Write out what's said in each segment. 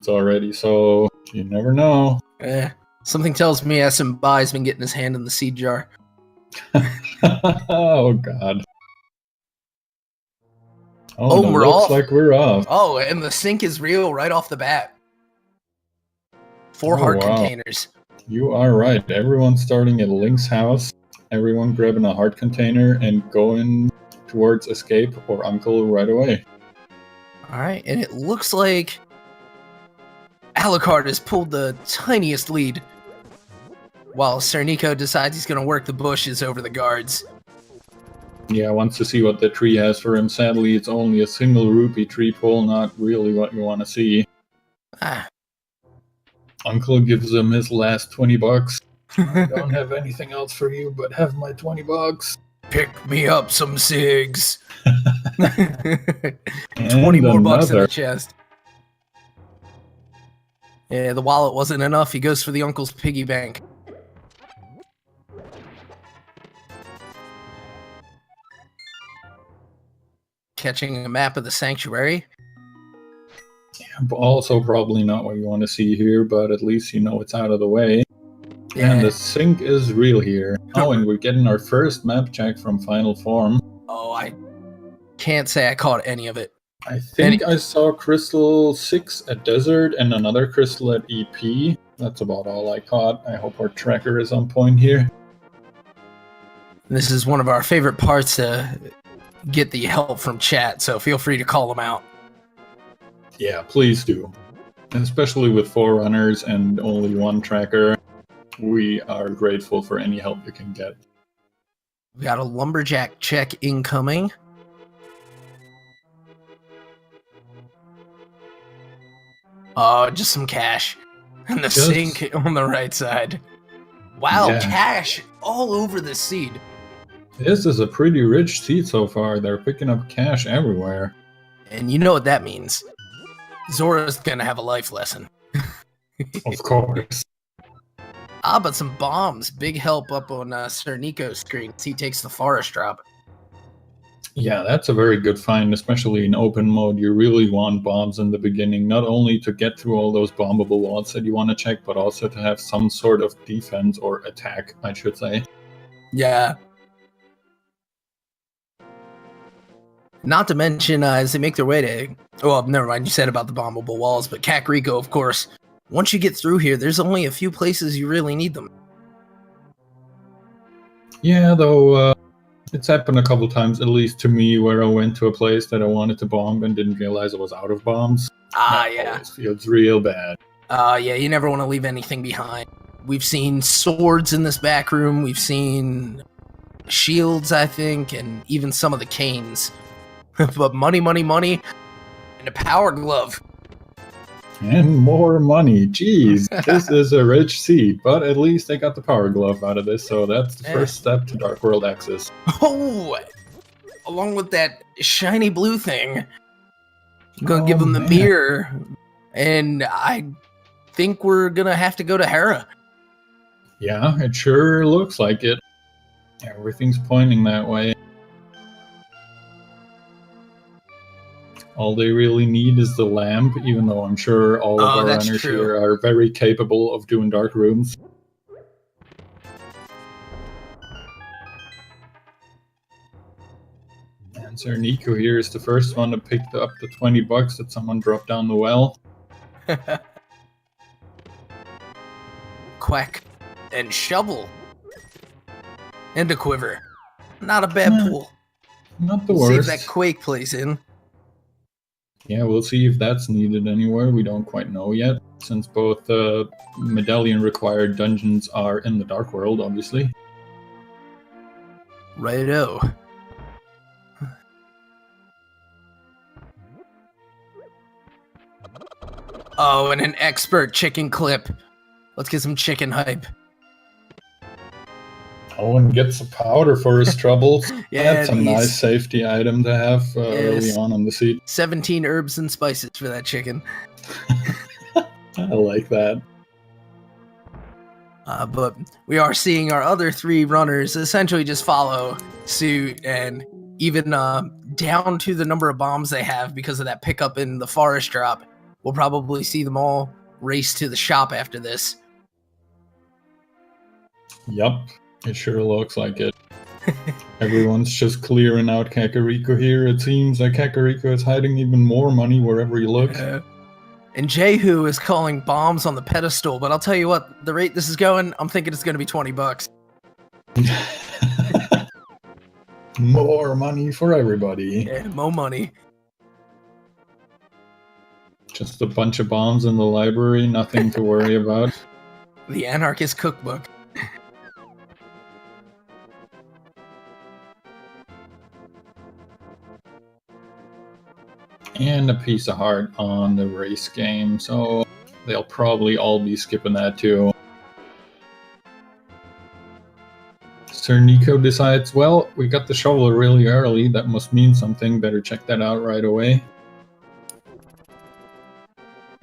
already, so you never know. Something tells me SMBai's been getting his hand in the seed jar. Oh, God. Oh, it we're looks off. like we're off. Oh, and the sync is real right off the bat. 4 heart containers. You are right. Everyone's starting at Link's house. Everyone grabbing a heart container and going towards escape or uncle right away. Alright, and it looks like Alucard has pulled the tiniest lead, while SirNiko decides he's going to work the bushes over the guards. Yeah, wants to see what the tree has for him. Sadly, it's only a single rupee tree pull, not really what you want to see. Uncle gives him his last 20 bucks. I don't have anything else for you, but have my 20 bucks. Pick me up some cigs. 20 more bucks in the chest. Yeah, the wallet wasn't enough. He goes for the uncle's piggy bank. Catching a map of the sanctuary. Yeah, also probably not what you want to see here, but at least you know it's out of the way. Yeah. And the sync is real here. Oh, and we're getting our first map check from Final Form. Oh, I can't say I caught any of it. I think I saw Crystal 6 at Desert and another Crystal at EP. That's about all I caught. I hope our tracker is on point here. This is one of our favorite parts to get the help from chat, so feel free to call them out. Yeah, please do. Especially with 4 runners and only 1 tracker, we are grateful for any help you can get. We got a lumberjack check incoming. Oh, just some cash. And the sink on the right side. Wow, yeah. Cash all over the seed. This is a pretty rich seed so far. They're picking up cash everywhere. And you know what that means. Zora's gonna have a life lesson. Of course. But some bombs. Big help up on SirNiko's screen. He takes the forest drop. Yeah, that's a very good find, especially in open mode. You really want bombs in the beginning, not only to get through all those bombable walls that you want to check, but also to have some sort of defense or attack, I should say. Yeah. Not to mention, as they make their way to... Well, never mind, you said about the bombable walls, but Kakariko, of course. Once you get through here, there's only a few places you really need them. Yeah, though, it's happened a couple times, at least to me, where I went to a place that I wanted to bomb and didn't realize I was out of bombs. That always feels real bad. Yeah, you never want to leave anything behind. We've seen swords in this back room, we've seen shields, I think, and even some of the canes. But money, money, money, and a power glove. And more money. Jeez, this is a rich seed, but at least they got the power glove out of this, so that's the first step to Dark World access. Oh, along with that shiny blue thing. I'm gonna give them the mirror, and I think we're gonna have to go to Hera. Yeah, it sure looks like it. Everything's pointing that way. All they really need is the lamp, even though I'm sure all of our runners here are very capable of doing dark rooms. And SirNiko here is the first one to pick up the 20 bucks that someone dropped down the well. Quack and shovel. And a quiver. Not a bad pool. Not the worst. See if that Quake plays in. Yeah, we'll see if that's needed anywhere. We don't quite know yet, since both medallion-required dungeons are in the Dark World, obviously. Righto. Oh, and an expert chicken clip. Let's get some chicken hype. Owen gets a powder for his troubles. Yeah, that's a nice safety item to have early on the seat. 17 herbs and spices for that chicken. I like that. But we are seeing our other 3 runners essentially just follow suit, and even down to the number of bombs they have because of that pickup in the forest drop. we'll probably see them all race to the shop after this. Yup, it sure looks like it. Everyone's just clearing out Kakariko here. It seems like Kakariko is hiding even more money wherever you look. And Jehu is calling bombs on the pedestal, but I'll tell you what, the rate this is going, I'm thinking it's going to be $20. More money for everybody. Yeah, more money. Just a bunch of bombs in the library, nothing to worry about. The Anarchist Cookbook. And a piece of heart on the race game, so they'll probably all be skipping that too. SirNiko decides, well, we got the shovel really early, that must mean something, better check that out right away.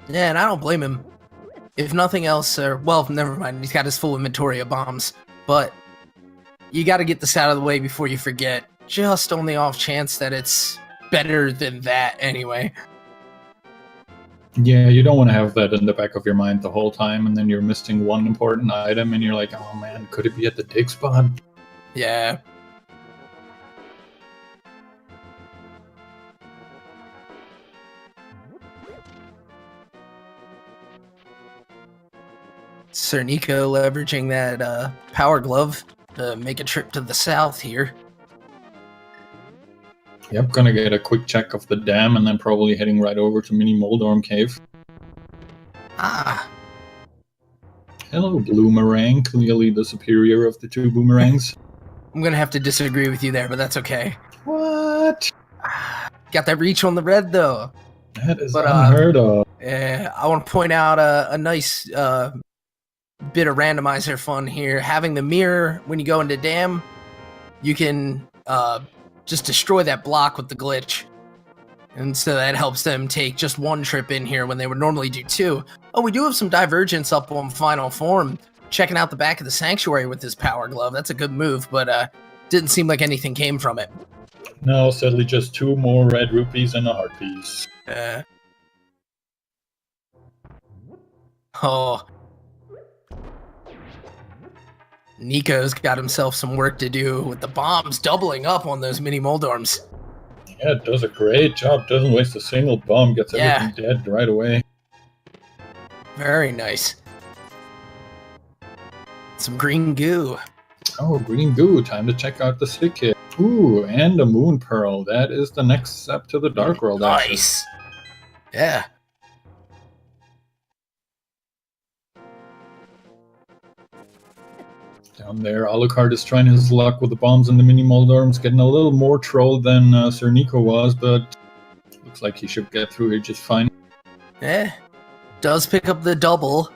Yeah, and I don't blame him. If nothing else, well, never mind, he's got his full inventory of bombs, but you gotta get this out of the way before you forget, just on the off chance that it's better than that anyway. Yeah, you don't want to have that in the back of your mind the whole time, and then you're missing one important item, and you're like, oh man, could it be at the dig spot? Yeah. SirNiko leveraging that power glove to make a trip to the south here. Yep, gonna get a quick check of the dam and then probably heading right over to Mini Moldorm Cave. Ah. Hello, Bloomerang, clearly the superior of the two boomerangs. I'm gonna have to disagree with you there, but that's okay. What? Got that reach on the red, though. That is unheard of. Yeah, I want to point out a nice bit of randomizer fun here. Having the mirror when you go into dam, you can just destroy that block with the glitch. And so that helps them take just one trip in here when they would normally do two. Oh, we do have some divergence up on Final Form. Checking out the back of the Sanctuary with this power glove. That's a good move, but didn't seem like anything came from it. No, sadly just 2 more red rupees and a heart piece. Oh. Nico's got himself some work to do with the bombs doubling up on those mini Moldorms. Yeah, it does a great job. Doesn't waste a single bomb. Gets everything dead right away. Very nice. Some green goo. Oh, green goo. Time to check out the stick kit. Ooh, and a moon pearl. That is the next step to the Dark World. Nice. Yeah. Down there, Alucard is trying his luck with the bombs and the mini Moldorms, getting a little more trolled than SirNiko was, but looks like he should get through here just fine. Does pick up the double.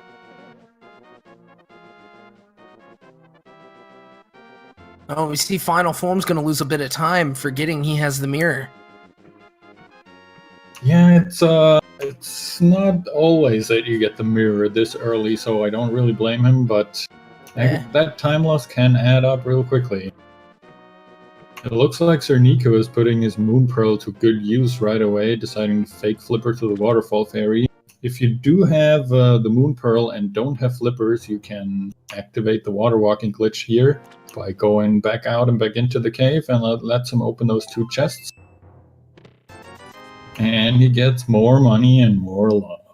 Oh, we see Final Form's gonna lose a bit of time, forgetting he has the mirror. Yeah, it's not always that you get the mirror this early, so I don't really blame him, but that time loss can add up real quickly. It looks like SirNiko is putting his Moon Pearl to good use right away, deciding to fake Flipper to the Waterfall Fairy. If you do have the Moon Pearl and don't have flippers, you can activate the water walking glitch here by going back out and back into the cave and lets him open those 2 chests. And he gets more money and more love.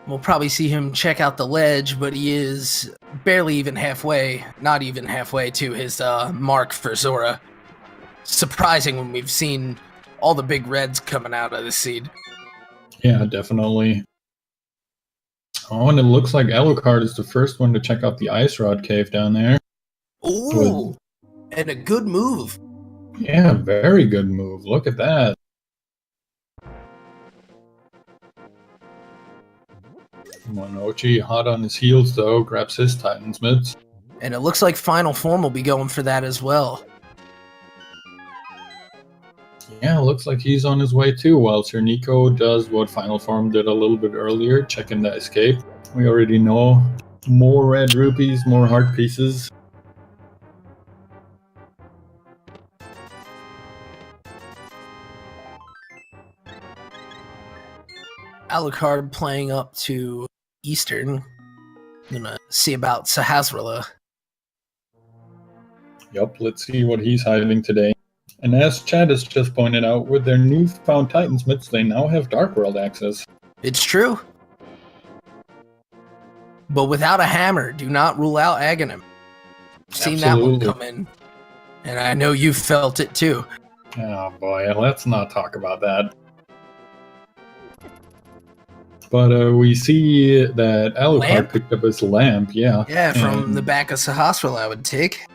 We'll probably see him check out the ledge, but he is barely even halfway, not even halfway to his mark for Zora. Surprising when we've seen all the big reds coming out of the seed. Yeah, definitely. Oh, and it looks like Alucard is the first one to check out the Ice Rod Cave down there. Ooh, and a good move. Yeah, very good move. Look at that. Monoci, hot on his heels though, grabs his Titan's Mids. And it looks like Final Form will be going for that as well. Yeah, looks like he's on his way too, while SirNiko does what Final Form did a little bit earlier, checking the escape. We already know. More red rupees, more heart pieces. Alucard playing up to Eastern. I'm gonna see about Sahasrahla. Yup, let's see what he's hiding today. And as Chad has just pointed out, with their newfound Titansmiths, they now have Dark World access. It's true. But without a hammer, do not rule out Aghanim. Seen that one come in. And I know you felt it too. Oh boy, let's not talk about that. But we see that Alucard picked up his lamp, yeah. Yeah, from the back of Sahasrahla, I would take.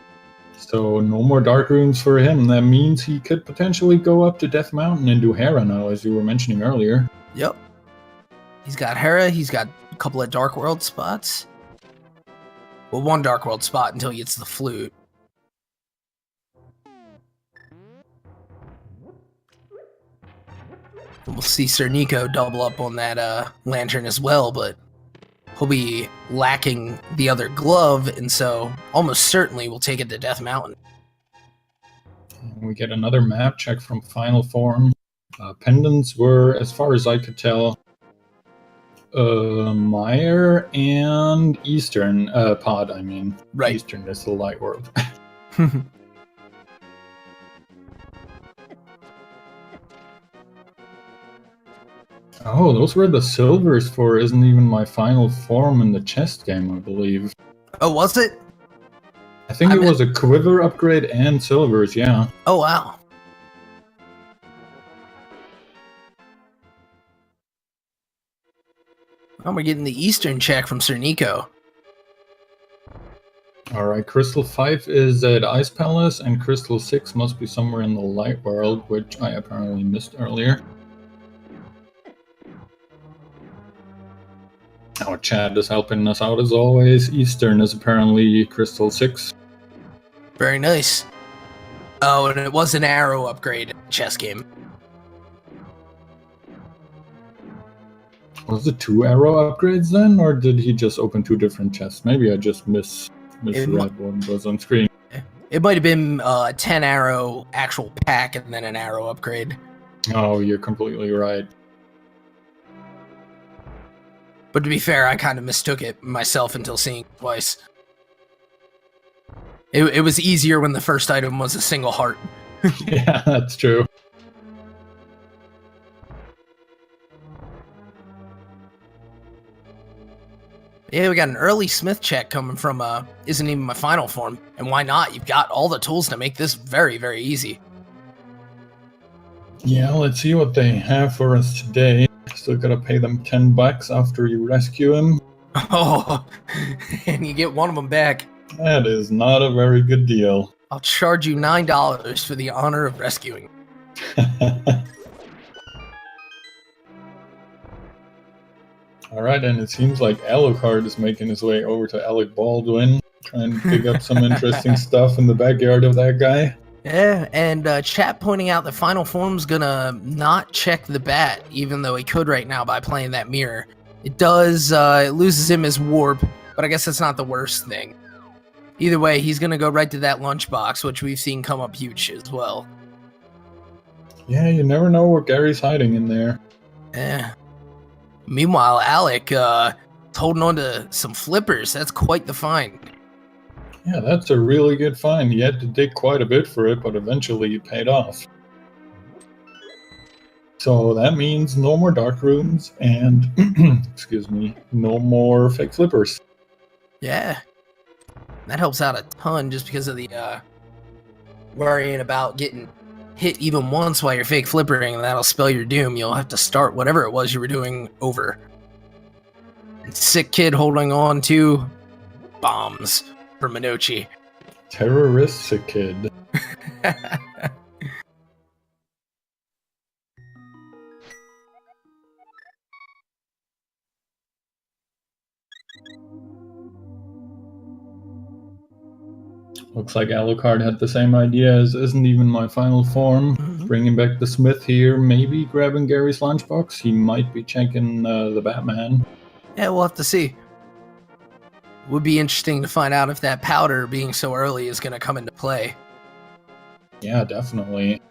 So no more dark runes for him. That means he could potentially go up to Death Mountain and do Hera now, as you were mentioning earlier. Yep. He's got Hera, he's got a couple of Dark World spots. Well, one Dark World spot until he gets the flute. We'll see SirNiko double up on that lantern as well, but he'll be lacking the other glove, and so almost certainly we'll take it to Death Mountain. We get another map check from Final Form. Pendants were, as far as I could tell, Meyer and Eastern Pod, I mean. Right. Eastern is the light world. Oh, those were the silvers for Isn't Even My Final Form in the chest game, I believe. Oh, was it? I think it was a quiver upgrade and silvers, yeah. Oh, wow. Oh, we're getting the Eastern check from SirNiko. Alright, Crystal 5 is at Ice Palace, and Crystal 6 must be somewhere in the light world, which I apparently missed earlier. Oh, Chad is helping us out as always. Eastern is apparently Crystal 6. Very nice. Oh, and it was an arrow upgrade chess game. Was it 2 arrow upgrades then, or did he just open 2 different chests? Maybe I just misread what was on screen. It might have been a 10 arrow actual pack and then an arrow upgrade. Oh, you're completely right. But to be fair, I kind of mistook it myself until seeing it twice. It was easier when the first item was a single heart. Yeah, that's true. Yeah, we got an early Smith check coming from Isn't Even My Final Form. And why not? You've got all the tools to make this very, very easy. Yeah, let's see what they have for us today. Still gotta pay them $10 after you rescue him. Oh, and you get one of them back. That is not a very good deal. I'll charge you $9 for the honor of rescuing. Alright, and it seems like Alucard is making his way over to Alec Baldwin, trying to dig up some interesting stuff in the backyard of that guy. Yeah, and chat pointing out that Final Form's gonna not check the bat, even though he could right now by playing that mirror. It does, it loses him his warp, but I guess that's not the worst thing. Either way, he's gonna go right to that lunchbox, which we've seen come up huge as well. Yeah, you never know what Gary's hiding in there. Yeah. Meanwhile, Alec, holding on to some flippers. That's quite the find. Yeah, that's a really good find. He had to dig quite a bit for it, but eventually it paid off. So that means no more dark runes and, excuse me, no more fake flippers. Yeah. That helps out a ton just because of the worrying about getting hit even once while you're fake flippering, and that'll spell your doom. You'll have to start whatever it was you were doing over. Sick kid holding on to bombs for Monoci. Terroristic kid. Looks like Alucard had the same idea as Isn't Even My Final Form. Bringing back the Smith here, maybe grabbing Gary's lunchbox. He might be checking the Batman. Yeah, we'll have to see. Would be interesting to find out if that powder being so early is going to come into play. Yeah, definitely.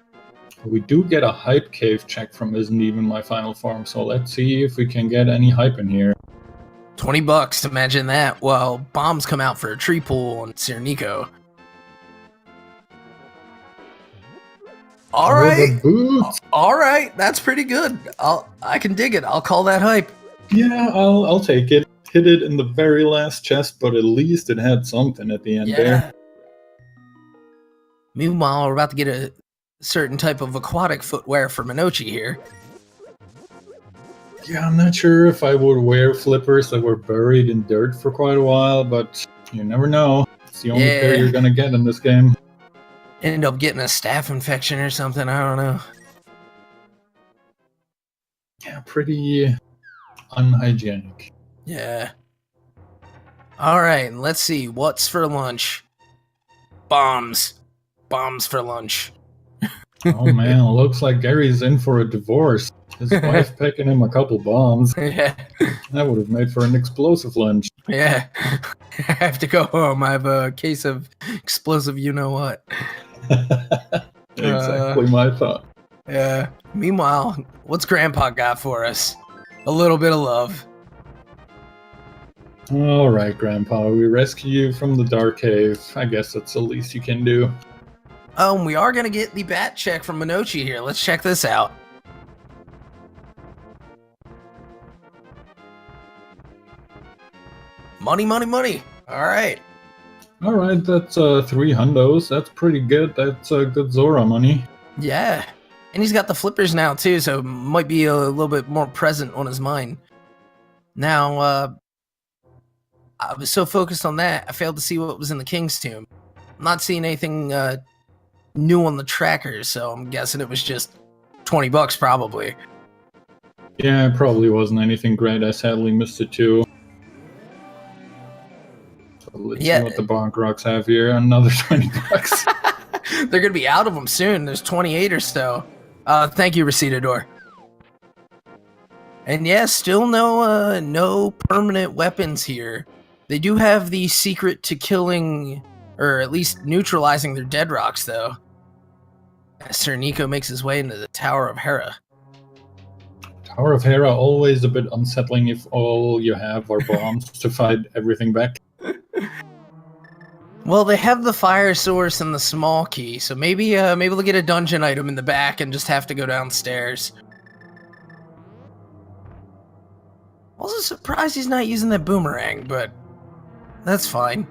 We do get a hype cave check from IsntEvenMyFinalForm, so let's see if we can get any hype in here. $20, imagine that. Well, bombs come out for a tree pull on SirNiko. All right. Boots. All right, that's pretty good. I can dig it. I'll call that hype. Yeah, I'll take it. Hit it in the very last chest, but at least it had something at the end there. Meanwhile, we're about to get a certain type of aquatic footwear for Monoci here. Yeah, I'm not sure if I would wear flippers that were buried in dirt for quite a while, but you never know. It's the only pair you're gonna get in this game. End up getting a staph infection or something, I don't know. Yeah, pretty unhygienic. Yeah. Alright, let's see. What's for lunch? Bombs. Bombs for lunch. Oh man, looks like Gary's in for a divorce. His wife picking him a couple bombs. Yeah. That would have made for an explosive lunch. Yeah. I have to go home. I have a case of explosive you-know-what. Exactly my thought. Yeah. Meanwhile, what's Grandpa got for us? A little bit of love. Alright, Grandpa, we rescue you from the dark cave. I guess that's the least you can do. We are going to get the bat check from Monoci here. Let's check this out. Money, money, money. All right. All right, that's 3 hundos. That's pretty good. That's good Zora money. Yeah. And he's got the flippers now, too, so might be a little bit more present on his mind. Now, I was so focused on that, I failed to see what was in the King's Tomb. I'm not seeing anything new on the trackers, so I'm guessing it was just $20 probably. Yeah, it probably wasn't anything great. I sadly missed it too. So let's see what the Bonk Rocks have here. Another $20. They're gonna be out of them soon. There's 28 or so. Thank you, Recitador. And yeah, still no permanent weapons here. They do have the secret to killing, or at least neutralizing their dead rocks, though. As SirNiko makes his way into the Tower of Hera. Tower of Hera, always a bit unsettling if all you have are bombs to fight everything back. Well, they have the fire source and the small key, so maybe they'll get a dungeon item in the back and just have to go downstairs. Also surprised he's not using that boomerang, but that's fine.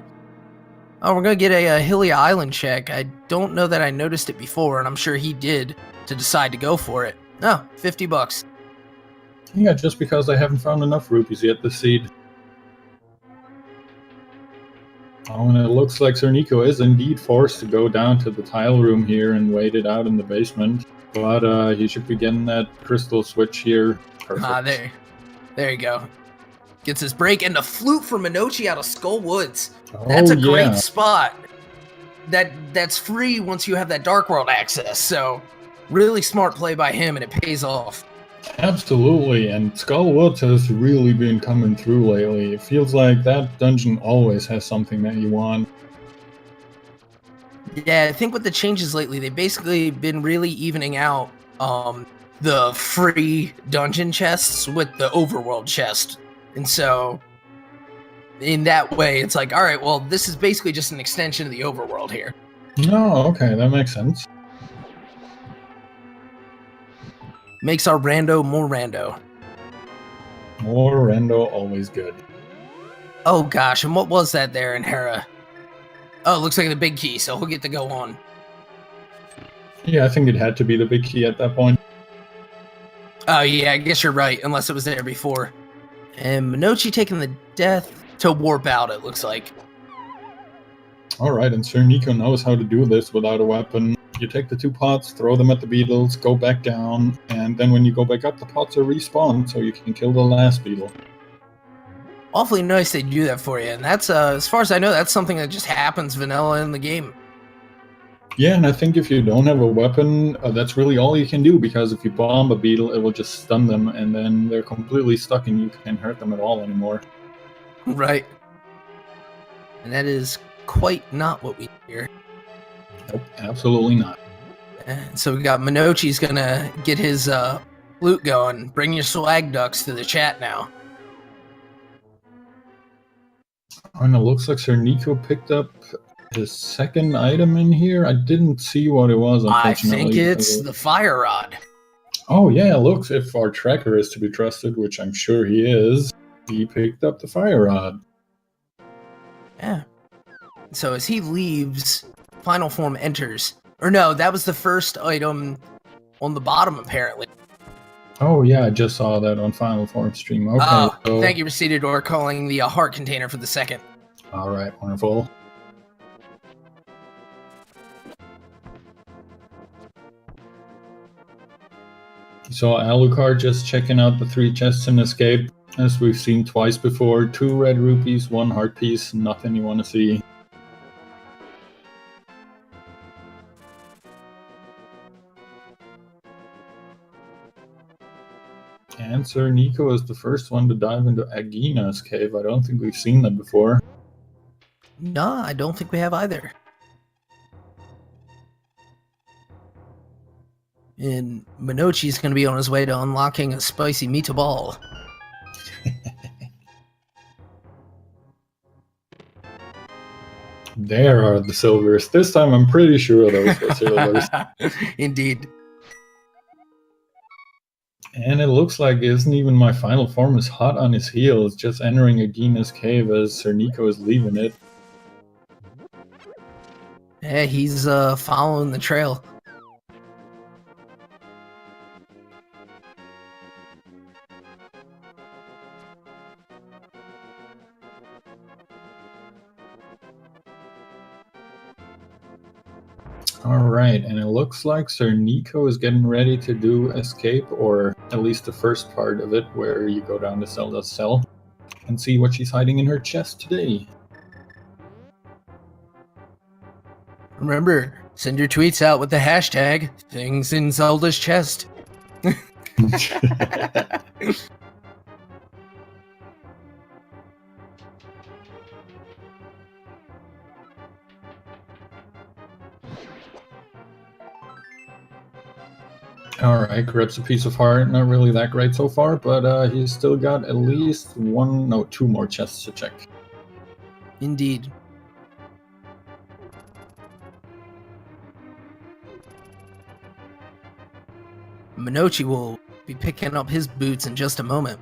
Oh, we're gonna get a Hilly Island check. I don't know that I noticed it before, and I'm sure he did to decide to go for it. Oh, $50. Yeah, just because I haven't found enough rupees yet to seed. Oh, and it looks like SirNiko is indeed forced to go down to the tile room here and wait it out in the basement. But he should be getting that crystal switch here. Perfect. There you go. Gets his break, and the flute from Monoci out of Skull Woods. That's a great spot. That's free once you have that Dark World access, so really smart play by him, and it pays off. Absolutely, and Skull Woods has really been coming through lately. It feels like that dungeon always has something that you want. Yeah, I think with the changes lately, they've basically been really evening out the free dungeon chests with the overworld chest. And so, in that way, it's like, alright, well, this is basically just an extension of the overworld here. Oh, okay, that makes sense. Makes our rando more rando. More rando, always good. Oh gosh, and what was that there in Hera? Oh, it looks like the big key, so he'll get to go on. Yeah, I think it had to be the big key at that point. Oh yeah, I guess you're right, unless it was there before. And Monoci taking the death to warp out, it looks like. Alright, and SirNiko knows how to do this without a weapon. You take the 2 pots, throw them at the beetles, go back down, and then when you go back up, the pots are respawned, so you can kill the last beetle. Awfully nice they do that for you, and that's, as far as I know, that's something that just happens vanilla in the game. Yeah, and I think if you don't have a weapon, that's really all you can do, because if you bomb a beetle, it will just stun them, and then they're completely stuck and you can't hurt them at all anymore. Right. And that is quite not what we hear. Nope, absolutely not. And so we got Monoci's gonna get his flute going. Bring your swag ducks to the chat now. And it looks like SirNiko picked up his second item in here. I didn't see what it was, unfortunately. I think it's the fire rod. Oh yeah, looks, if our tracker is to be trusted, which I'm sure he is, he picked up the fire rod. Yeah. So as he leaves, Final Form enters. Or no, that was the first item on the bottom, apparently. Oh yeah, I just saw that on Final Form stream. Okay, so... Thank you, Recedador, calling the heart container for the second. Alright, wonderful. So Alucard just checking out the 3 chests in Escape. As we've seen twice before, 2 red rupees, 1 heart piece, nothing you want to see. And SirNiko is the first one to dive into Agina's cave. I don't think we've seen that before. No, I don't think we have either. And Monoci's going to be on his way to unlocking a spicy meatball. There are the silvers. This time I'm pretty sure those were silvers. Indeed. And it looks like IsntEvenMyFinalForm is hot on his heels, just entering Agina's cave as SirNiko is leaving it. Yeah, he's following the trail. Alright, and it looks like SirNiko is getting ready to do Escape, or at least the first part of it, where you go down to Zelda's cell and see what she's hiding in her chest today. Remember, send your tweets out with the hashtag things in Zelda's chest. Alright, grabs a piece of heart. Not really that great so far, but he's still got at least 2 more chests to check. Indeed. Monoci will be picking up his boots in just a moment.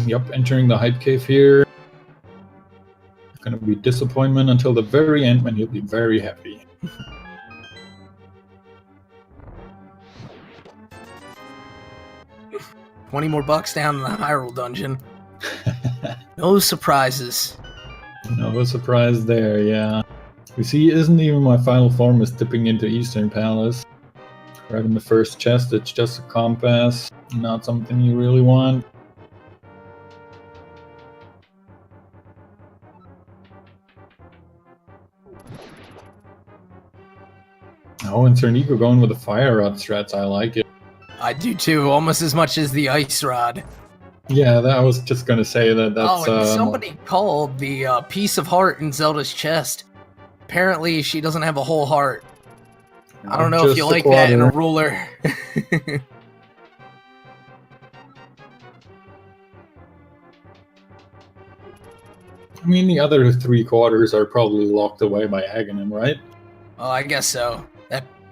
Yep, entering the hype cave here. Gonna be disappointment until the very end, when he'll be very happy. $20 more down in the Hyrule dungeon. No surprises. No surprise there, yeah. We see IsntEvenMyFinalForm is dipping into Eastern Palace. Grabbing the first chest, it's just a compass, not something you really want. Oh, and SirNiko going with the fire rod strats, I like it. I do too, almost as much as the ice rod. Yeah, I was just gonna say that's... Oh, and somebody called the piece of heart in Zelda's chest. Apparently, she doesn't have a whole heart. I don't know if you like that in a ruler. I mean, the other 3/4 are probably locked away by Ganon, right? Oh, I guess so.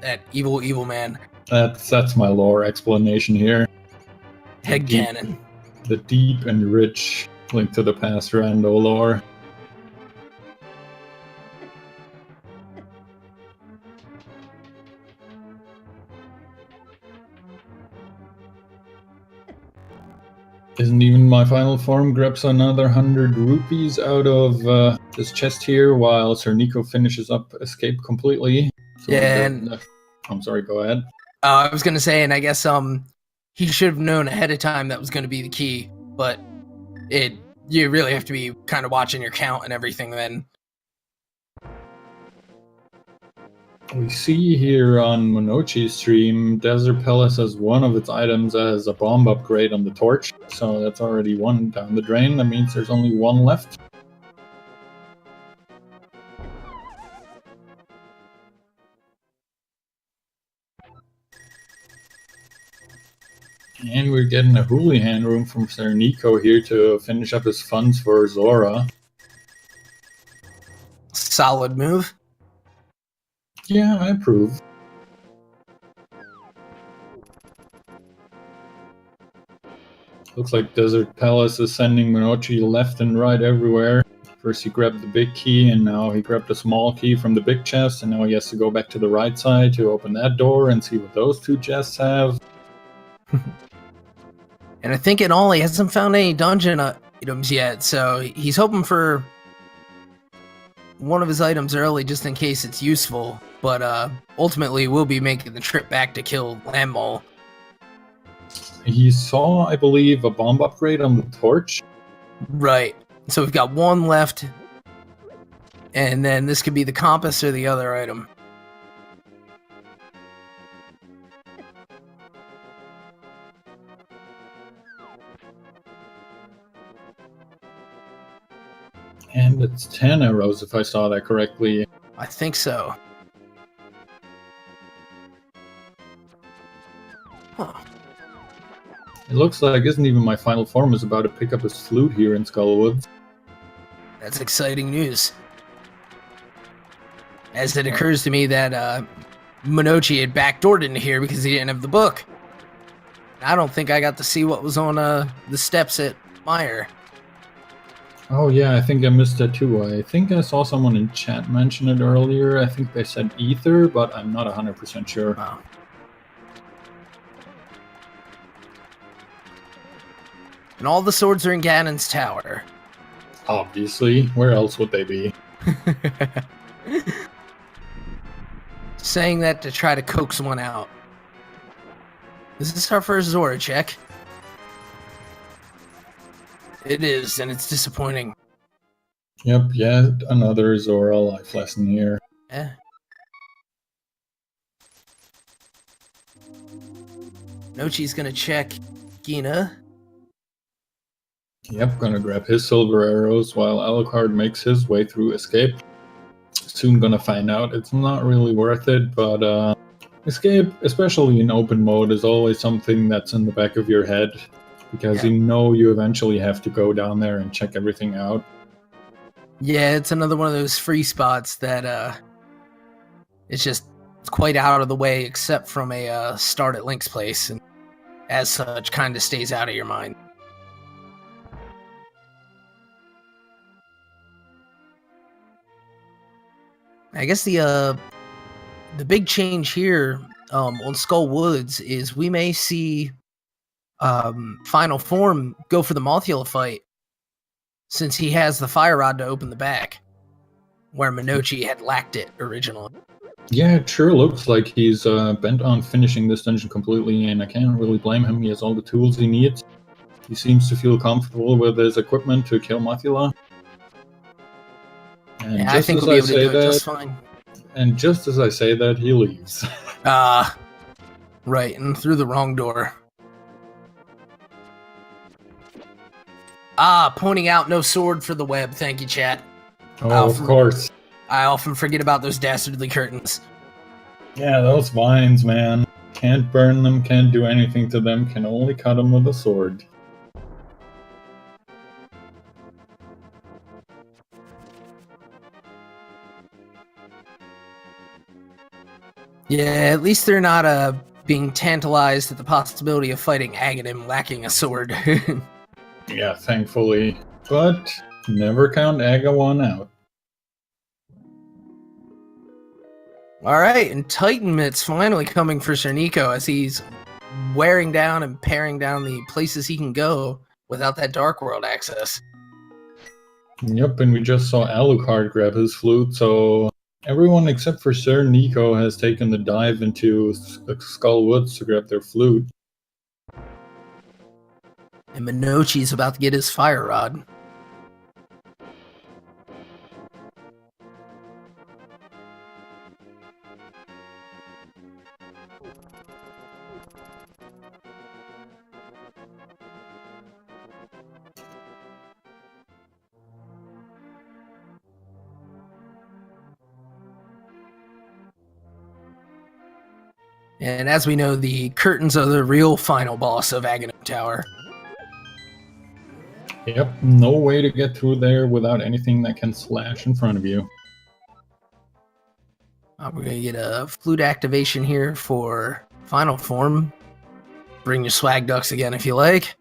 That evil man. That's my lore explanation here. Head canon. The deep and rich Link to the Past rando lore. IsntEvenMyFinalForm grabs another 100 rupees out of this chest here, while SirNiko finishes up Escape completely. So yeah, and... I'm sorry, go ahead. I was gonna say, and I guess he should have known ahead of time that was gonna be the key, but you really have to be kind of watching your count and everything then. We see here on Monoci's stream, Desert Palace as one of its items as a bomb upgrade on the torch, so that's already 1 down the drain. That means there's only 1 left. And we're getting a Houlihan room from SirNiko here to finish up his funds for Zora. Solid move. Yeah, I approve. Looks like Desert Palace is sending Monoci left and right everywhere. First he grabbed the big key, and now he grabbed a small key from the big chest, and now he has to go back to the right side to open that door and see what those two chests have. And I think in all, he hasn't found any dungeon items yet, so he's hoping for one of his items early just in case it's useful. But ultimately, we'll be making the trip back to kill Landmole. He saw, I believe, a bomb upgrade on the torch. Right. So we've got one left, and then this could be the compass or the other item. And it's 10 arrows, if I saw that correctly. I think so. Huh. It looks like IsntEvenMyFinalForm is about to pick up his flute here in Skullwoods. That's exciting news. As it occurs to me that Monoci had backdoored into here because he didn't have the book. I don't think I got to see what was on the steps at Meyer. Oh yeah, I think I missed that too. I think I saw someone in chat mention it earlier. I think they said ether, but I'm not 100% sure. Oh. And all the swords are in Ganon's tower. Obviously. Where else would they be? Saying that to try to coax one out. Is this our first Zora check? It is, and it's disappointing. Yep, yet another Zora life lesson here. Eh. Nochi's gonna check Gina. Yep, gonna grab his silver arrows while Alucard makes his way through escape. Soon gonna find out it's not really worth it, but escape, especially in open mode, is always something that's in the back of your head. Because you know you eventually have to go down there and check everything out. Yeah, it's another one of those free spots that it's quite out of the way except from a start at Link's place, and as such kind of stays out of your mind. I guess the big change here on Skull Woods is we may see Final Form go for the Mothula fight, since he has the fire rod to open the back, where Monoci had lacked it originally. Yeah, it sure looks like he's bent on finishing this dungeon completely, and I can't really blame him. He has all the tools he needs. He seems to feel comfortable with his equipment to kill Mothula. And yeah, I think we'll be able to do it just fine. And just as I say that, he leaves. Right, and through the wrong door. Pointing out no sword for the web. Thank you, chat. Oh, of course. I often forget about those dastardly curtains. Yeah, those vines, man. Can't burn them, can't do anything to them, can only cut them with a sword. Yeah, at least they're not being tantalized at the possibility of fighting Aghanim lacking a sword. Yeah, thankfully. But never count Aga 1 out. Alright, and Titan Mit's finally coming for SirNiko as he's wearing down and paring down the places he can go without that Dark World access. Yep, and we just saw Alucard grab his flute, so everyone except for SirNiko has taken the dive into Skull Woods to grab their flute. And Monoci's about to get his fire rod. And as we know, the curtains are the real final boss of Ganon Tower. Yep, no way to get through there without anything that can slash in front of you. We're going to get a flute activation here for Final Form. Bring your swag ducks again if you like.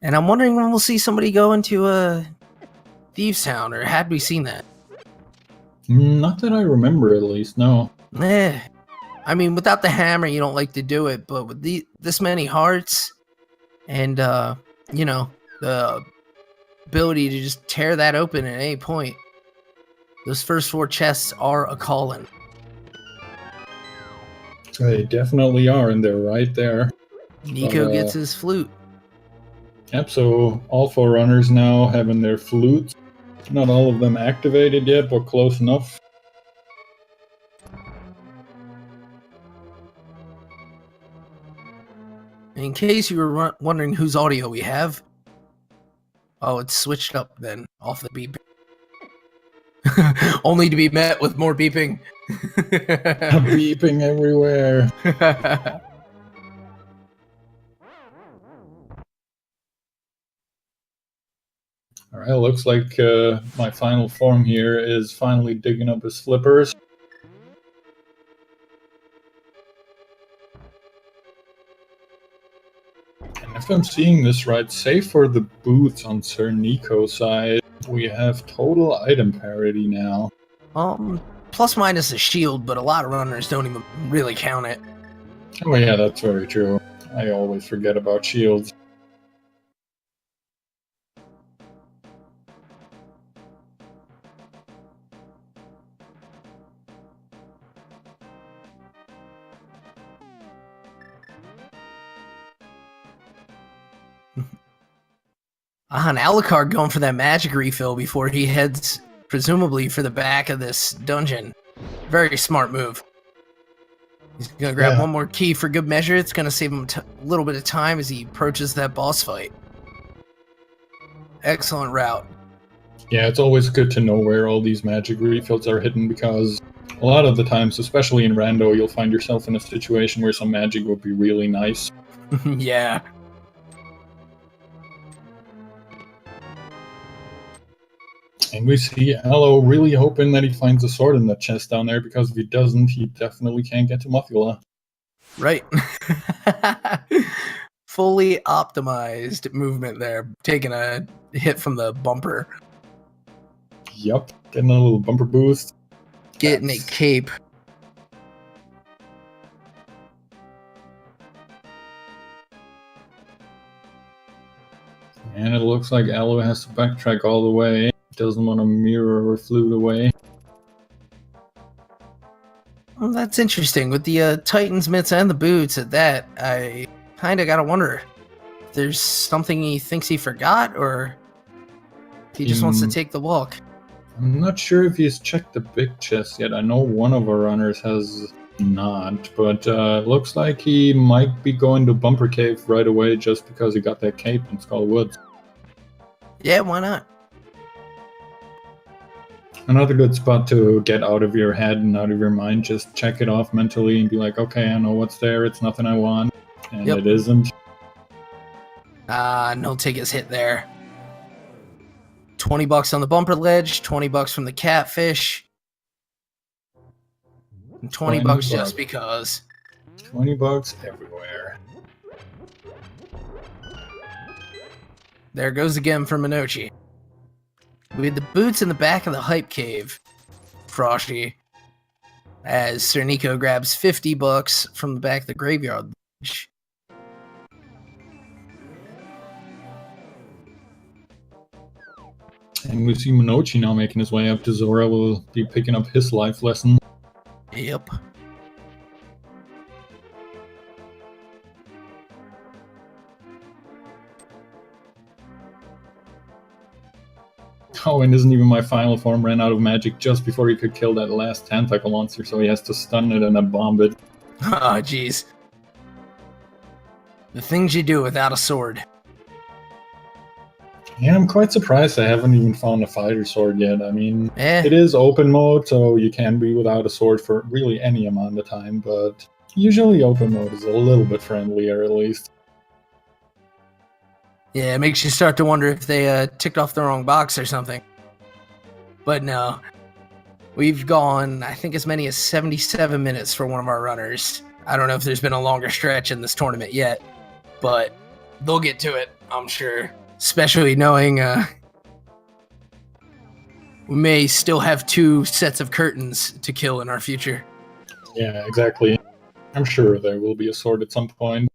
And I'm wondering when we'll see somebody go into a Thieves Town, or had we seen that? Not that I remember, at least, no. I mean, without the hammer, you don't like to do it, but with this many hearts and, you know, the ability to just tear that open at any point, those first 4 chests are a calling. They definitely are, and they're right there. Nico gets his flute. Yep, so all 4 runners now having their flutes. Not all of them activated yet, but close enough. In case you were wondering whose audio we have, oh, it's switched up then, off the beeping. Only to be met with more beeping. Beeping everywhere. Alright, looks like my final form here is finally digging up his flippers. And if I'm seeing this right, save for the boots on SirNiko's side, we have total item parity now. Plus minus a shield, but a lot of runners don't even really count it. Oh yeah, that's very true. I always forget about shields. And Alucard going for that magic refill before he heads, presumably, for the back of this dungeon. Very smart move. He's going to grab one more key for good measure. It's going to save him a little bit of time as he approaches that boss fight. Excellent route. Yeah, it's always good to know where all these magic refills are hidden, because a lot of the times, especially in Rando, you'll find yourself in a situation where some magic would be really nice. Yeah. And we see Aloe really hoping that he finds a sword in the chest down there, because if he doesn't, he definitely can't get to Muffula. Right. Fully optimized movement there, taking a hit from the bumper. Yep, getting a little bumper boost. Getting a cape. And it looks like Aloe has to backtrack all the way. Doesn't want to mirror or flute away. Well, that's interesting. With the Titan's mitts and the boots at that, I kind of got to wonder if there's something he thinks he forgot, or if he just wants to take the walk. I'm not sure if he's checked the big chest yet. I know one of our runners has not, but looks like he might be going to Bumper Cave right away just because he got that cape in Skull Woods. Yeah, why not? Another good spot to get out of your head and out of your mind. Just check it off mentally and be like, okay, I know what's there. It's nothing I want. And it isn't. No take his hit there. $20 on the bumper ledge, $20 from the catfish, and $20 just because. $20 everywhere. There goes again for Monoci. We had the boots in the back of the hype cave, Frosty, as SirNiko grabs $50 from the back of the graveyard ledge. And we see Monoci now making his way up to Zora. Will be picking up his life lesson. Yep. Oh, and isn't even my final form ran out of magic just before he could kill that last tentacle monster, so he has to stun it and then bomb it. Oh, jeez. The things you do without a sword. Yeah, I'm quite surprised I haven't even found a fighter sword yet. I mean, it is open mode, so you can be without a sword for really any amount of time, but Usually open mode is a little bit friendlier, at least. Yeah, it makes you start to wonder if they ticked off the wrong box or something. But no. We've gone, I think, as many as 77 minutes for one of our runners. I don't know if there's been a longer stretch in this tournament yet, but they'll get to it, I'm sure. Especially knowing we may still have 2 sets of curtains to kill in our future. Yeah, exactly. I'm sure there will be a sword at some point.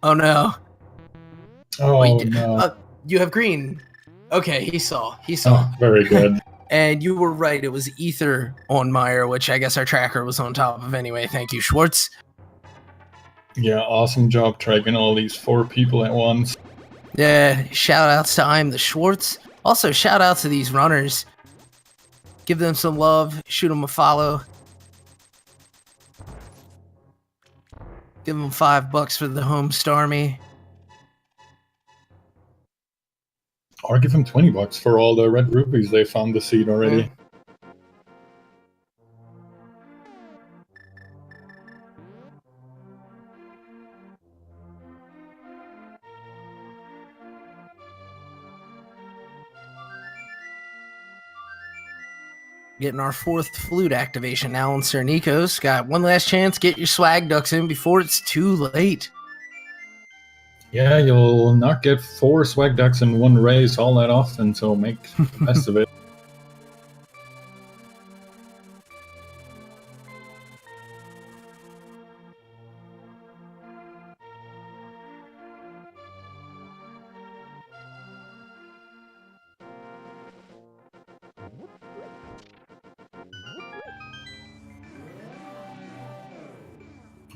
Oh no. Oh, no. You have green. Okay, he saw. Oh, very good. And you were right, it was Ether on Meyer, which I guess our tracker was on top of anyway. Thank you, Schwartz. Yeah, awesome job tracking all these 4 people at once. Yeah, shout outs to I'm the Schwartz. Also, shout out to these runners. Give them some love, shoot them a follow. Give them $5 for the home Starmie. Or give them $20 for all the red rupees they found the seed already. Getting our 4th flute activation now on SirNiko's. Got one last chance. Get your swag ducks in before it's too late. Yeah, you'll not get 4 swag ducks in one race all that often, so make the best of it.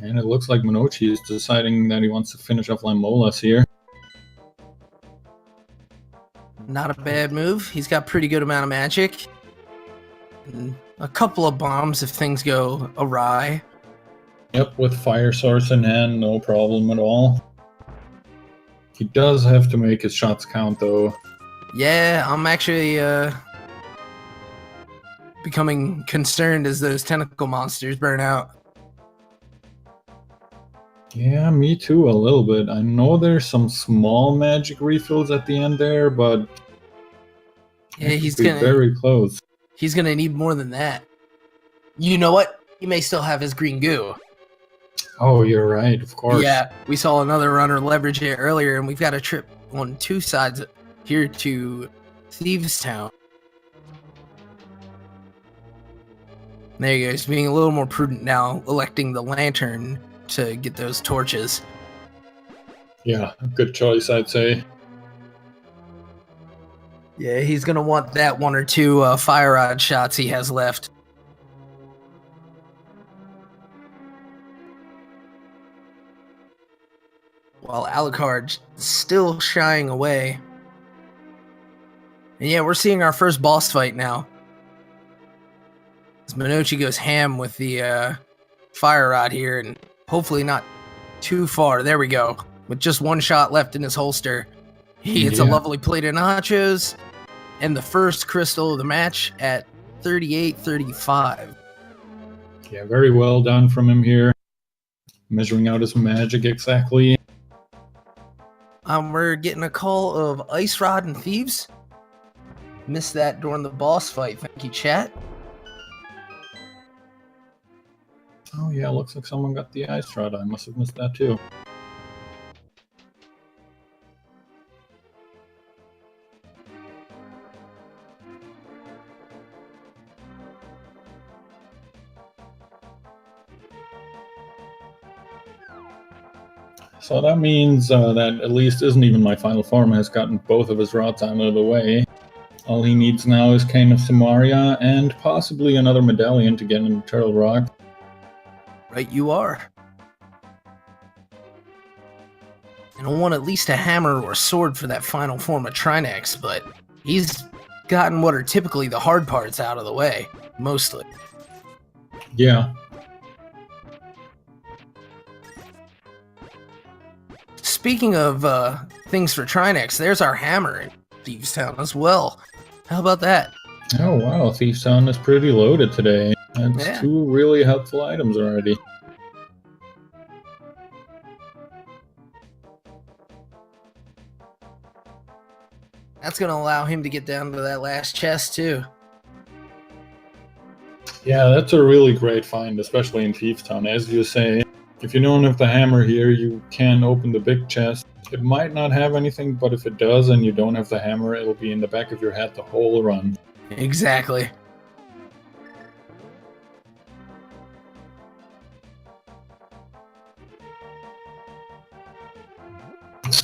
And it looks like Monoci is deciding that he wants to finish off Limolas here. Not a bad move. He's got pretty good amount of magic. And a couple of bombs if things go awry. Yep, with Fire Source in hand, no problem at all. He does have to make his shots count, though. Yeah, I'm actually becoming concerned as those tentacle monsters burn out. Yeah, me too, a little bit. I know there's some small magic refills at the end there, but yeah, he's gonna be very close. He's gonna need more than that. You know what? He may still have his green goo. Oh, you're right, of course. Yeah, we saw another runner leverage it earlier, and we've got a trip on 2 sides here to Thieves Town. There he goes, being a little more prudent now, electing the lantern to get those torches. Yeah, good choice, I'd say. Yeah, he's gonna want that 1 or 2 fire rod shots he has left. While Alucard still shying away. And yeah, we're seeing our first boss fight now. As Monoci goes ham with the fire rod here, and hopefully not too far. There we go. With just 1 shot left in his holster, he gets a lovely plate of nachos and the first crystal of the match at 38-35. Yeah, very well done from him here. Measuring out his magic exactly. We're getting a call of Ice Rod and Thieves. Missed that during the boss fight. Thank you, chat. Oh yeah, looks like someone got the ice rod. I must have missed that too. So that means that at least IsntEvenMyFinalForm has gotten both of his rods out of the way. All he needs now is Cane of Samaria and possibly another medallion to get into Turtle Rock. Right you are. And I want at least a hammer or a sword for that final form of Trinex, but he's gotten what are typically the hard parts out of the way, mostly. Yeah. Speaking of things for Trinex, there's our hammer in Thieves Town as well. How about that? Oh wow, Thief Town is pretty loaded today. That's Yeah. 2 really helpful items already. That's going to allow him to get down to that last chest, too. Yeah, that's a really great find, especially in Thief Town. As you say, if you don't have the hammer here, you can open the big chest. It might not have anything, but if it does and you don't have the hammer, it'll be in the back of your head the whole run. Exactly.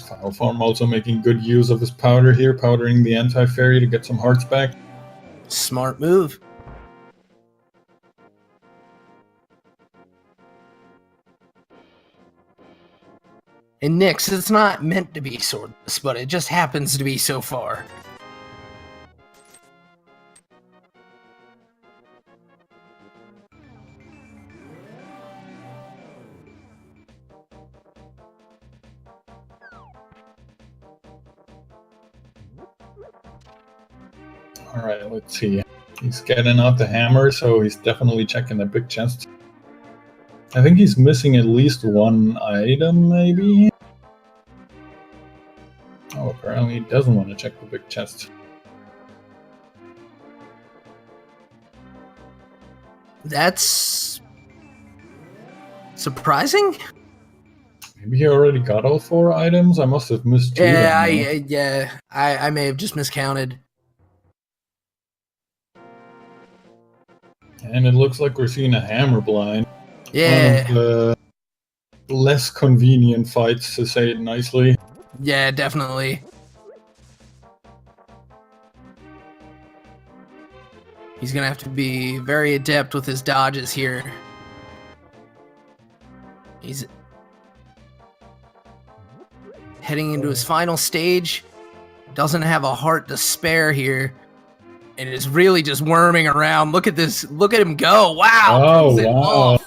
Final Form also making good use of his powder here, powdering the anti-fairy to get some hearts back. Smart move. In Nyx, it's not meant to be swordless, but it just happens to be so far. Alright, let's see. He's getting out the hammer, so he's definitely checking the big chest. I think he's missing at least 1 item, maybe? Oh, apparently he doesn't want to check the big chest. That's surprising. Maybe he already got all 4 items? I must have missed 2. I may have just miscounted. And it looks like we're seeing a hammer blind. Yeah. One of the less convenient fights, to say it nicely. Yeah, definitely. He's gonna have to be very adept with his dodges here. He's heading into his final stage. Doesn't have a heart to spare here. And is really just worming around. Look at this. Look at him go. Wow. Oh, wow.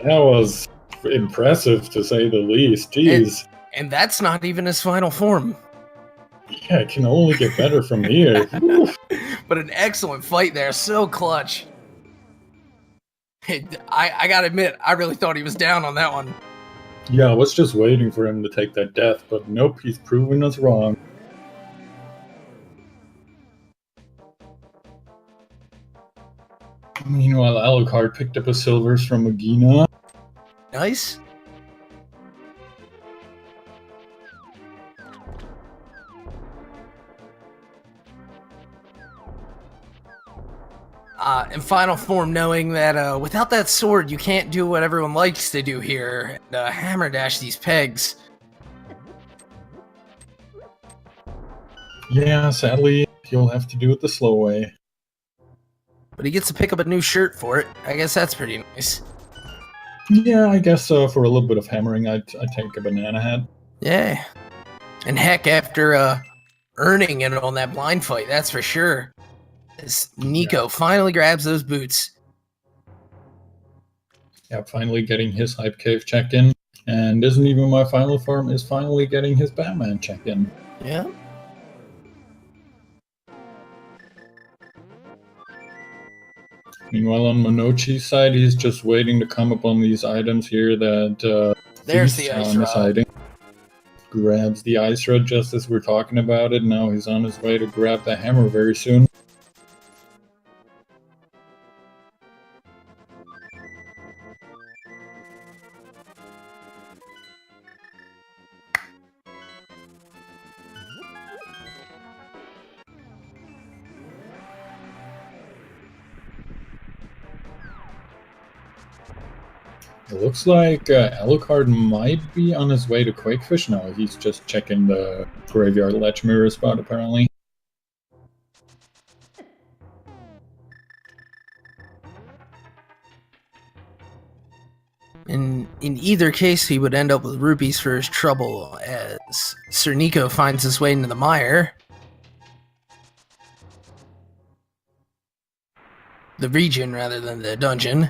That was impressive, to say the least. Jeez. And that's not even his final form. Yeah, it can only get better from here. But an excellent fight there. So clutch. I gotta admit, I really thought he was down on that one. Yeah, I was just waiting for him to take that death, but nope, he's proving us wrong. Meanwhile, Alucard picked up his silvers from Magina. Nice. In final form, knowing that without that sword, you can't do what everyone likes to do here, and hammer dash these pegs. Yeah, sadly, he'll have to do it the slow way. But he gets to pick up a new shirt for it. I guess that's pretty nice. Yeah, I guess for a little bit of hammering, I'd take a banana head. Yeah. And heck, after earning it on that blind fight, that's for sure. As Nico finally grabs those boots. Yeah, finally getting his Hype Cave check-in. And IsntEvenMyFinalForm is finally getting his Batman check-in. Yeah. Meanwhile, on Monoci's side, he's just waiting to come upon these items here that There's the ice rod. hiding. Grabs the ice rod just as we're talking about it. Now he's on his way to grab the hammer very soon. It looks like Alucard might be on his way to Quakefish now. He's just checking the graveyard ledge mirror spot, apparently. In either case, he would end up with rupees for his trouble, as SirNiko finds his way into the mire. The region, rather than the dungeon.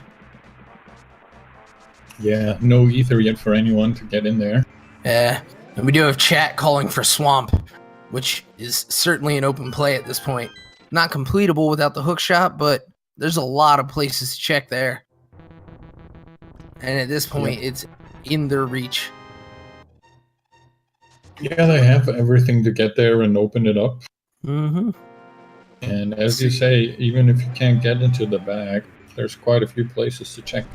Yeah, no ether yet for anyone to get in there. Yeah, and we do have chat calling for Swamp, which is certainly an open play at this point. Not completable without the hook shot, but there's a lot of places to check there. And at this point, it's in their reach. Yeah, they have everything to get there and open it up. Mm-hmm. And as you say, even if you can't get into the back, there's quite a few places to check.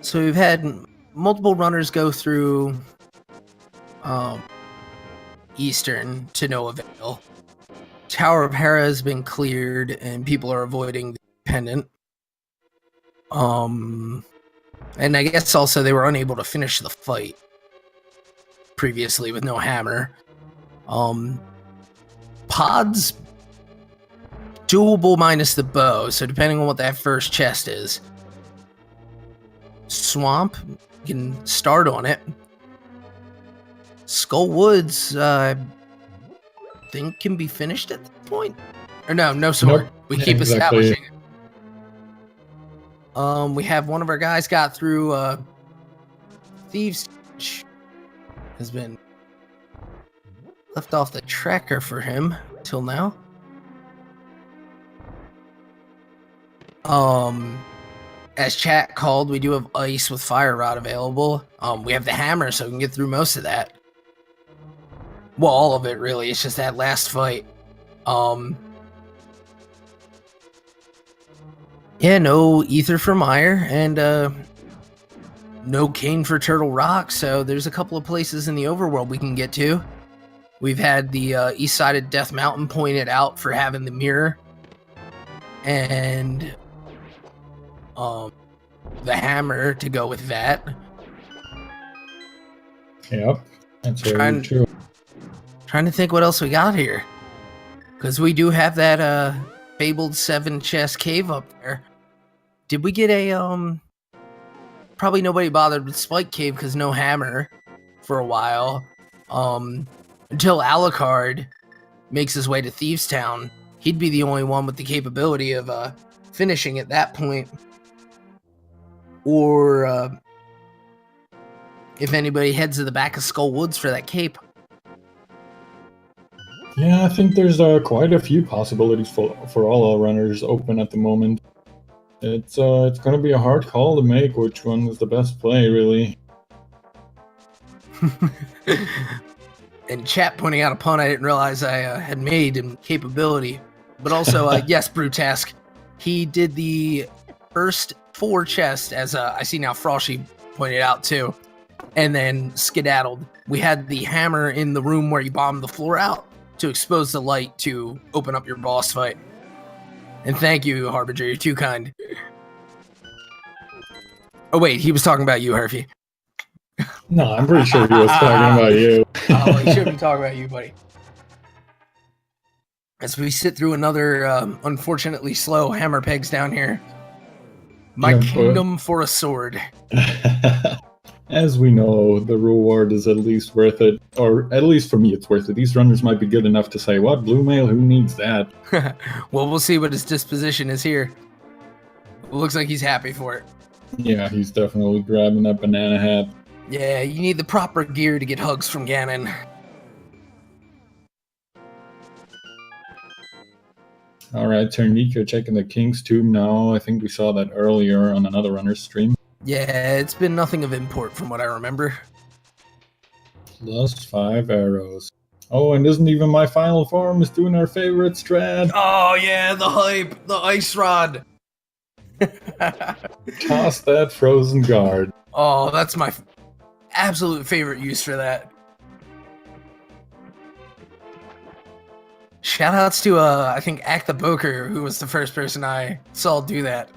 So we've had multiple runners go through Eastern to no avail. Tower of Hera has been cleared and people are avoiding the pendant. And I guess also they were unable to finish the fight previously with no hammer. Pods doable minus the bow, so depending on what that first chest is. Swamp, you can start on it. Skull Woods, I think can be finished at this point. Or no sword. Nope. We keep establishing it. We have one of our guys got through Thieves has been left off the tracker for him till now. As chat called, we do have ice with fire rod available. We have the hammer, so we can get through most of that. Well, all of it really. It's just that last fight. Yeah, no ether for Mire, and no cane for Turtle Rock, so there's a couple of places in the overworld we can get to. We've had the east side of Death Mountain pointed out for having the mirror. And the hammer to go with that. Yep, that's very true. Trying to think what else we got here. Because we do have that fabled 7 chest cave up there. Did we get a probably nobody bothered with Spike Cave because no hammer for a while. Until Alucard makes his way to Thieves Town. He'd be the only one with the capability of finishing at that point. Or if anybody heads to the back of Skull Woods for that cape. Yeah, I think there's quite a few possibilities for all our runners open at the moment. It's going to be a hard call to make which one is the best play, really. And chat pointing out a pun I didn't realize I had made in capability. But also, yes, Brutask. He did the first 4 chests, as I see now Frosty pointed out too, and then skedaddled. We had the hammer in the room where you bombed the floor out to expose the light to open up your boss fight. And thank you, Harbinger, you're too kind. Oh wait, he was talking about you, Harvey. No, I'm pretty sure he was talking about you. Oh, he shouldn't be talking about you, buddy. As we sit through another unfortunately slow hammer pegs down here. My kingdom for a sword. As we know, the reward is at least worth it. Or at least for me, it's worth it. These runners might be good enough to say, what, blue mail? Who needs that? Well, we'll see what his disposition is here. It looks like he's happy for it. Yeah, he's definitely grabbing that banana hat. Yeah, you need the proper gear to get hugs from Ganon. Alright, SirNiko checking the King's Tomb now. I think we saw that earlier on another runner's stream. Yeah, it's been nothing of import from what I remember. Plus 5 arrows. Oh, and IsntEvenMyFinalForm is doing our favorite strat. Oh yeah, the hype! The ice rod! Toss that frozen guard. Oh, that's my absolute favorite use for that. Shoutouts to, I think, Act the Boker, who was the first person I saw do that.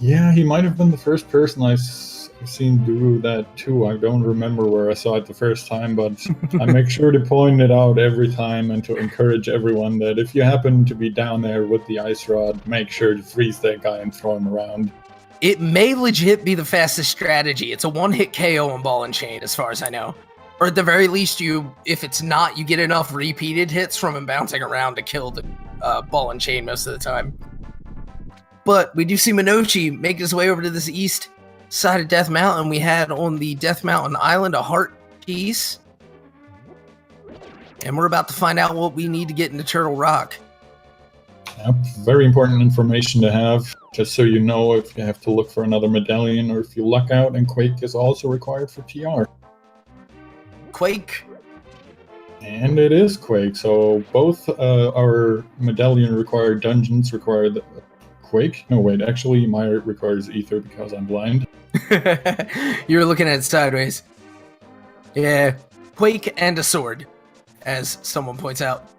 Yeah, he might have been the first person I've seen do that too. I don't remember where I saw it the first time, but I make sure to point it out every time and to encourage everyone that if you happen to be down there with the ice rod, make sure to freeze that guy and throw him around. It may legit be the fastest strategy. It's a one-hit KO on Ball and Chain, as far as I know. Or at the very least, if it's not, you get enough repeated hits from him bouncing around to kill the Ball and Chain most of the time. But we do see Monoci make his way over to this east side of Death Mountain, we had on the Death Mountain Island a heart piece. And we're about to find out what we need to get into Turtle Rock. Yep, very important information to have, just so you know if you have to look for another medallion or if you luck out, and Quake is also required for TR. Quake. And it is Quake, so both our medallion required dungeons require the Quake. No, wait, actually my requires Ether because I'm blind. You're looking at it sideways. Yeah, Quake and a sword, as someone points out.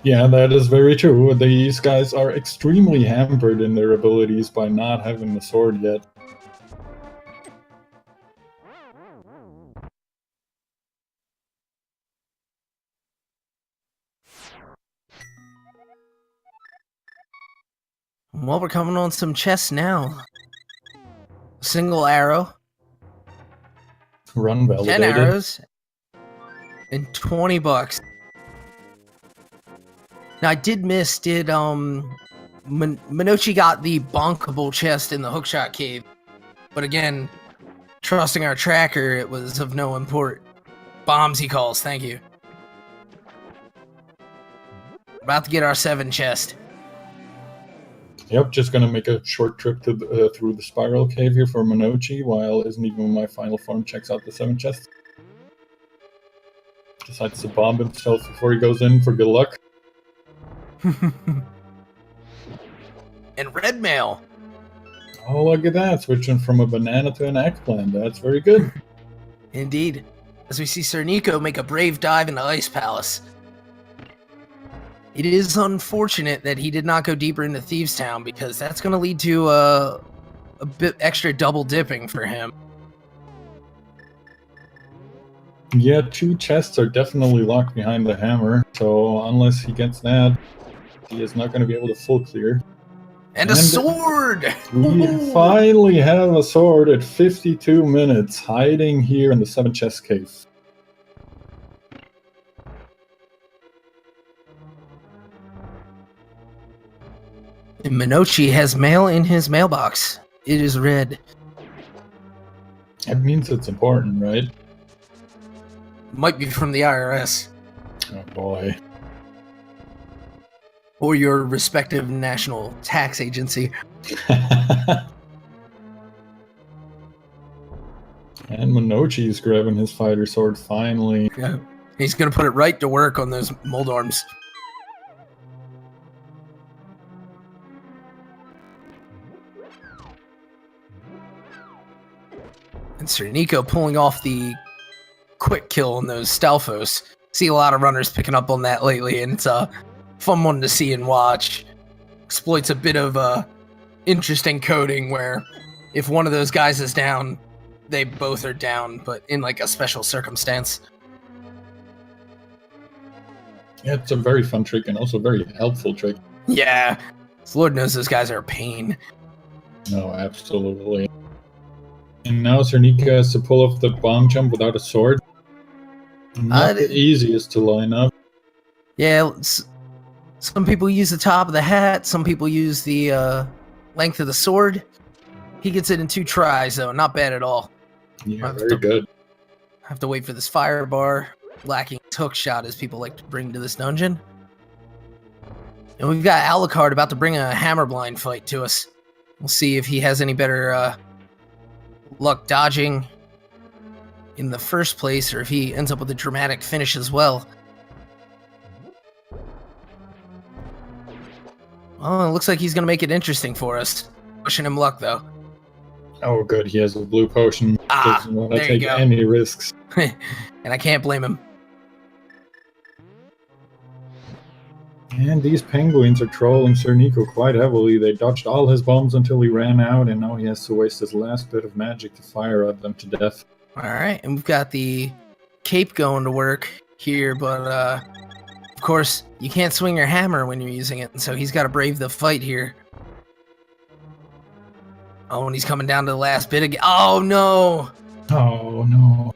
Yeah, that is very true. These guys are extremely hampered in their abilities by not having the sword yet. Well, we're coming on some chests now. Single arrow. Run 10 validated. arrows. And $20. Now, I did miss, Monoci got the bonkable chest in the hookshot cave. But again, trusting our tracker, it was of no import. Bombs, he calls, thank you. About to get our 7 chest. Yep, just gonna make a short trip to through the spiral cave here for Monoci, while IsntEvenMyFinalForm checks out the 7 chests. Decides to bomb himself before he goes in for good luck. And red mail. Oh, look at that, switching from a banana to an eggplant. That's very good. Indeed. As we see SirNiko make a brave dive into Ice Palace. It is unfortunate that he did not go deeper into Thieves Town, because that's going to lead to a bit extra double dipping for him. Yeah, 2 chests are definitely locked behind the hammer, so unless he gets that, he is not going to be able to full clear. And a sword! We finally have a sword at 52 minutes, hiding here in the 7 chest cave. And Monoci has mail in his mailbox. It is red. That means it's important, right? Might be from the IRS. Oh boy. Or your respective national tax agency. And Monoci's grabbing his fighter sword finally. Yeah. He's going to put it right to work on those mold arms. And SirNiko pulling off the quick kill on those Stalfos. See a lot of runners picking up on that lately, and it's a fun one to see and watch. Exploits a bit of interesting coding where if one of those guys is down, they both are down, but in like a special circumstance. Yeah, it's a very fun trick and also a very helpful trick. Yeah, Lord knows those guys are a pain. No, absolutely. And now SirNiko has to pull off the bomb jump without a sword. Not the easiest to line up. Yeah, some people use the top of the hat, some people use the length of the sword. He gets it in 2 tries, though. Not bad at all. Yeah, very good. Have to wait for this fire bar. Lacking hook shot, as people like to bring to this dungeon. And we've got Alucard about to bring a hammer blind fight to us. We'll see if he has any better luck dodging in the first place, or if he ends up with a dramatic finish as well. Oh, it looks like he's going to make it interesting for us. Wishing him luck, though. Oh, good. He has a blue potion. Doesn't want to there you take go. any risks. And I can't blame him. And these penguins are trolling SirNiko quite heavily. They dodged all his bombs until he ran out, and now he has to waste his last bit of magic to fire at them to death. Alright, and we've got the cape going to work here, but of course, you can't swing your hammer when you're using it, and so he's got to brave the fight here. Oh, and he's coming down to the last bit again. Oh, no! Oh, no.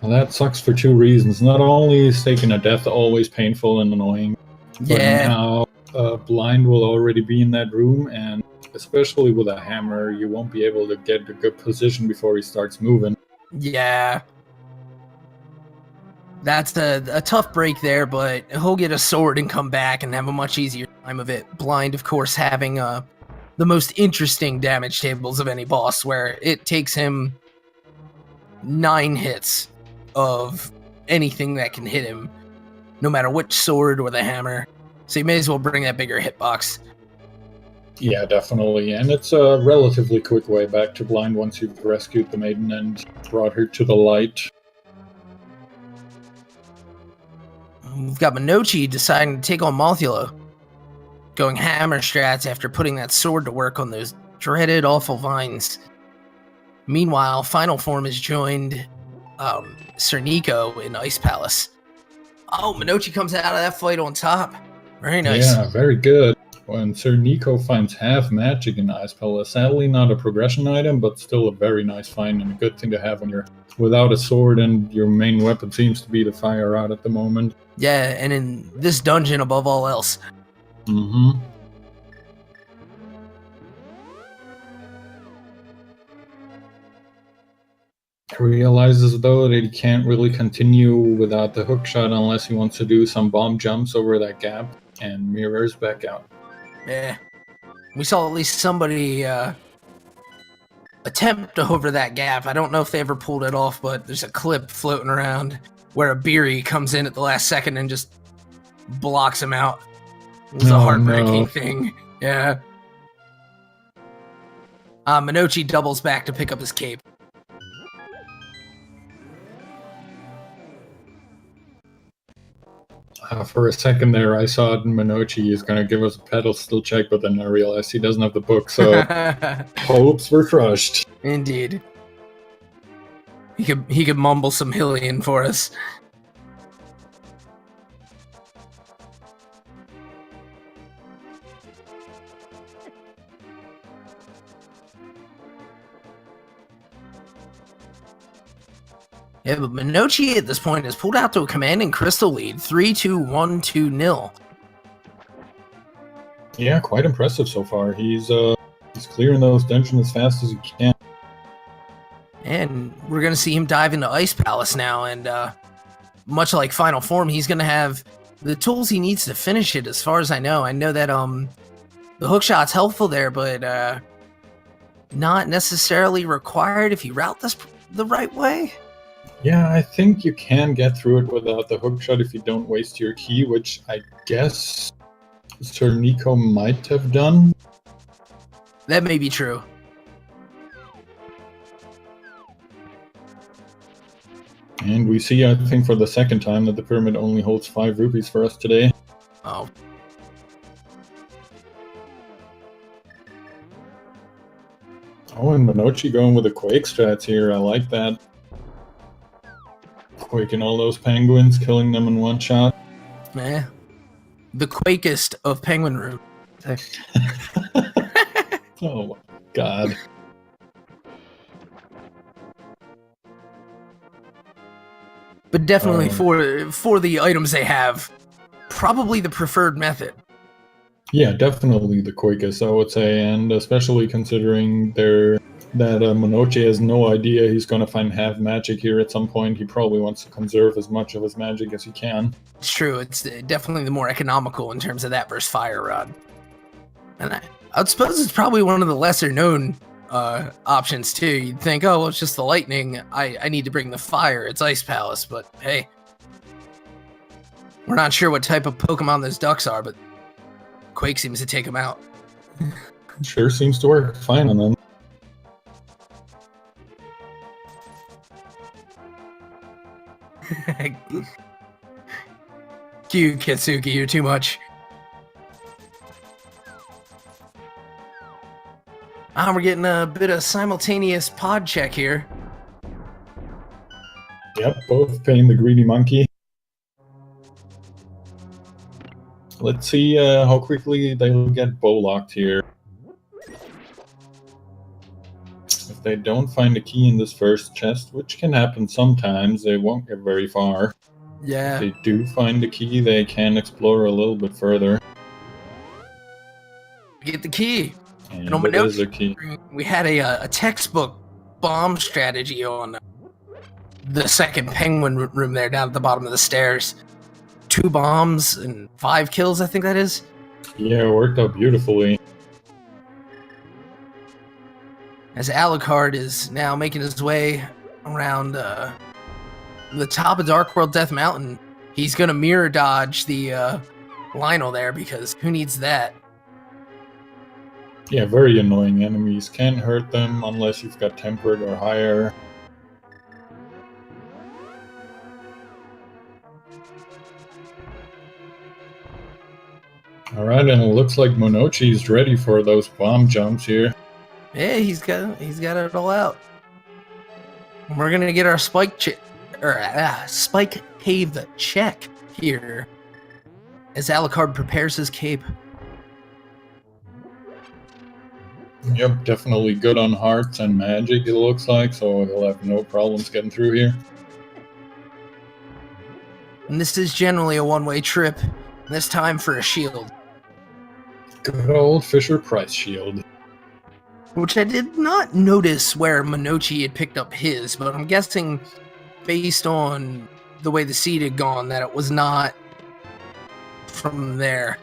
Well, that sucks for 2 reasons. Not only is taking a death always painful and annoying, but Yeah. now blind will already be in that room, and especially with a hammer, you won't be able to get a good position before he starts moving. Yeah. That's a tough break there, but he'll get a sword and come back and have a much easier time of it. Blind, of course, having the most interesting damage tables of any boss, where it takes him 9 hits of anything that can hit him, no matter which sword or the hammer. So you may as well bring that bigger hitbox. Yeah, definitely. And it's a relatively quick way back to blind once you've rescued the maiden and brought her to the light. We've got Monoci deciding to take on Mothula, going hammer strats after putting that sword to work on those dreaded awful vines. Meanwhile, Final Form has joined SirNiko in Ice Palace. Oh, Monoci comes out of that fight on top. Very nice. Yeah, very good. When SirNiko finds half magic in Ice Palace, sadly not a progression item, but still a very nice find and a good thing to have when you're without a sword and your main weapon seems to be the fire rod at the moment. Yeah, and in this dungeon above all else. Mm-hmm. Realizes though that he can't really continue without the hookshot unless he wants to do some bomb jumps over that gap, and mirrors back out. Yeah. We saw at least somebody attempt to hover that gap. I don't know if they ever pulled it off, but there's a clip floating around where a Beery comes in at the last second and just blocks him out. It was a heartbreaking thing. Yeah. Monoci doubles back to pick up his cape. For a second there, I thought Monoci is going to give us a pedestal check, but then I realized he doesn't have the book, so hopes were crushed. Indeed. He could mumble some Hylian for us. Yeah, but Monoci at this point has pulled out to a commanding crystal lead, 3-2-1-2-0. Yeah, quite impressive so far. He's clearing those dungeons as fast as he can. And we're going to see him dive into Ice Palace now, and much like Final Form, he's going to have the tools he needs to finish it, as far as I know. I know that the hookshot's helpful there, but not necessarily required if you route this the right way. Yeah, I think you can get through it without the hookshot if you don't waste your key, which I guess SirNiko might have done. That may be true. And we see, I think, for the second time that the pyramid only holds 5 rupees for us today. Oh. Oh, and Monoci going with the Quake strats here. I like that. Quaking all those penguins, killing them in one shot. Yeah. The Quakest of Penguin Room. Oh my god. But definitely for the items they have, probably the preferred method. Yeah, definitely the quickest, I would say, and especially considering that Monoci has no idea he's going to find half magic here at some point. He probably wants to conserve as much of his magic as he can. It's true. It's definitely the more economical in terms of that versus Fire Rod. And I would suppose it's probably one of the lesser known options too. You'd think, oh, well, it's just the lightning. I need to bring the fire. It's Ice Palace. But hey, we're not sure what type of Pokemon those ducks are, but Quake seems to take them out. Sure seems to work fine on them. Cute, Kitsuki, you're too much. We're getting a bit of simultaneous pod check here. Yep, both paying the greedy monkey. Let's see how quickly they'll get bow locked here. If they don't find a key in this first chest, which can happen sometimes, they won't get very far. Yeah. If they do find the key, they can explore a little bit further. get the key. And it is the key. We had a textbook bomb strategy on the second penguin room there down at the bottom of the stairs. 2 bombs and 5 kills, I think that is. Yeah, it worked out beautifully. As Alucard is now making his way around the top of Dark World Death Mountain, he's going to mirror dodge the Lionel there, because who needs that? Yeah, very annoying enemies. Can't hurt them unless you've got tempered or higher. Alright, and it looks like Monochi's ready for those bomb jumps here. Yeah, he's got it all out. We're gonna get our spike cave check here as Alucard prepares his cape. Yep, definitely good on hearts and magic, it looks like, so he'll have no problems getting through here. And this is generally a one-way trip, this time for a shield. Good old Fisher-Price shield. Which I did not notice where Monoci had picked up his, but I'm guessing, based on the way the seed had gone, that it was not from there.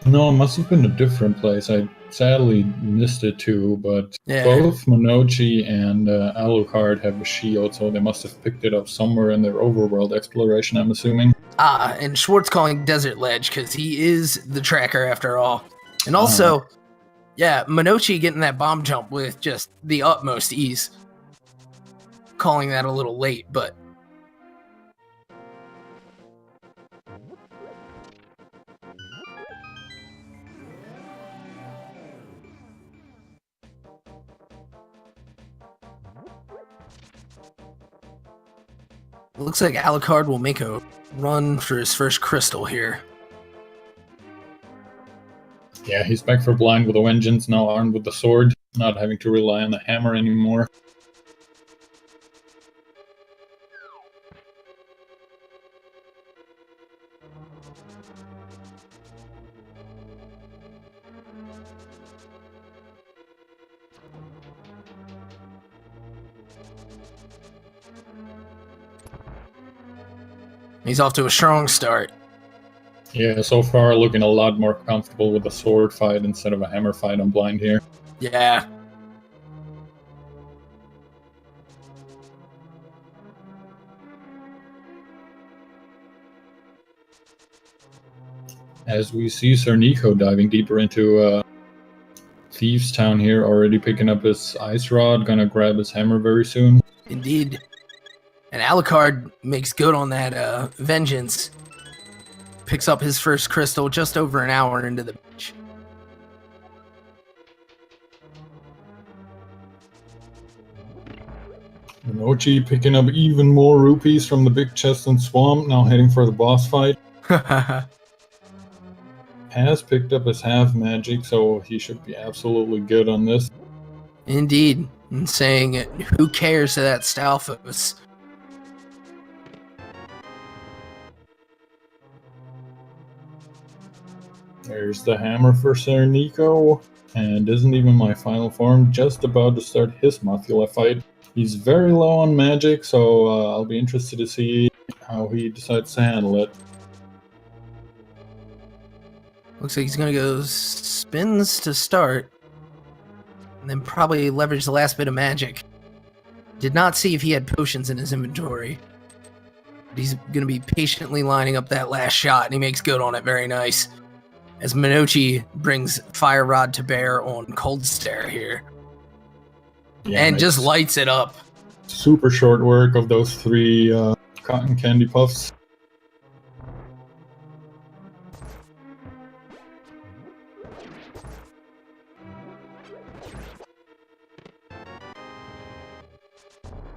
No, it must have been a different place. I sadly missed it too, but yeah. Both Monoci and Alucard have a shield, so they must have picked it up somewhere in their overworld exploration, I'm assuming. And Schwartz calling Desert Ledge, because he is the tracker after all. And also, yeah, Monoci getting that bomb jump with just the utmost ease. Calling that a little late, but... Looks like Alucard will make a run for his first crystal here. Yeah, he's back for blind with a vengeance, now armed with the sword, not having to rely on the hammer anymore. He's off to a strong start. Yeah, so far looking a lot more comfortable with a sword fight instead of a hammer fight on blind here. Yeah. As we see SirNiko diving deeper into Thieves Town here, already picking up his ice rod, gonna grab his hammer very soon. Indeed. And Alucard makes good on that vengeance. Picks up his first crystal just over an hour into the beach. Monoci picking up even more rupees from the big chest and swamp, now heading for the boss fight. Has picked up his half magic, so he should be absolutely good on this. Indeed. And saying, who cares to that Stalfos? There's the hammer for SirNiko, and isn't even my final form just about to start his Mothula fight. He's very low on magic, so I'll be interested to see how he decides to handle it. Looks like he's going to go spins to start, and then probably leverage the last bit of magic. Did not see if he had potions in his inventory. But he's going to be patiently lining up that last shot, and he makes good on it. Very nice. As Monoci brings Fire Rod to bear on Cold Stare here. Yeah, and just lights it up. Super short work of those 3 cotton candy puffs.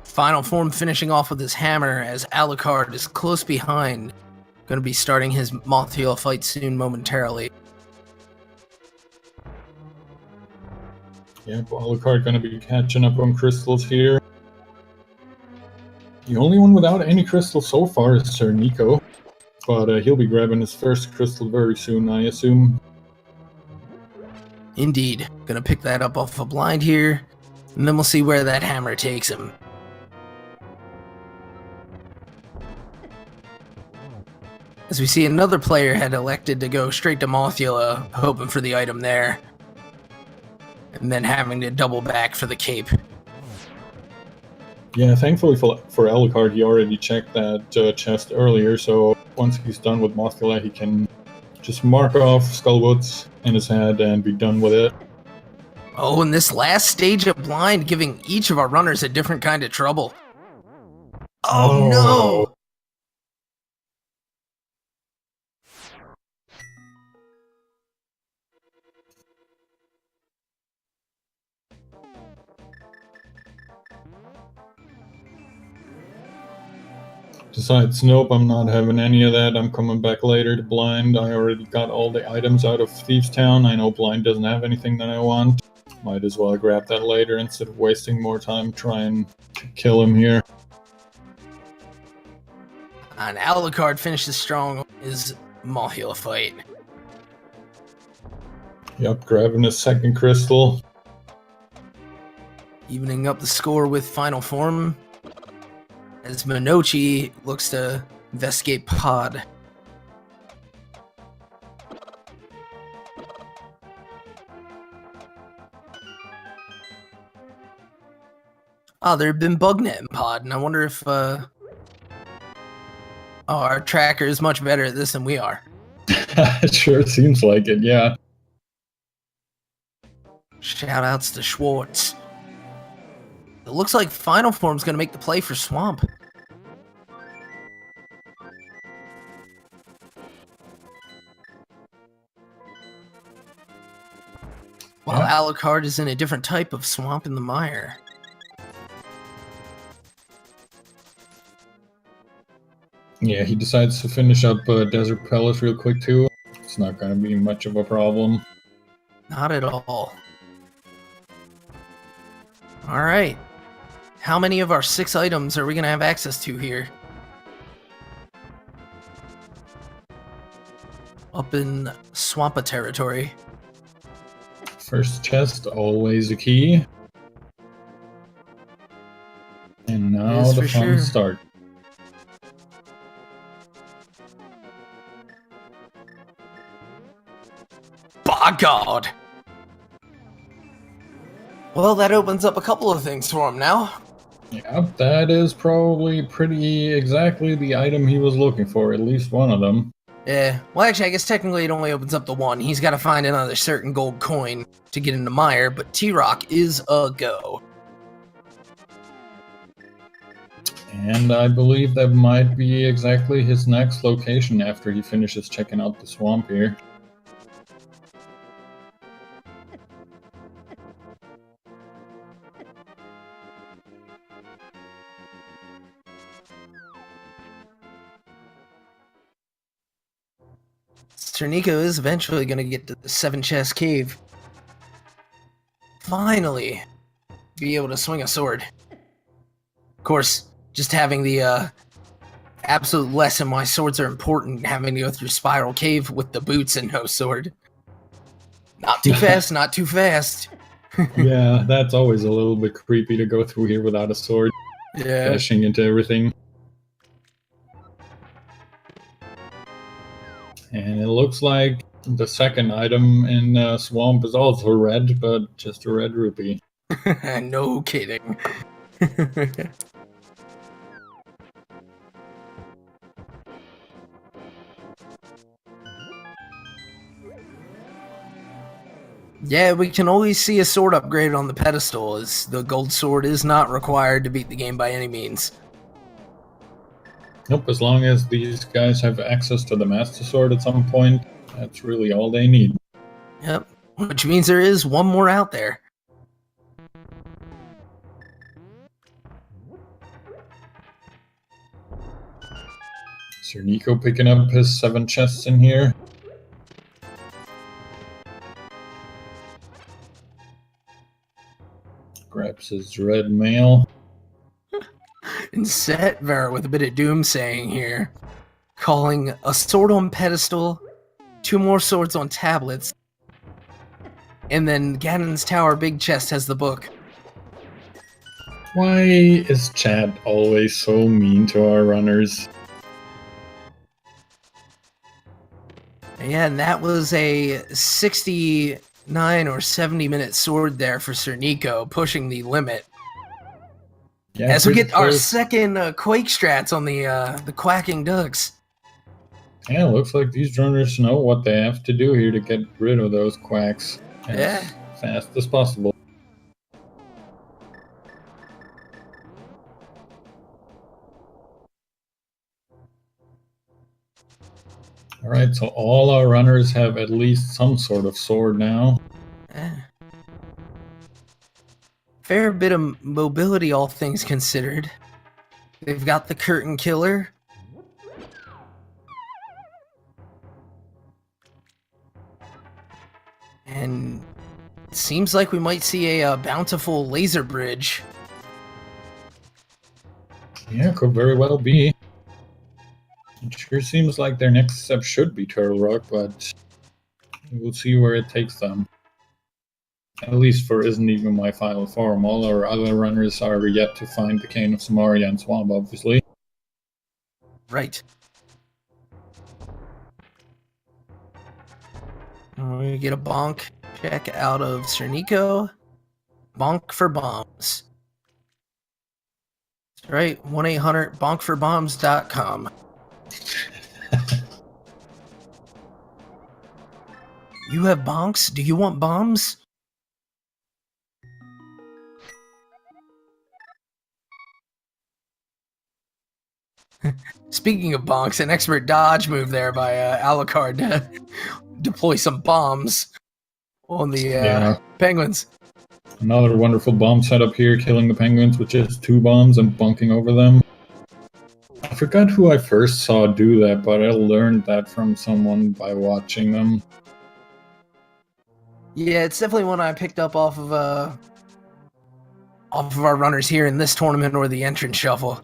Final form finishing off with his hammer as Alucard is close behind. Going to be starting his Mothula fight soon momentarily. Yep, Alucard going to be catching up on crystals here. The only one without any crystals so far is SirNiko, but he'll be grabbing his first crystal very soon, I assume. Indeed. Gonna pick that up off a blind here, and then we'll see where that hammer takes him. As we see another player had elected to go straight to Mothula, hoping for the item there, and then having to double back for the cape. Yeah, thankfully for Alucard, he already checked that chest earlier, so once he's done with Mothula, he can just mark off Skullwoods in his head and be done with it. Oh, and this last stage of blind giving each of our runners a different kind of trouble. Oh no! Decides, nope, I'm not having any of that. I'm coming back later to blind. I already got all the items out of Thieves Town. I know blind doesn't have anything that I want. Might as well grab that later instead of wasting more time trying to kill him here. And Alucard finishes strong his Mothula fight. Yep, grabbing his second crystal. Evening up the score with Final Form, as Monoci looks to investigate Pod. Oh, there had been bugnet in Pod, and I wonder if our tracker is much better at this than we are. It sure seems like it, yeah. Shoutouts to Schwartz. It looks like Final Form's gonna make the play for Swamp. While Alucard is in a different type of swamp in the mire. Yeah, he decides to finish up Desert Palace real quick too. It's not gonna be much of a problem. Not at all. Alright. How many of our 6 items are we going to have access to here? Up in Swampa territory. First chest, always a key. And now the fun start. By God! Well, that opens up a couple of things for him now. Yep, that is probably pretty exactly the item he was looking for, at least one of them. Yeah, well actually I guess technically it only opens up the one. He's got to find another certain gold coin to get into Mire, but T-Rock is a go. And I believe that might be exactly his next location after he finishes checking out the swamp here. SirNiko is eventually going to get to the 7-chest cave. Finally, be able to swing a sword. Of course, just having the absolute lesson why swords are important, having to go through Spiral Cave with the boots and no sword. Not too fast, not too fast. Yeah, that's always a little bit creepy to go through here without a sword. Yeah. Dashing into everything. And it looks like the second item in Swamp is also red, but just a red rupee. No kidding. Yeah, we can always see a sword upgrade on the pedestal, as the gold sword is not required to beat the game by any means. Nope, as long as these guys have access to the Master Sword at some point, that's really all they need. Yep, which means there is one more out there. SirNiko picking up his 7 chests in here. Grabs his red mail. And Setver with a bit of doomsaying here. Calling a sword on pedestal, 2 more swords on tablets. And then Ganon's Tower Big Chest has the book. Why is chat always so mean to our runners? Yeah, and that was a 69 or 70 minute sword there for SirNiko, pushing the limit. Yeah, As we pretty get our close. second Quake strats on the Quacking Ducks. Yeah, looks like these runners know what they have to do here to get rid of those quacks as fast as possible. Alright, so all our runners have at least some sort of sword now. Fair bit of mobility, all things considered. They've got the Curtain Killer. And it seems like we might see a bountiful laser bridge. Yeah, could very well be. It sure seems like their next step should be Turtle Rock, but we'll see where it takes them. At least for Isn't Even My Final Form. All our other runners are yet to find the Cane of Samaria and Swamp, obviously. Right. We get a bonk check out of SirNiko. Bonk for bombs. That's right, 1-800-bonkforbombs.com. You have bonks? Do you want bombs? Speaking of bonks, an expert dodge move there by Alucard to deploy some bombs on the penguins. Another wonderful bomb setup here, killing the penguins with just 2 bombs and bunking over them. I forgot who I first saw do that, but I learned that from someone by watching them. Yeah, it's definitely one I picked up off of our runners here in this tournament or the entrance shuffle.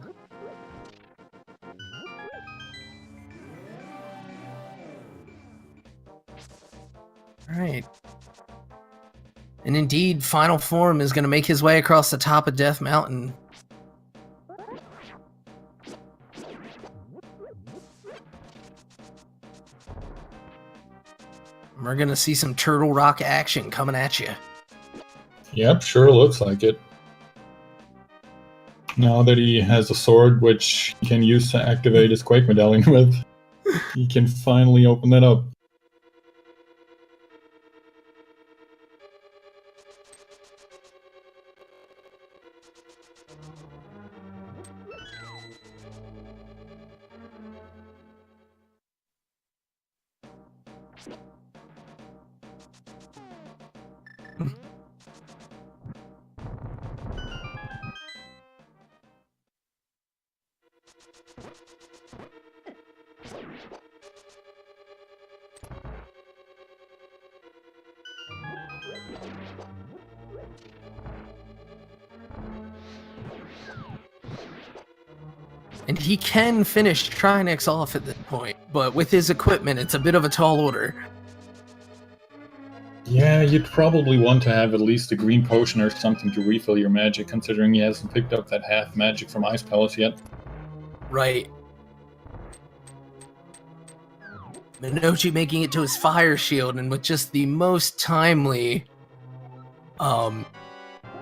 Alright. And indeed, Final Form is going to make his way across the top of Death Mountain. We're going to see some Turtle Rock action coming at you. Yep, sure looks like it. Now that he has a sword which he can use to activate his Quake Medallion with, he can finally open that up. And he can finish Trinex off at this point, but with his equipment, it's a bit of a tall order. Yeah, you'd probably want to have at least a green potion or something to refill your magic, considering he hasn't picked up that half magic from Ice Palace yet. Right. Monoci making it to his fire shield, and with just the most timely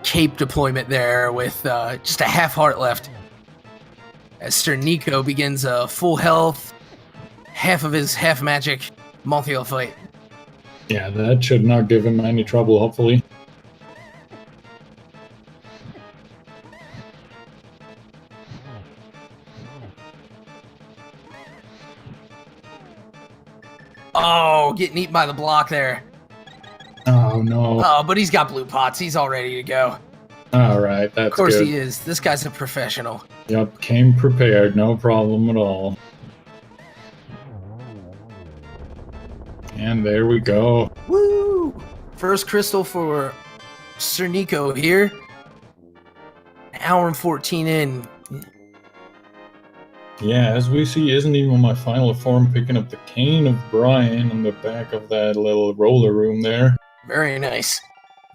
cape deployment there with just a half heart left. As SirNiko begins a full health, half of his half magic Malthael fight. Yeah, that should not give him any trouble, hopefully. Oh, getting eaten by the block there. Oh, no. Oh, but he's got blue pots. He's all ready to go. Alright, that's good. Of course he is. This guy's a professional. Yep, came prepared, no problem at all. And there we go. Woo! First crystal for SirNiko here. An hour and 14 in. Yeah, as we see, Isn't Even My Final Form picking up the Cane of Brian on the back of that little roller room there. Very nice.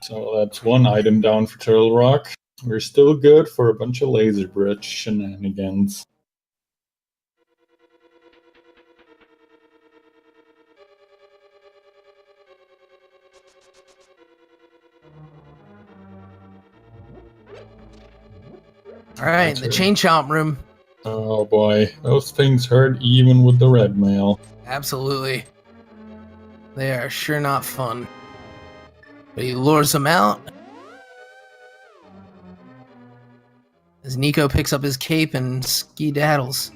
So that's one item down for Turtle Rock. We're still good for a bunch of laser bridge shenanigans. Alright, the chain chomp room. Oh boy, those things hurt even with the red mail. Absolutely. They are sure not fun. But he lures them out. As Niko picks up his cape and ski-daddles.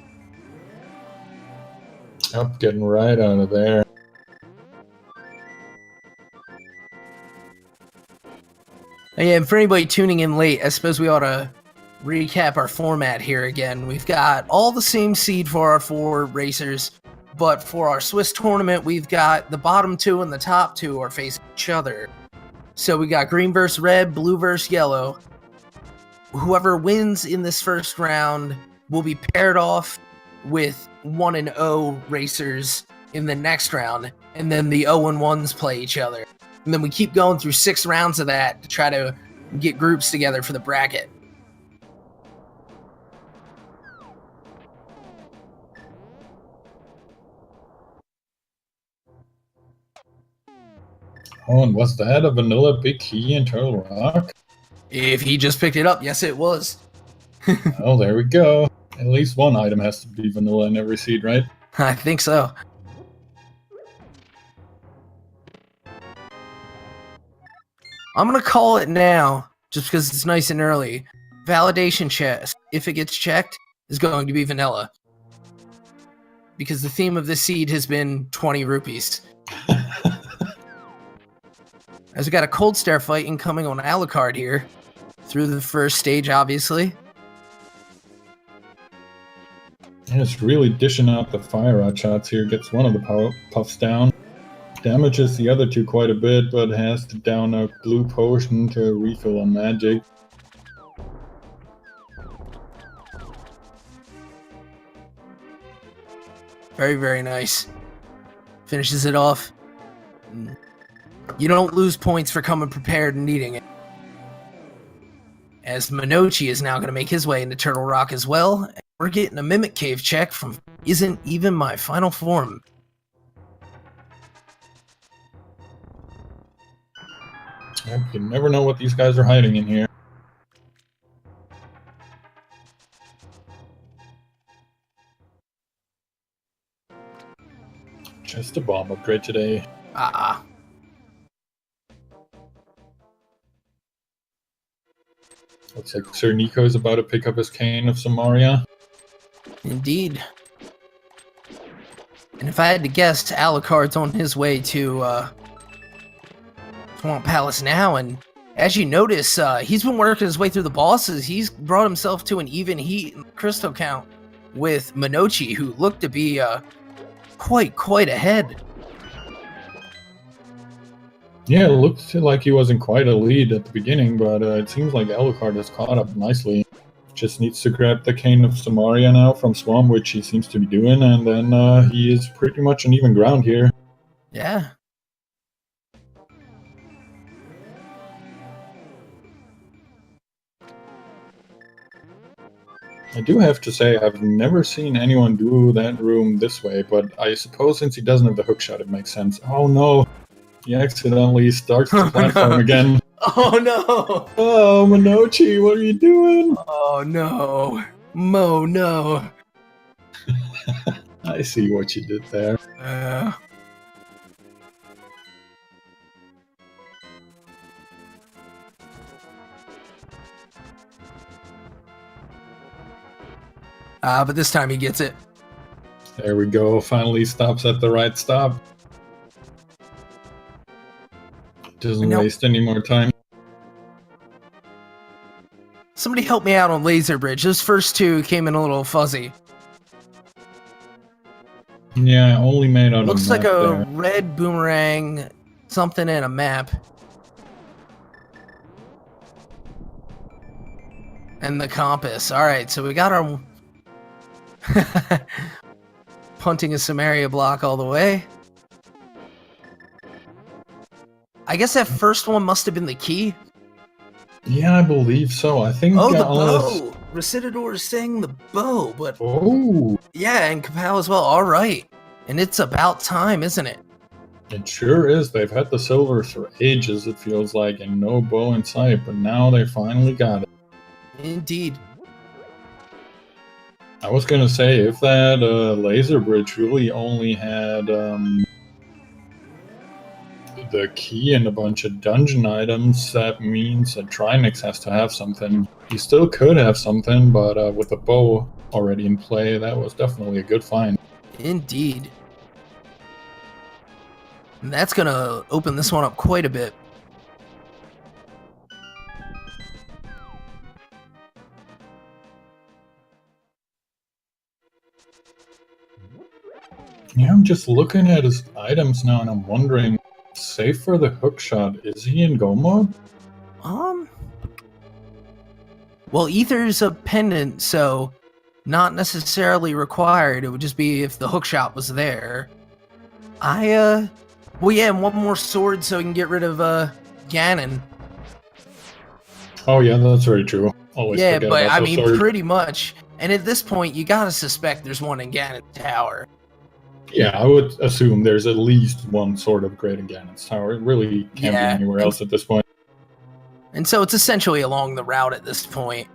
Yep, getting right out of there. Yeah, and for anybody tuning in late, I suppose we ought to recap our format here again. We've got all the same seed for our 4 racers, but for our Swiss tournament, we've got the bottom 2 and the top 2 are facing each other. So we got green versus red, blue versus yellow. Whoever wins in this first round will be paired off with 1 and 0 racers in the next round, and then the 0 and 1s play each other. And then we keep going through 6 rounds of that to try to get groups together for the bracket. Oh, and was that a vanilla big key in Turtle Rock? If he just picked it up, yes it was. Well, there we go. At least one item has to be vanilla in every seed, right? I think so. I'm going to call it now, just because it's nice and early. Validation chest, if it gets checked, is going to be vanilla. Because the theme of this seed has been 20 rupees. As we got a cold stare fight incoming on Alucard here. Through the first stage, obviously. And it's really dishing out the fire rod shots here. Gets one of the puffs down. Damages the other 2 quite a bit, but has to down a blue potion to refill on magic. Very, very nice. Finishes it off. You don't lose points for coming prepared and needing it. As Monoci is now going to make his way into Turtle Rock as well. We're getting a Mimic Cave check from IsntEvenMyFinalForm. Yep, you never know what these guys are hiding in here. Just a bomb upgrade today. Looks like SirNiko is about to pick up his cane of Samaria. Indeed. And if I had to guess, Alucard's on his way to Swamp Palace now, and as you notice, he's been working his way through the bosses. He's brought himself to an even heat crystal count with Monoci, who looked to be quite ahead. Yeah, it looked like he wasn't quite a lead at the beginning, but it seems like Alucard has caught up nicely. Just needs to grab the cane of Samaria now from Swamp, which he seems to be doing, and then he is pretty much on even ground here. Yeah. I do have to say, I've never seen anyone do that room this way, but I suppose since he doesn't have the hookshot, it makes sense. Oh no! He accidentally starts the platform again. Oh no! Oh, Monoci, what are you doing? Oh no. Mo, no. I see what you did there. But this time he gets it. There we go, finally stops at the right stop. Doesn't waste any more time. Somebody help me out on Laser Bridge. Those first 2 came in a little fuzzy. Yeah, I only made out Looks a like map a there. red boomerang, something in a map. And the compass. Alright, so we got our punting a Samaria block all the way. I guess that first one must have been the key. Yeah, I believe so. I think. Oh, the bow! Recidador is saying the bow, but. Oh! Yeah, and Kapow as well. Alright. And it's about time, isn't it? It sure is. They've had the silver for ages, it feels like, and no bow in sight, but now they finally got it. Indeed. I was gonna say, if that laser bridge really only had the key and a bunch of dungeon items, that means that Trinix has to have something. He still could have something, but with the bow already in play, that was definitely a good find. Indeed. And that's gonna open this one up quite a bit. Yeah, I'm just looking at his items now, and I'm wondering, save for the hookshot, is he in go mode? Well, Ether's a pendant, so not necessarily required. It would just be if the hookshot was there. Well, yeah, and one more sword so we can get rid of Ganon. Oh yeah, that's very true. Always yeah, forget but about I the mean, sword. pretty much. And at this point, you gotta suspect there's one in Ganon's tower. Yeah, I would assume there's at least one sword upgrade in Ganon's tower. It really can't be anywhere else at this point. And so it's essentially along the route at this point.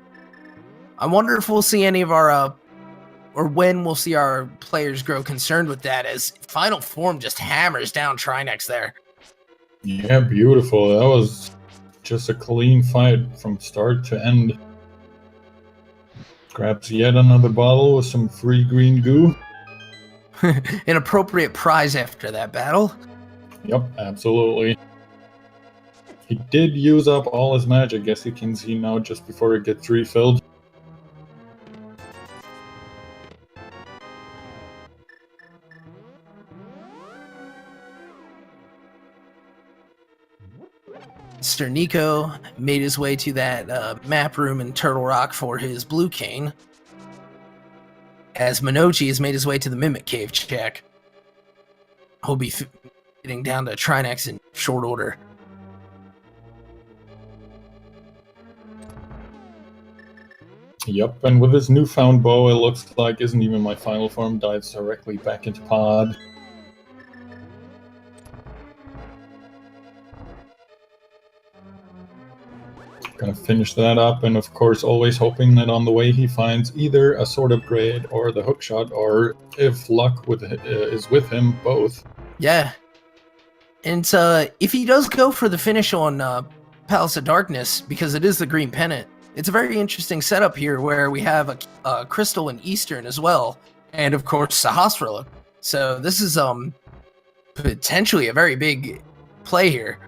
I wonder if we'll see any of our, or when we'll see our players grow concerned with that, as Final Form just hammers down Trinix there. Yeah, beautiful. That was just a clean fight from start to end. Grabs yet another bottle with some free green goo. An appropriate prize after that battle. Yep, absolutely. He did use up all his magic, as you can see now, just before it gets refilled. SirNiko made his way to that map room in Turtle Rock for his blue cane, as Monoci has made his way to the Mimic Cave check. He'll be getting down to Trinix in short order. Yep, and with his newfound bow, it looks like IsntEvenMyFinalForm dives directly back into pod. Gonna finish that up, and of course always hoping that on the way he finds either a sword upgrade or the hookshot, or if luck is with him, both. Yeah. And if he does go for the finish on Palace of Darkness, because it is the green pennant, it's a very interesting setup here where we have a crystal in Eastern as well, and of course Sahasrara. So this is potentially a very big play here.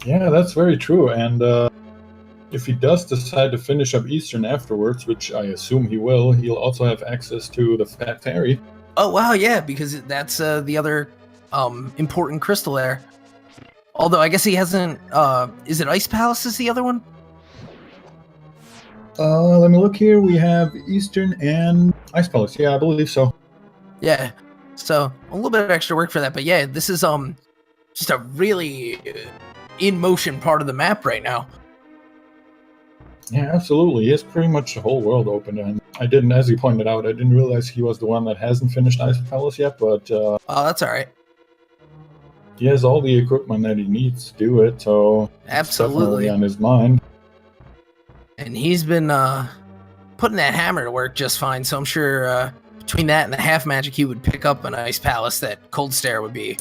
Yeah, that's very true, and if he does decide to finish up Eastern afterwards, which I assume he will, he'll also have access to the Fat Fairy. Oh wow, yeah, because that's the other important crystal there. Although I guess he hasn't. Is it Ice Palace? Is the other one? Let me look here. We have Eastern and Ice Palace. Yeah, I believe so. Yeah. So a little bit of extra work for that, but yeah, this is just a really in motion part of the map right now. Yeah, absolutely. It's pretty much the whole world open, and I didn't, as you pointed out, I didn't realize he was the one that hasn't finished Ice Palace yet, but oh, that's all right. He has all the equipment that he needs to do it, so absolutely it's definitely on his mind. And he's been putting that hammer to work just fine, so I'm sure between that and the half magic, he would pick up an Ice Palace. That Cold Stare would be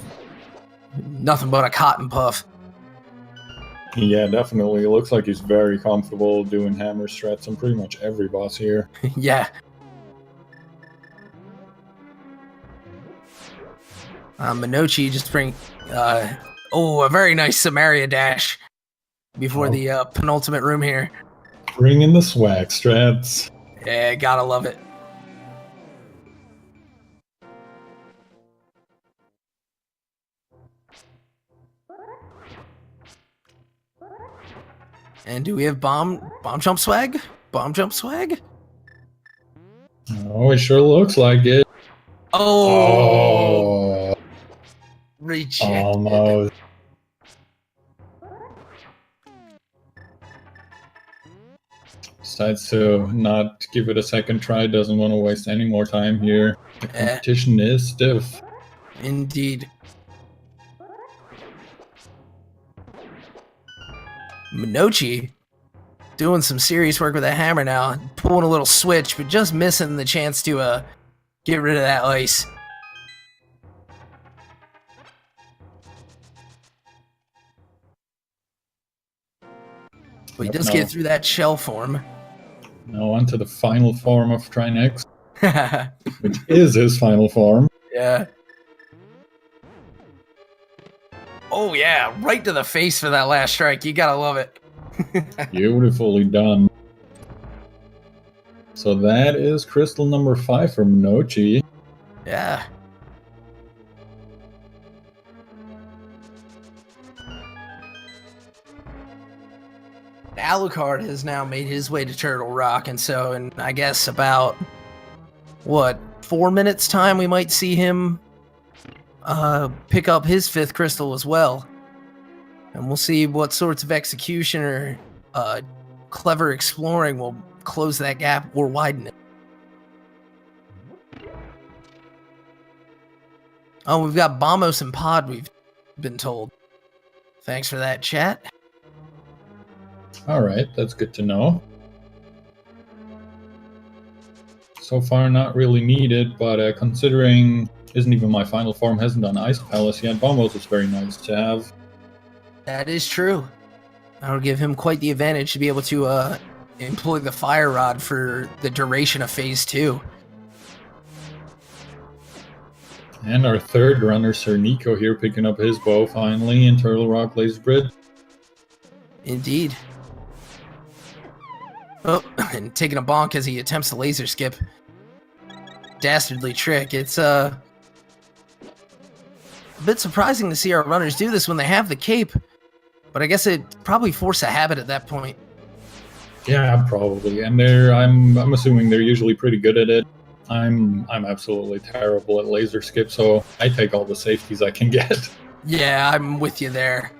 nothing but a cotton puff. Yeah, definitely. It looks like he's very comfortable doing hammer strats on pretty much every boss here. Yeah. Monoci just bring a very nice Samaria dash before the penultimate room here. Bring in the swag strats. Yeah, gotta love it. And do we have bomb jump swag? Bomb jump swag? Oh, it sure looks like it. Oh. Rejected. Almost. Decides to not give it a second try, doesn't want to waste any more time here. The competition is stiff. Indeed. Monoci doing some serious work with a hammer now, pulling a little switch, but just missing the chance to get rid of that ice. But he does get through that shell form. Now on to the final form of Trinex, which is his final form. Yeah. Oh yeah, right to the face for that last strike. You gotta love it. Beautifully done. So that is crystal number 5 for Monoci. Yeah. Alucard has now made his way to Turtle Rock, and so in, I guess, about, what, 4 minutes time, we might see him pick up his 5th crystal as well. And we'll see what sorts of execution or clever exploring will close that gap or widen it. Oh, we've got Bombos and Pod, we've been told. Thanks for that, chat. Alright, that's good to know. So far not really needed, but considering IsntEvenMyFinalForm hasn't done Ice Palace yet, Bombos is very nice to have. That is true. That'll give him quite the advantage to be able to employ the Fire Rod for the duration of Phase 2. And our third runner, SirNiko, here picking up his bow finally in Turtle Rock Laser Bridge. Indeed. Oh, and taking a bonk as he attempts to laser skip. Dastardly trick. It's a bit surprising to see our runners do this when they have the cape, but I guess it probably forced a habit at that point. Yeah, probably. And I'm assuming they're usually pretty good at it. I'm absolutely terrible at laser skip, so I take all the safeties I can get. Yeah, I'm with you there.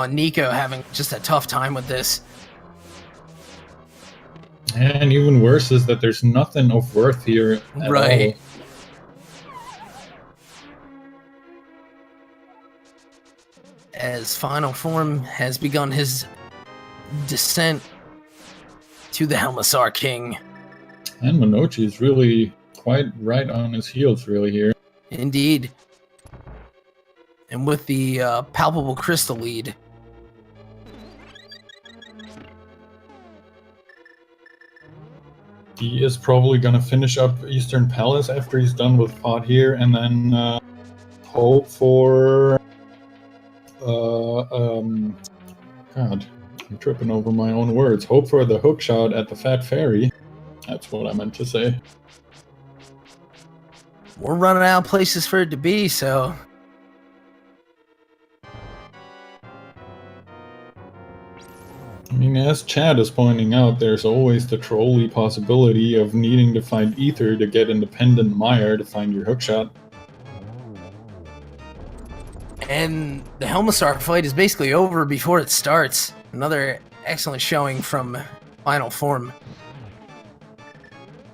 Nico having just a tough time with this. And even worse is that there's nothing of worth here at all. As Final Form has begun his descent to the Helmasaur King. And Monoci is really quite right on his heels really here. Indeed. And with the palpable crystal lead. He is probably going to finish up Eastern Palace after he's done with Pod here, and then hope for... God, I'm tripping over my own words. Hope for the hook shot at the Fat Fairy. That's what I meant to say. We're running out of places for it to be, so... I mean, as Chad is pointing out, there's always the trolley possibility of needing to find Ether to get Independent Mire to find your hookshot. And the Helmasaur fight is basically over before it starts. Another excellent showing from Final Form.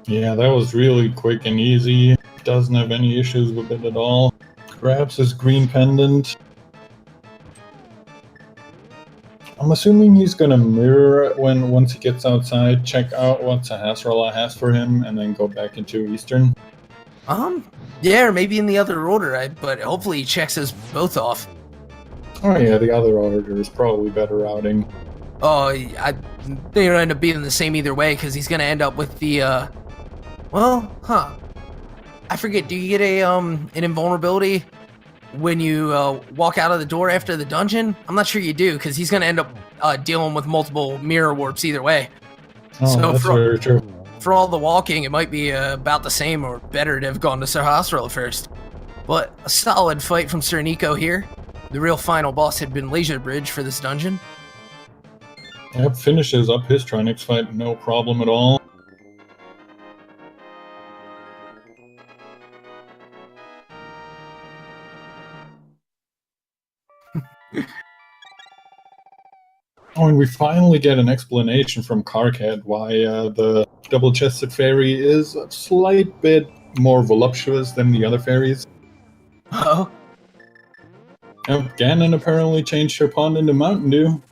Yeah, that was really quick and easy. Doesn't have any issues with it at all. Grabs his green pendant. I'm assuming he's gonna mirror it once he gets outside, check out what Sahasrahla has for him, and then go back into Eastern. Yeah, or maybe in the other order, but hopefully he checks us both off. Oh yeah, the other order is probably better routing. Oh, I think it'll end up being the same either way, because he's gonna end up with the, I forget, do you get an invulnerability when you walk out of the door after the dungeon? I'm not sure you do, because he's going to end up dealing with multiple mirror warps either way. Oh, so that's very true. For all the walking, it might be about the same or better to have gone to Sahasrahla first. But a solid fight from SirNiko here. The real final boss had been Laser Bridge for this dungeon. Yep, finishes up his Trinex fight, no problem at all. Oh, and we finally get an explanation from Carcat why the double-chested fairy is a slight bit more voluptuous than the other fairies. Oh? Ganon apparently changed her pond into Mountain Dew.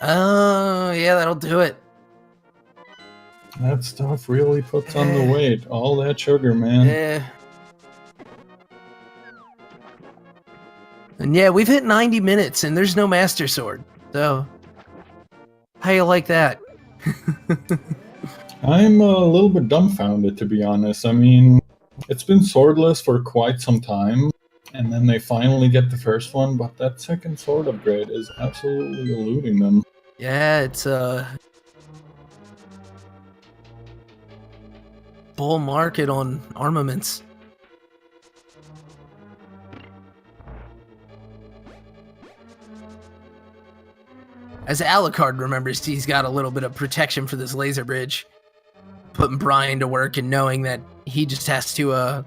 Oh, yeah, that'll do it. That stuff really puts on the weight. All that sugar, man. Yeah. And yeah, we've hit 90 minutes and there's no Master Sword. So, how you like that? I'm a little bit dumbfounded, to be honest. I mean, it's been swordless for quite some time, and then they finally get the first one, but that second sword upgrade is absolutely eluding them. Yeah, it's bull market on armaments. As Alucard remembers, he's got a little bit of protection for this laser bridge. Putting Brian to work and knowing that he just has to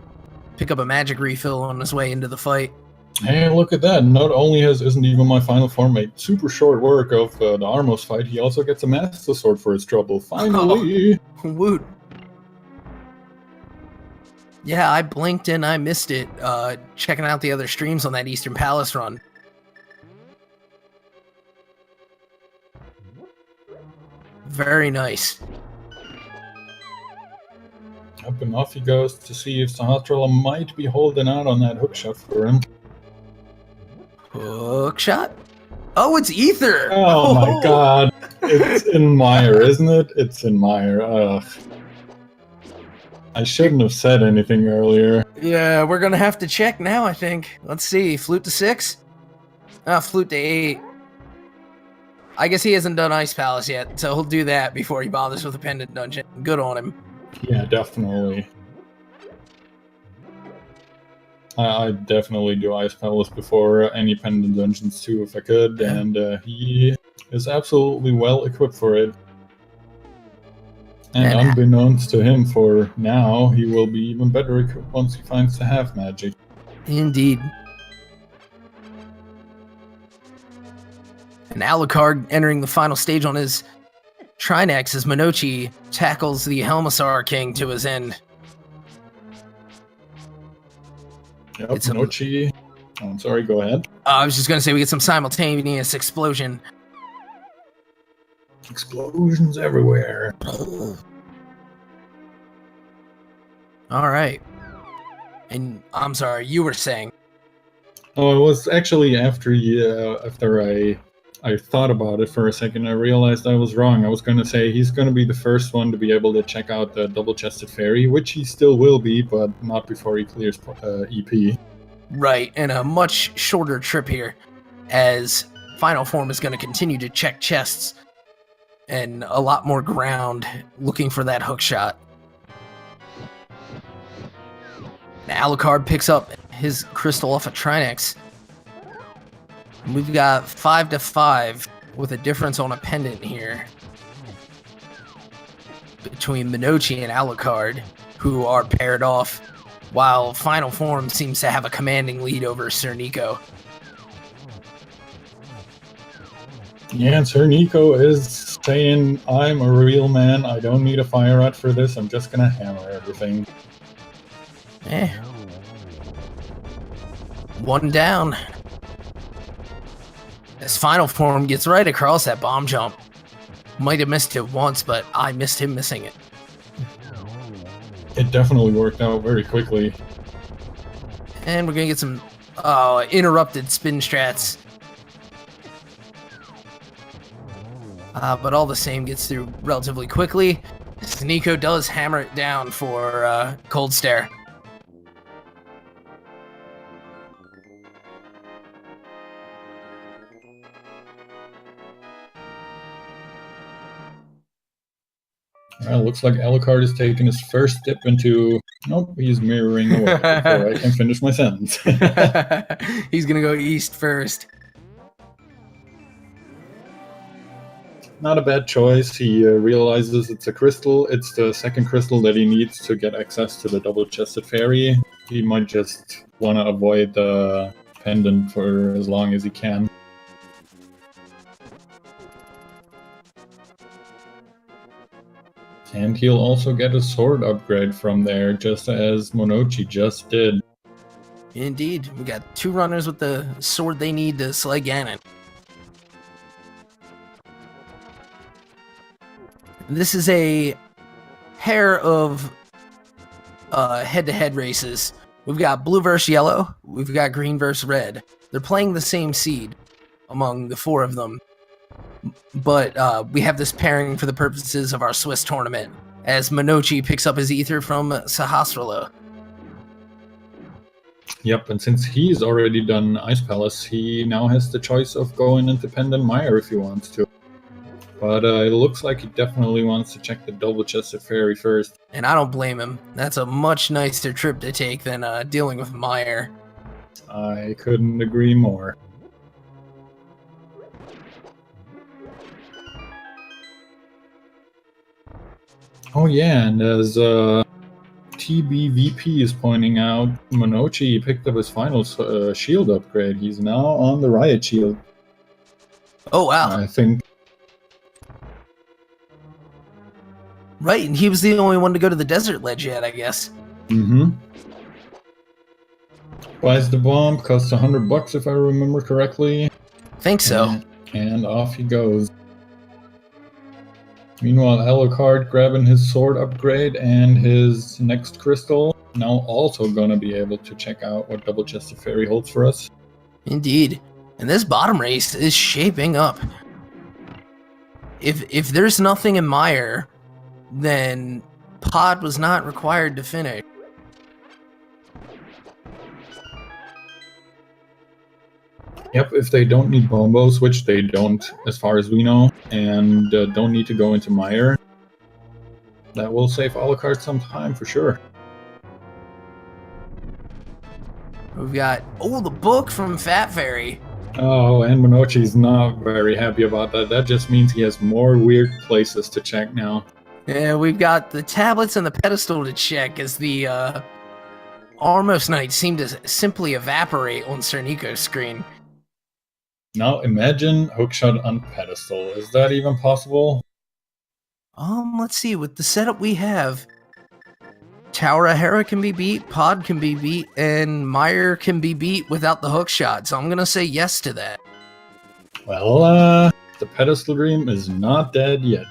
pick up a magic refill on his way into the fight. Hey, look at that. Not only isn't even my final form made super short work of the Armos fight, he also gets a Master Sword for his trouble. Finally! Oh, woot. Yeah, I blinked and I missed it checking out the other streams on that Eastern Palace run. Very nice. Up and off he goes to see if Sahasrara might be holding out on that hookshot for him. Hookshot? Oh, it's Ether! Oh my god. It's in Mire, isn't it? It's in Mire. Ugh. I shouldn't have said anything earlier. Yeah, we're gonna have to check now, I think. Let's see. Flute to 6? Flute to 8. I guess he hasn't done Ice Palace yet, so he'll do that before he bothers with a pendant dungeon. Good on him. Yeah, definitely. I definitely do Ice Palace before any pendant dungeons too, if I could, and he is absolutely well equipped for it. And unbeknownst to him for now, he will be even better equipped once he finds the half magic. Indeed. And Alucard entering the final stage on his Trinex as Monoci tackles the Helmasaur King to his end. Yep, Monoci. Oh, I'm sorry, go ahead. I was just going to say we get some simultaneous explosion. Explosions everywhere. All right. And I'm sorry, you were saying. Oh, it was actually after I thought about it for a second. I realized I was wrong. I was going to say he's going to be the first one to be able to check out the double-chested fairy, which he still will be, but not before he clears EP. Right, and a much shorter trip here, as Final Form is going to continue to check chests and a lot more ground looking for that hook shot. Now Alucard picks up his crystal off a Trinex. We've got 5 to 5 with a difference on a pendant here between Monoci and Alucard, who are paired off, while Final Form seems to have a commanding lead over SirNiko. Yeah, and SirNiko is saying, I'm a real man, I don't need a fire rod for this, I'm just gonna hammer everything. One down. As Final Form gets right across that bomb jump. Might have missed it once, but I missed him missing it. It definitely worked out very quickly. And we're gonna get some interrupted spin strats. But all the same gets through relatively quickly. SirNiko does hammer it down for Cold Stare. Well, looks like Alucard is taking his first step into... Nope, he's mirroring away before I can finish my sentence. He's gonna go east first. Not a bad choice. He realizes it's a crystal. It's the second crystal that he needs to get access to the double-chested fairy. He might just want to avoid the pendant for as long as he can. And he'll also get a sword upgrade from there, just as Monoci just did. Indeed, we got 2 runners with the sword they need to slay Ganon. This is a pair of head-to-head races. We've got blue versus yellow, we've got green versus red. They're playing the same seed among the 4 of them. But we have this pairing for the purposes of our Swiss tournament, as Monoci picks up his ether from Sahasrara. Yep, and since he's already done Ice Palace, he now has the choice of going Independent Mire if he wants to. But it looks like he definitely wants to check the double-chested fairy first. And I don't blame him. That's a much nicer trip to take than dealing with Mire. I couldn't agree more. Oh yeah, and as TBVP is pointing out, Monoci picked up his final shield upgrade. He's now on the Riot Shield. Oh wow. I think. Right, and he was the only one to go to the desert ledge yet, I guess. Mm-hmm. Buys the bomb, costs $100 if I remember correctly. Think so. And off he goes. Meanwhile, Alucard grabbing his sword upgrade and his next crystal. Now also gonna be able to check out what double-chested fairy holds for us. Indeed. And this bottom race is shaping up. If there's nothing in Mire, then Pod was not required to finish. Yep, if they don't need bombos, which they don't as far as we know, and don't need to go into Mire, that will save Alucard some time for sure. We've got, the book from Fat Fairy. Oh, and Monoci's not very happy about that. That just means he has more weird places to check now. Yeah, we've got the tablets and the pedestal to check as the Armos Knights seem to simply evaporate on SirNiko's screen. Now imagine hookshot on pedestal. Is that even possible? Let's see. With the setup we have, Tower of Hera can be beat, Pod can be beat, and Mire can be beat without the hookshot. So I'm gonna say yes to that. Well, the pedestal dream is not dead yet.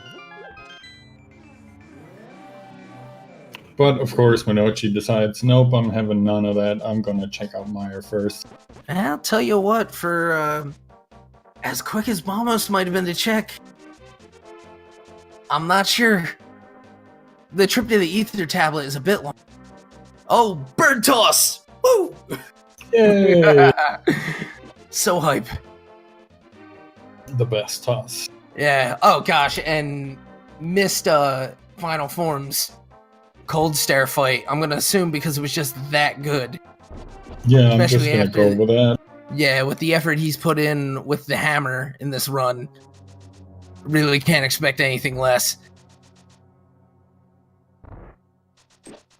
But of course, Monoci decides, nope, I'm having none of that. I'm gonna check out Mire first. And I'll tell you what, for as quick as Bombos might have been to check, I'm not sure. The trip to the ether tablet is a bit long. Oh, bird toss! Woo! Yay! So hype. The best toss. Yeah. Oh gosh, and missed Final Form's cold stare fight. I'm gonna assume because it was just that good. Yeah, I'm just gonna go with that. Yeah, with the effort he's put in with the hammer in this run, really can't expect anything less.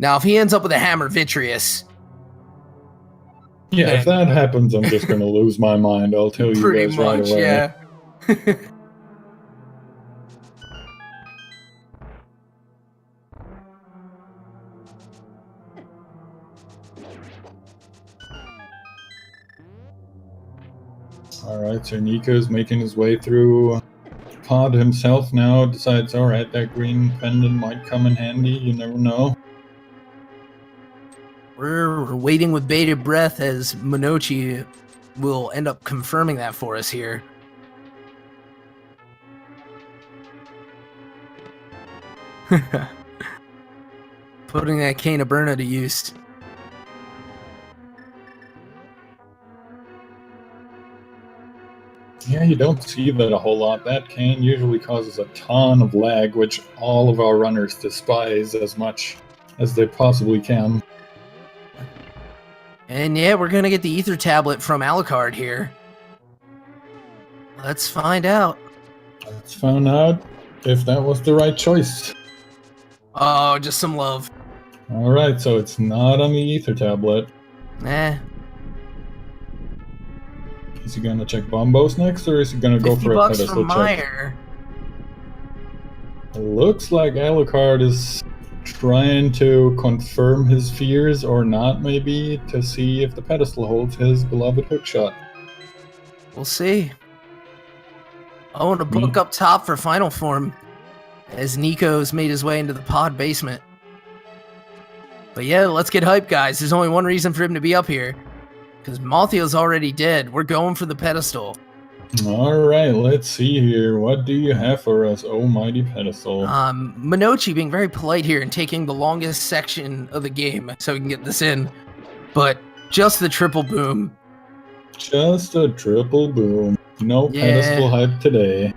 Now, if he ends up with a hammer Vitreous... Yeah, if that happens, I'm just gonna lose my mind. I'll tell you guys right away. Yeah. Alright, SirNiko's making his way through. Pod himself now decides, alright, that green pendant might come in handy, you never know. We're waiting with bated breath as Monoci will end up confirming that for us here. Putting that Cane of Burna to use. Yeah, you don't see that a whole lot. That cane usually causes a ton of lag, which all of our runners despise as much as they possibly can. And yeah, we're gonna get the ether tablet from Alucard here. Let's find out. Let's find out if that was the right choice. Oh, just some love. Alright, so it's not on the ether tablet. Eh. Is he gonna check Bombos next, or is he gonna go for a pedestal from check? Mire. Looks like Alucard is trying to confirm his fears or not, maybe, to see if the pedestal holds his beloved hookshot. We'll see. Oh, and a book up top for Final Form, as Nico's made his way into the pod basement. But yeah, let's get hyped, guys. There's only one reason for him to be up here, because Malthio's already dead. We're going for the pedestal. Alright, let's see here. What do you have for us, oh mighty pedestal? Monoci being very polite here and taking the longest section of the game so we can get this in. But just the triple boom. Just a triple boom. No pedestal hype today.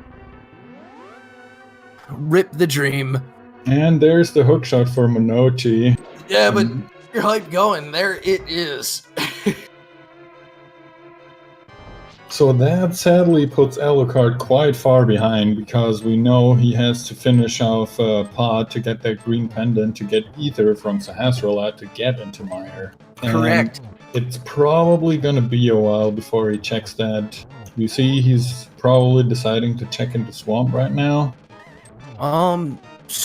Rip the dream. And there's the hookshot for Monoci. Yeah, but your hype going. There it is. So that sadly puts Alucard quite far behind, because we know he has to finish off Pod to get that green pendant to get Ether from Sahasrahla to get into Mire. Correct. And it's probably going to be a while before he checks that. You see he's probably deciding to check into Swamp right now. Swamp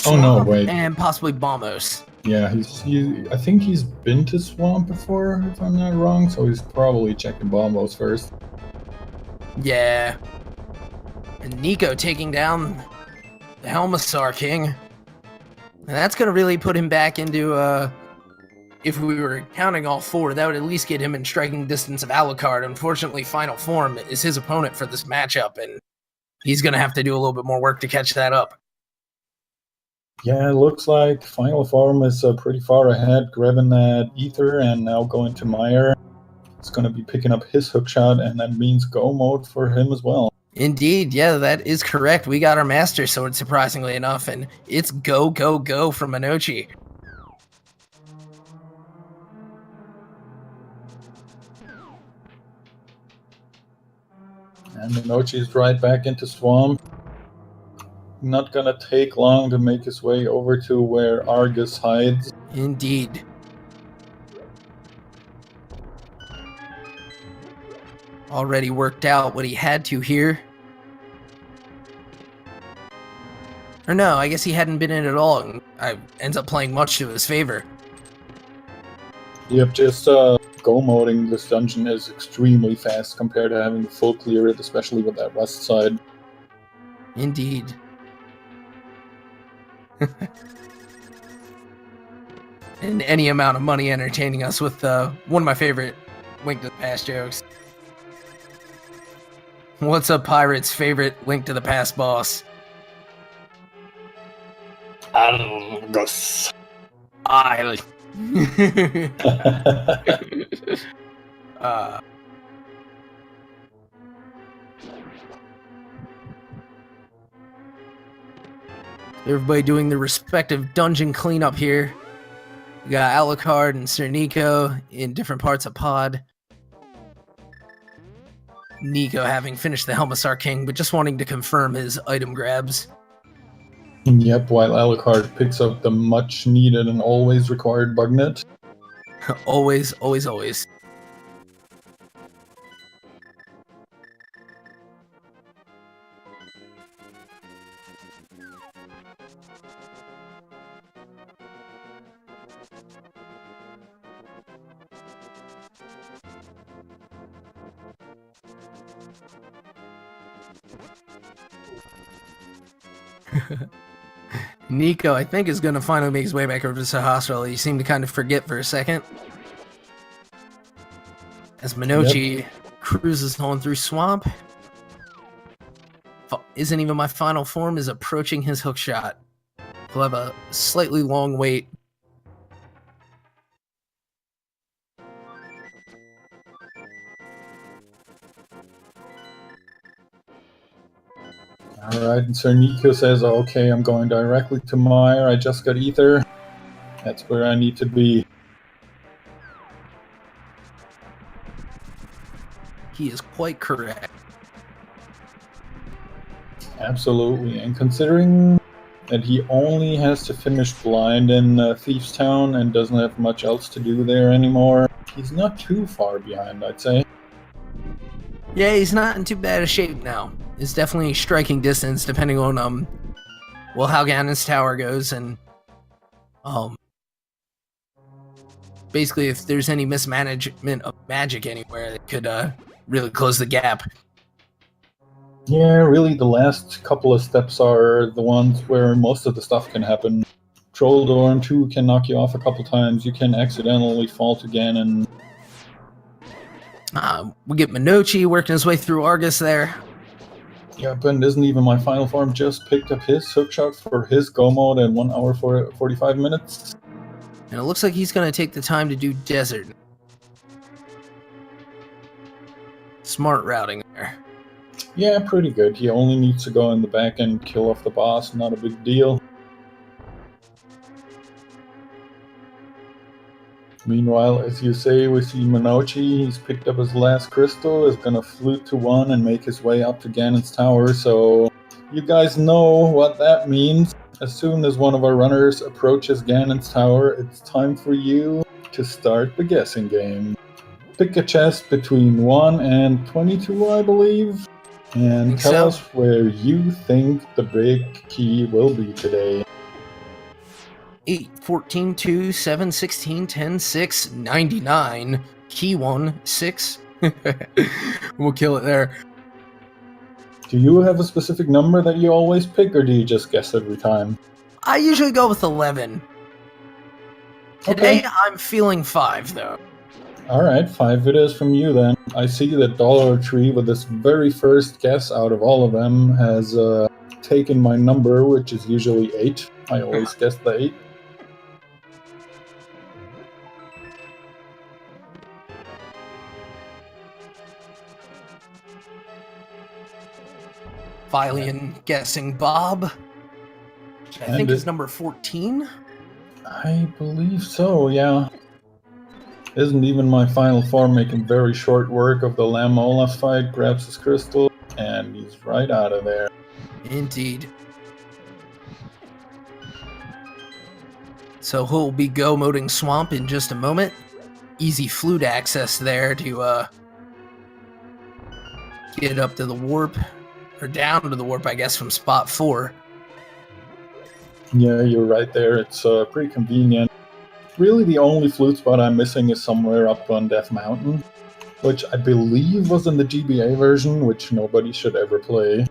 oh no, wait. And possibly Bombos. Yeah, I think he's been to Swamp before, if I'm not wrong, so he's probably checking Bombos first. Yeah. And Nico taking down the Helmassar King. And that's going to really put him back into, if we were counting all four, that would at least get him in striking distance of Alucard. Unfortunately, Final Form is his opponent for this matchup, and he's going to have to do a little bit more work to catch that up. Yeah, it looks like Final Form is pretty far ahead, grabbing that Ether and now going to Mire. It's going to be picking up his hookshot, and that means go mode for him as well. Indeed, yeah, that is correct. We got our Master Sword, surprisingly enough, and it's go, go, go from Monoci. And Monoci's right back into Swamp. Not going to take long to make his way over to where Argus hides. Indeed. Already worked out what he had to here. Or no, I guess he hadn't been in at all, and ends up playing much to his favor. Yep, just go-moding this dungeon is extremely fast compared to having to full clear it, especially with that west side. Indeed. And any amount of money entertaining us with one of my favorite Link to the Past jokes. What's up, Pirate's favorite Link to the Past boss? Argus. Everybody doing their respective dungeon cleanup here. We got Alucard and SirNiko in different parts of Pod. Nico having finished the Helmassar King, but just wanting to confirm his item grabs. Yep, while Alucard picks up the much needed and always required Bugnet. Always, always, always. Nico, I think, is going to finally make his way back over to Sahasrahla. He seemed to kind of forget for a second. As Monoci cruises on through Swamp. Isn't Even My Final Form is approaching his hookshot. He'll have a slightly long wait. Alright, and SirNiko says, okay, I'm going directly to Mire, I just got Ether. That's where I need to be. He is quite correct. Absolutely, and considering that he only has to finish blind in Thieves Town and doesn't have much else to do there anymore, he's not too far behind, I'd say. Yeah, he's not in too bad a shape now. It's definitely striking distance, depending on how Ganon's tower goes, and basically if there's any mismanagement of magic anywhere, it could really close the gap. Yeah, really the last couple of steps are the ones where most of the stuff can happen. Troll Dorm 2 can knock you off a couple times, you can accidentally fall to Ganon. We get Monoci working his way through Argus there. Yep, and Isn't Even My Final Form just picked up his hookshot for his go mode in 1 hour 45 minutes. And it looks like he's going to take the time to do Desert. Smart routing there. Yeah, pretty good. He only needs to go in the back and kill off the boss, not a big deal. Meanwhile, as you say, we see Monoci. He's picked up his last crystal, is gonna flute to 1 and make his way up to Ganon's tower, so you guys know what that means. As soon as one of our runners approaches Ganon's tower, it's time for you to start the guessing game. Pick a chest between 1 and 22, I believe, and tell us where you think the big key will be today. 8, 14, 2, 7, 16, 10, 6, 99, key 1, 6. We'll kill it there. Do you have a specific number that you always pick, or do you just guess every time? I usually go with 11. Today, I'm feeling 5, though. Alright, 5 it is from you then. I see that Dollar Tree, with this very first guess out of all of them, has taken my number, which is usually 8. I always guess the 8. Filian guessing Bob. Which I think is number 14. I believe so, yeah. Isn't Even My Final Form making very short work of the Lamb Olaf fight, grabs his crystal, and he's right out of there. Indeed. So he'll be go-moding Swamp in just a moment. Easy flute access there to get up to the warp. Or down to the warp, I guess, from spot 4. Yeah, you're right there. It's pretty convenient. Really, the only flute spot I'm missing is somewhere up on Death Mountain, which I believe was in the GBA version, which nobody should ever play.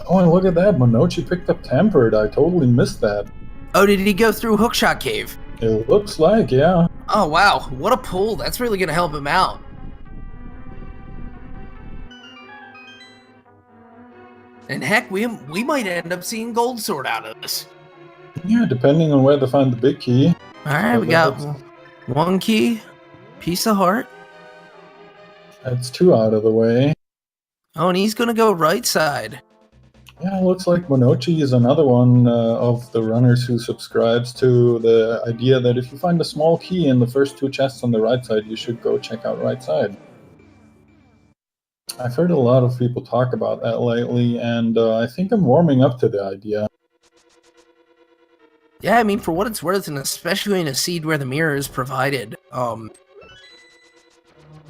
Oh, and look at that. Monoci picked up Tempered. I totally missed that. Oh, did he go through Hookshot Cave? It looks like, yeah. Oh, wow. What a pull. That's really going to help him out. And heck, we might end up seeing Gold Sword out of this. Yeah, depending on where to find the big key. Alright, we got 1 key, piece of heart. That's 2 out of the way. Oh, and he's going to go right side. Yeah, it looks like Monoci is another one of the runners who subscribes to the idea that if you find a small key in the first 2 chests on the right side, you should go check out right side. I've heard a lot of people talk about that lately, and I think I'm warming up to the idea. Yeah, I mean, for what it's worth, and especially in a seed where the mirror is provided,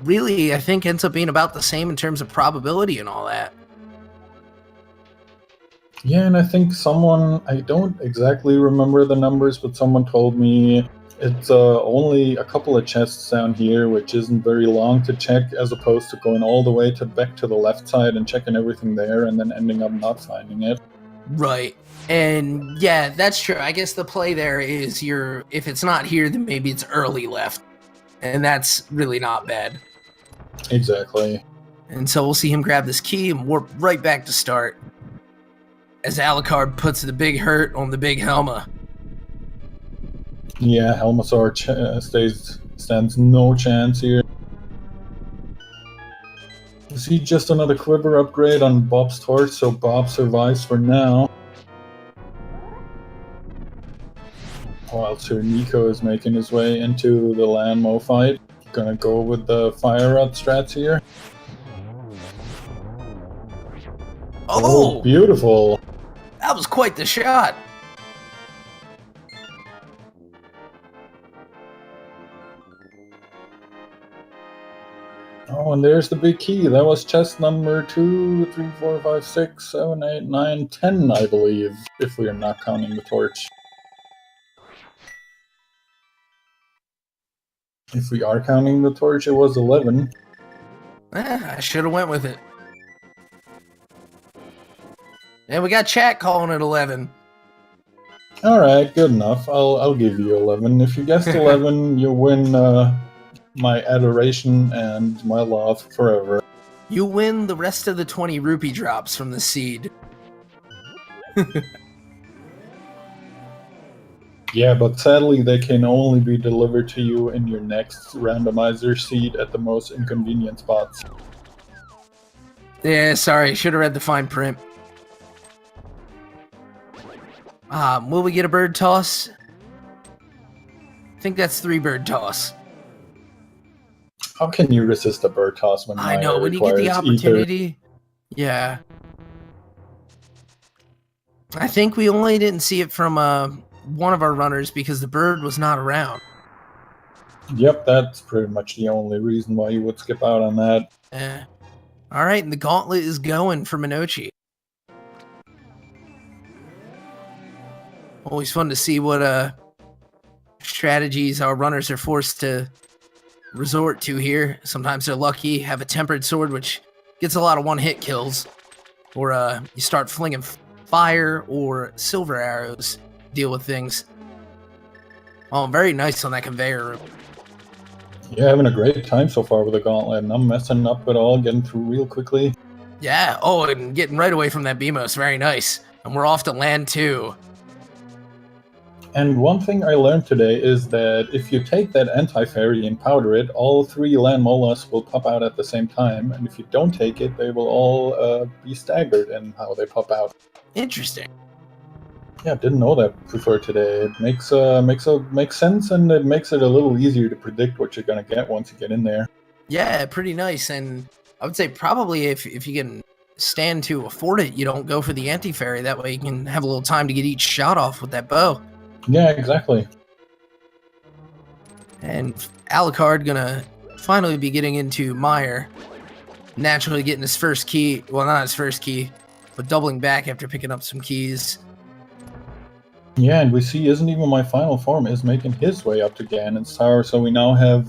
really, I think ends up being about the same in terms of probability and all that. Yeah, and I think someone, I don't exactly remember the numbers, but someone told me it's only a couple of chests down here, which isn't very long to check, as opposed to going all the way back to the left side and checking everything there and then ending up not finding it. Right. And yeah, that's true. I guess the play there is if it's not here, then maybe it's early left. And that's really not bad. Exactly. And so we'll see him grab this key and warp right back to start. As Alucard puts the big hurt on the big Helma. Yeah, Helmasaur stands no chance here. Is he just another quiver upgrade on Bob's torch, so Bob survives for now? While SirNiko is making his way into the Landmo fight. Gonna go with the Fire Rod strats here. Oh! Beautiful! That was quite the shot! Oh, Oh, and there's the big key. That was chest number 2, 3, 4, 5, 6, 7, 8, 9, 10, I believe, if we are not counting the torch. If we are counting the torch, it was 11. I should have went with it. And we got chat calling it 11. Alright, good enough. I'll give you 11. If you guessed 11, you win my adoration and my love forever. You win the rest of the 20 rupee drops from the seed. Yeah, but sadly they can only be delivered to you in your next randomizer seed at the most inconvenient spots. Yeah, sorry, should have read the fine print. Will we get a bird toss? I think that's 3 bird toss. How can you resist a bird toss when I know, when you get the opportunity. Yeah. I think we only didn't see it from one of our runners because the bird was not around. Yep, that's pretty much the only reason why you would skip out on that. Alright, and the gauntlet is going for Monoci. Always fun to see what strategies our runners are forced to resort to here. Sometimes they're lucky, have a tempered sword, which gets a lot of one-hit kills. Or you start flinging fire or silver arrows, deal with things. Oh, very nice on that conveyor. Yeah, having a great time so far with the gauntlet, and I'm messing up it all, getting through real quickly. Yeah, oh, and getting right away from that BMOS, very nice. And we're off to land 2. And one thing I learned today is that if you take that anti-fairy and powder it, all 3 land molars will pop out at the same time, and if you don't take it, they will all be staggered in how they pop out. Interesting. Yeah, didn't know that before today. It makes sense, and it makes it a little easier to predict what you're gonna get once you get in there. Yeah, pretty nice. And I would say probably if you can stand to afford it, you don't go for the anti-fairy. That way you can have a little time to get each shot off with that bow. Yeah, exactly. And Alucard gonna finally be getting into Mire. Naturally getting his first key. Well, not his first key, but doubling back after picking up some keys. Yeah, and we see IsntEvenMyFinalForm is making his way up to Ganon's Tower, so we now have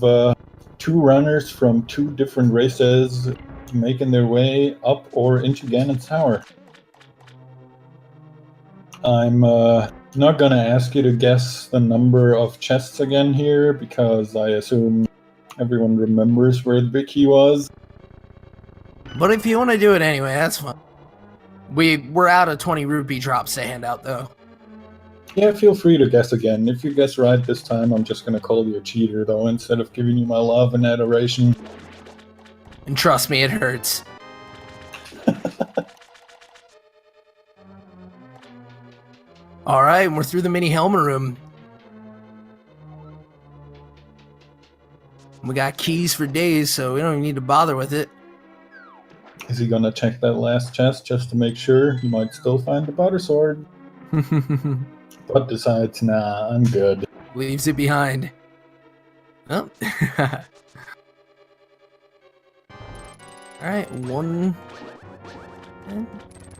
2 runners from 2 different races making their way up or into Ganon's Tower. I'm not gonna ask you to guess the number of chests again here, because I assume everyone remembers where the big key was. But if you want to do it anyway, that's fine. We're out of 20 rupee drops to hand out, though. Yeah, feel free to guess again. If you guess right this time, I'm just gonna call you a cheater, though, instead of giving you my love and adoration. And trust me, it hurts. Alright, we're through the mini helmet room. We got keys for days, so we don't even need to bother with it. Is he gonna check that last chest just to make sure? He might still find the butter sword. But decides, nah, I'm good. Leaves it behind. Oh. Alright, 1.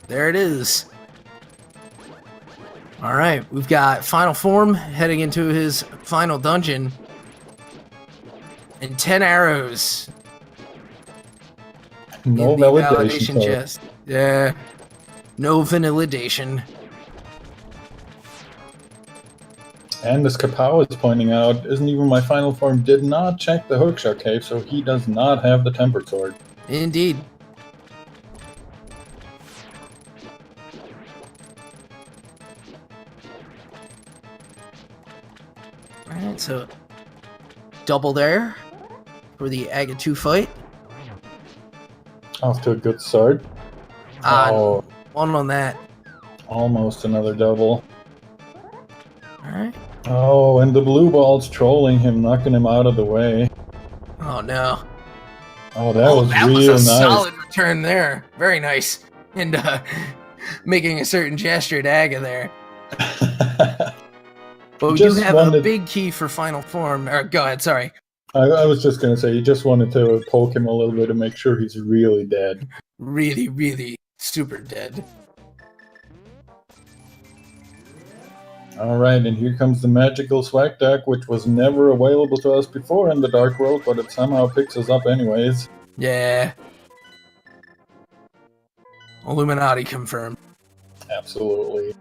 There it is. Alright, we've got Final Form heading into his final dungeon. And 10 arrows. No validation chest. Yeah. No validation. And as Kapow is pointing out, IsntEvenMyFinalForm did not check the hookshot cave, so he does not have the tempered sword. Indeed. Alright, so double there for the Aga 2 fight. Off to a good start. Oh, 1 on that. almost another double. Alright. Oh, and the blue ball's trolling him, knocking him out of the way. Oh no. Oh, that was real was a nice. solid return there. Very nice. And making a certain gesture to Aga there. But we do have a big key for Final Form. Or go ahead, sorry. I was just going to say, you just wanted to poke him a little bit to make sure he's really dead. Really, really super dead. Alright, and here comes the magical swag deck, which was never available to us before in the Dark World, but it somehow picks us up anyways. Yeah. Illuminati confirmed. Absolutely.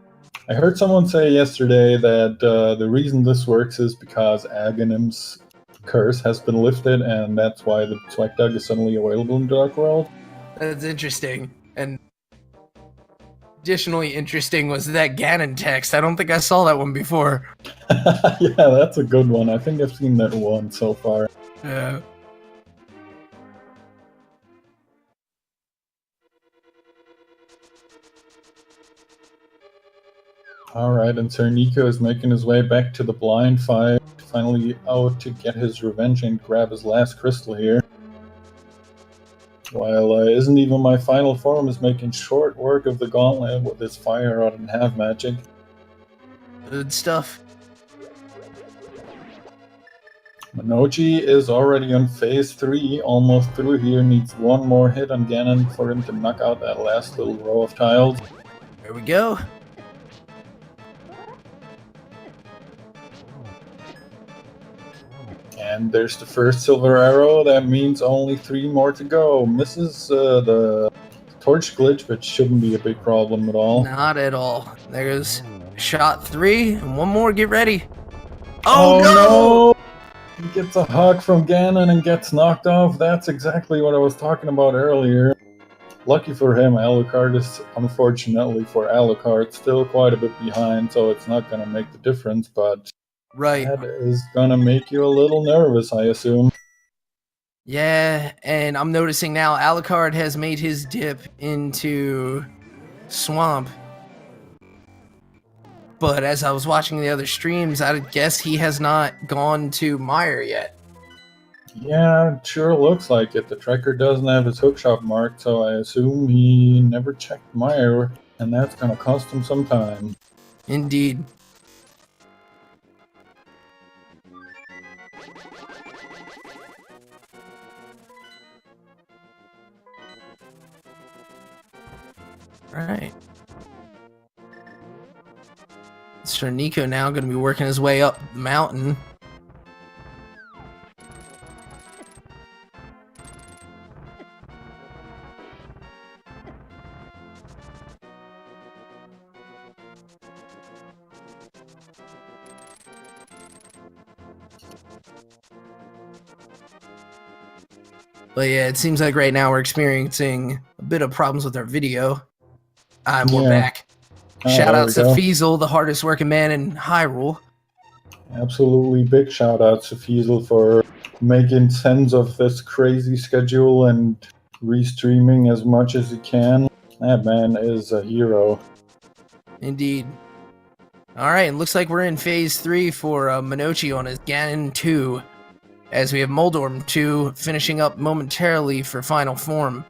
I heard someone say yesterday that the reason this works is because Aghanim's curse has been lifted, and that's why the swag deck is suddenly available in the Dark World. That's interesting. And additionally interesting was that Ganon text. I don't think I saw that one before. Yeah, that's a good one. I think I've seen that one so far. Yeah. Alright, and SirNiko is making his way back to the blind fight, finally out to get his revenge and grab his last crystal here. While IsntEvenMyFinalForm is making short work of the gauntlet with his fire rod and half magic. Good stuff. Monoci is already on phase 3, almost through here, needs one more hit on Ganon for him to knock out that last little row of tiles. There we go. And there's the first silver arrow. That means only 3 more to go. Misses the torch glitch, which shouldn't be a big problem at all. Not at all. There's shot 3, and one more. Get ready. Oh no! He gets a hug from Ganon and gets knocked off. That's exactly what I was talking about earlier. Lucky for him, Alucard is, unfortunately for Alucard, still quite a bit behind, so it's not going to make the difference, but Right. that is going to make you a little nervous, I assume. Yeah, and I'm noticing now Alucard has made his dip into Swamp. But as I was watching the other streams, I guess he has not gone to Mire yet. Yeah, it sure looks like it. The tracker doesn't have his hookshot marked, so I assume he never checked Mire, and that's going to cost him some time. Indeed. Alright. SirNiko now going to be working his way up the mountain. But yeah, it seems like right now we're experiencing a bit of problems with our video. We're back. Shout out to Fiesel, the hardest working man in Hyrule. Absolutely big shout out to Fiesel for making sense of this crazy schedule and restreaming as much as he can. That man is a hero. Indeed. Alright, it looks like we're in phase 3 for Monoci on his Ganon 2, as we have Moldorm 2 finishing up momentarily for final form.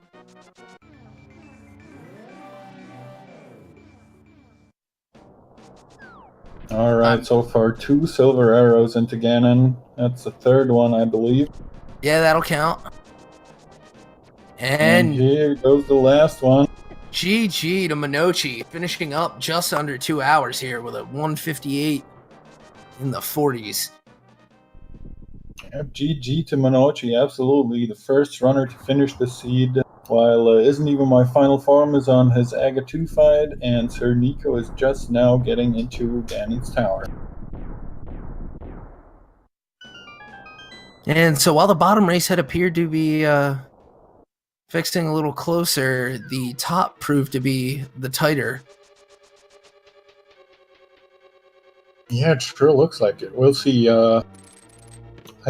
Alright, so far 2 silver arrows into Ganon. That's the third one, I believe. Yeah, that'll count. And here goes the last one. GG to Monoci, finishing up just under 2 hours here with a 158 in the 40s. Yep, GG to Monoci, absolutely. The first runner to finish the seed. While IsntEvenMyFinalForm is on his Aga 2 fight, and SirNiko is just now getting into Ganon's tower. And so while the bottom race had appeared to be fixing a little closer, the top proved to be the tighter. Yeah, it sure looks like it. We'll see. I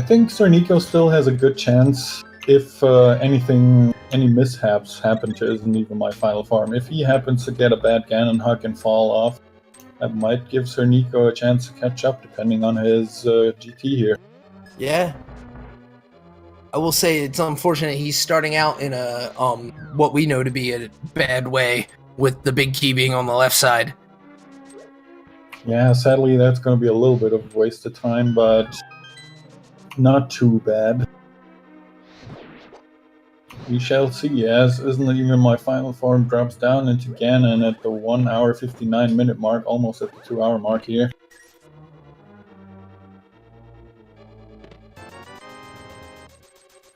think SirNiko still has a good chance if any mishaps happen to IsntEvenMyFinalForm. If he happens to get a bad Ganon hug and fall off, that might give SirNiko a chance to catch up, depending on his GT here. Yeah. I will say it's unfortunate he's starting out in a what we know to be a bad way, with the big key being on the left side. Yeah, sadly that's going to be a little bit of a waste of time, but Not too bad. We shall see, as Isn't Even My Final Form drops down into Ganon at the 1 hour 59 minute mark, almost at the 2 hour mark here.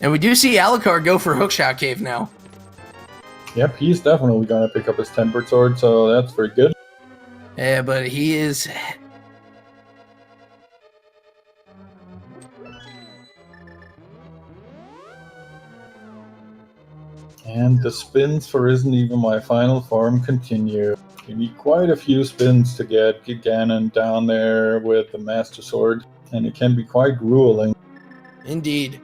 And we do see Alucard go for Hookshot Cave now. Yep, he's definitely gonna pick up his Tempered Sword, so that's very good. Yeah, but he is... And the spins for Isn't Even My Final Form continue. You need quite a few spins to get Ganon down there with the Master Sword, and it can be quite grueling. Indeed.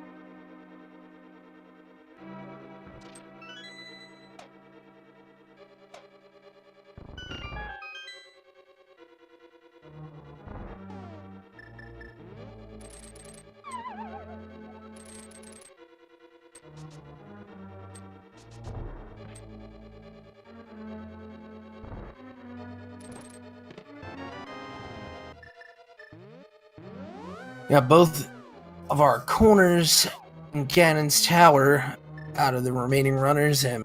Got both of our corners in Ganon's tower out of the remaining runners and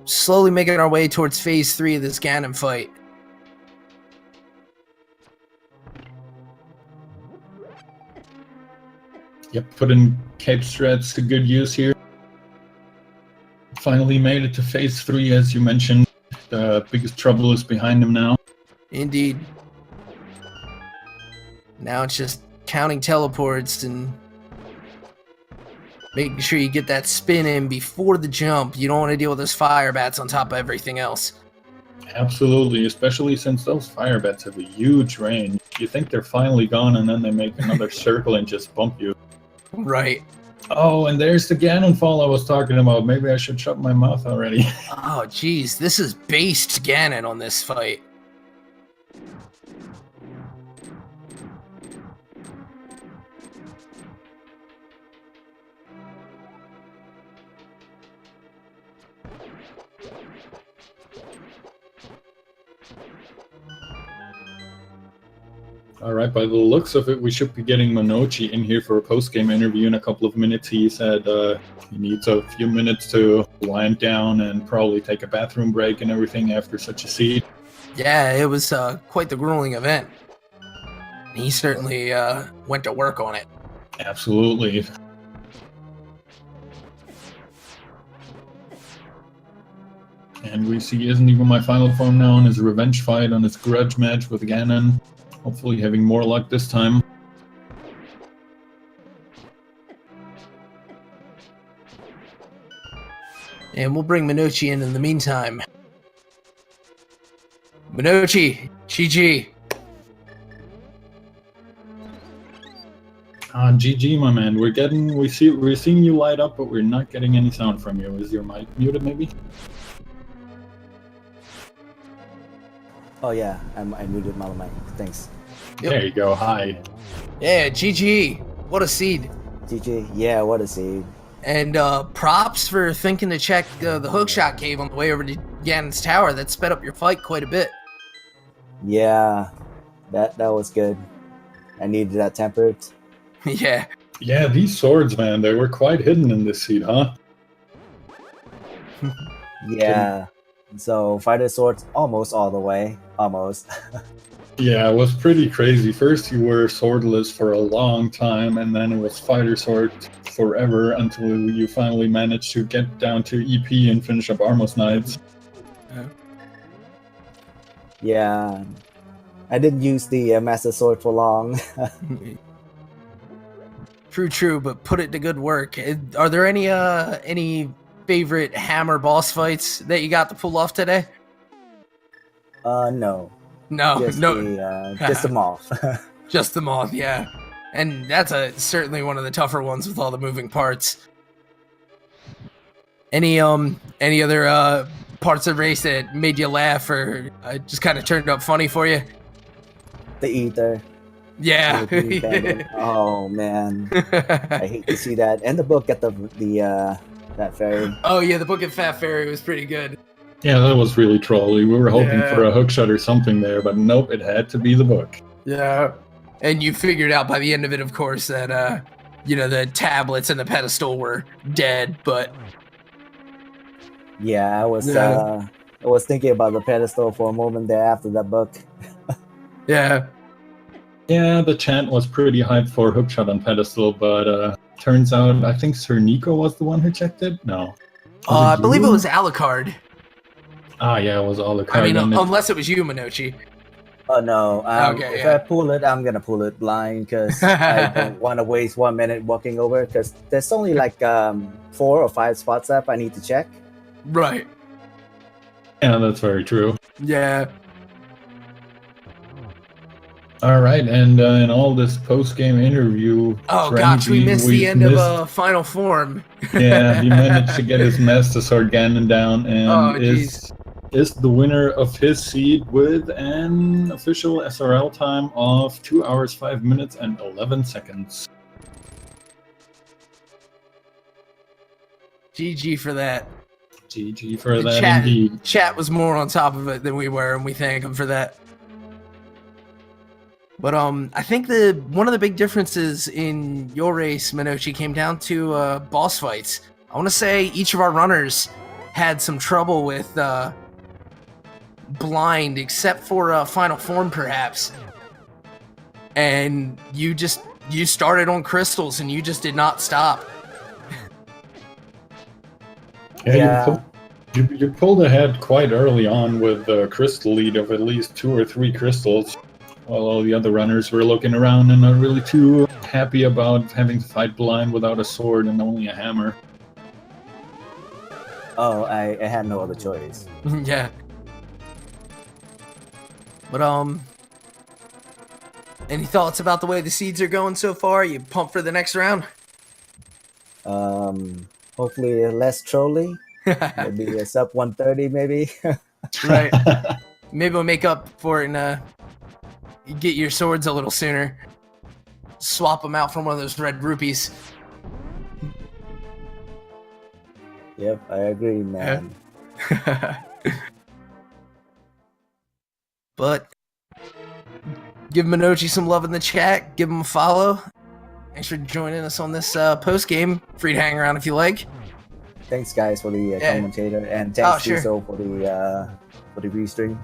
slowly making our way towards phase 3 of this Ganon fight. Yep, putting cape strats to good use here. Finally made it to phase 3, as you mentioned. The biggest trouble is behind him now. Indeed. Now it's just counting teleports and making sure you get that spin in before the jump. You don't want to deal with those fire bats on top of everything else. Absolutely, especially since those fire bats have a huge range. You think they're finally gone, and then they make another circle and just bump you. Right. Oh, and there's the Ganon fall I was talking about. Maybe I should shut my mouth already. Oh, geez. This is based Ganon on this fight. All right, by the looks of it, we should be getting Monoci in here for a post-game interview in a couple of minutes. He said he needs a few minutes to wind down and probably take a bathroom break and everything after such a seed. Yeah, it was quite the grueling event. He certainly went to work on it. Absolutely. And we see Isn't Even My Final Form now in his revenge fight on his grudge match with Ganon. Hopefully having more luck this time. And we'll bring Monoci in the meantime. Monoci, GG. GG, my man. We're seeing you light up, but we're not getting any sound from you. Is your mic muted, maybe? Oh yeah, I muted my mic. Thanks. Yep. There you go. Hi. Yeah, GG. What a seed. GG. Yeah, what a seed. And props for thinking to check the hookshot cave on the way over to Ganon's tower. That sped up your fight quite a bit. Yeah, that was good. I needed that tempered. Yeah. Yeah, these swords, man, they were quite hidden in this seed, huh? Yeah. So fighter swords almost all the way. Almost. Yeah, it was pretty crazy. First you were swordless for a long time, and then it was fighter sword forever until you finally managed to get down to EP and finish up Armos Knights. Yeah. I didn't use the Master Sword for long. True, but put it to good work. Are there any favorite hammer boss fights that you got to pull off today? No. No, Just the moth. Just the moth, yeah. And that's certainly one of the tougher ones with all the moving parts. Any other parts of the race that made you laugh or just kind of turned up funny for you? The ether. Yeah. Oh man, I hate to see that. And the book at the that fairy. Oh yeah, the book at Fat Fairy was pretty good. Yeah, that was really trolly. We were hoping for a hookshot or something there, but nope, it had to be the book. Yeah. And you figured out by the end of it, of course, that you know, the tablets and the pedestal were dead, but Yeah, I was thinking about the pedestal for a moment there after that book. yeah. Yeah, the chat was pretty hyped for Hookshot on pedestal, but turns out I think SirNiko was the one who checked it. No, I believe it you? was Alucard. Ah, yeah, it was Alucard. I mean, and unless it was you, Monoci. Oh no! Okay, if yeah. I pull it, I'm gonna pull it blind because I don't want to waste 1 minute walking over. Because there's only like 4 or 5 spots up I need to check. Right. Yeah, that's very true. Yeah. All right, and in all this post-game interview, Oh gosh, we missed the end of Final Form. Yeah, he managed to get his Master Sword Ganon down and is the winner of his seed with an official SRL time of 2 hours, 5 minutes, and 11 seconds. GG for that. GG for that, indeed. Chat was more on top of it than we were, and we thank him for that. But I think one of the big differences in your race, Monoci, came down to boss fights. I want to say each of our runners had some trouble with blind, except for Final Form, perhaps. And you started on crystals, and you just did not stop. Yeah. You pulled ahead quite early on with a crystal lead of at least 2 or 3 crystals, while all the other runners were looking around and not really too happy about having to fight blind without a sword and only a hammer. Oh, I had no other choice. Yeah. But any thoughts about the way the seeds are going so far? You pumped for the next round? Hopefully less trolling. Maybe a sub 130, maybe. Right. Maybe we'll make up for it and get your swords a little sooner. Swap them out for one of those red rupees. Yep, I agree, man. But give Monoci some love in the chat. Give him a follow. Thanks for joining us on this post game. Free to hang around if you like. Thanks, guys, for the commentator, and thanks sure. Tiso for the restream.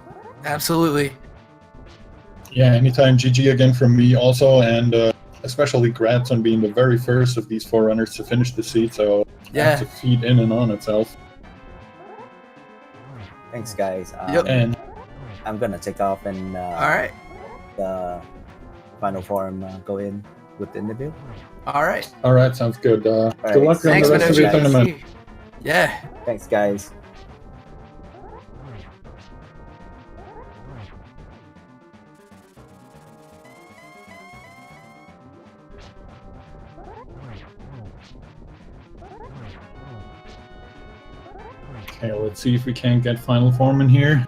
Absolutely. Yeah, anytime. GG again from me also, and especially grats on being the very first of these 4 runners to finish the seat, so that's a feat in and on itself. Thanks, guys. And I'm gonna take off and alright. The Final Form go in with the interview. Alright. Alright, sounds good. Good luck on Thanks, the rest of your tournament. Yeah. Thanks, guys. Okay, let's see if we can't get Final Form in here.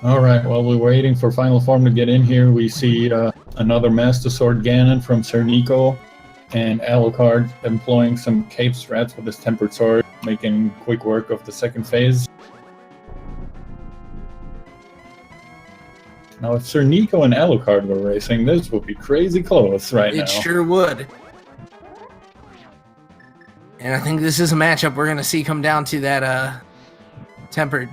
Alright, while we're waiting for Final Form to get in here, we see another Master Sword Ganon from SirNiko, and Alucard employing some cape strats with his Tempered Sword, making quick work of the second phase. Now, if SirNiko and Alucard were racing, this would be crazy close now. It sure would. And I think this is a matchup we're going to see come down to that Tempered.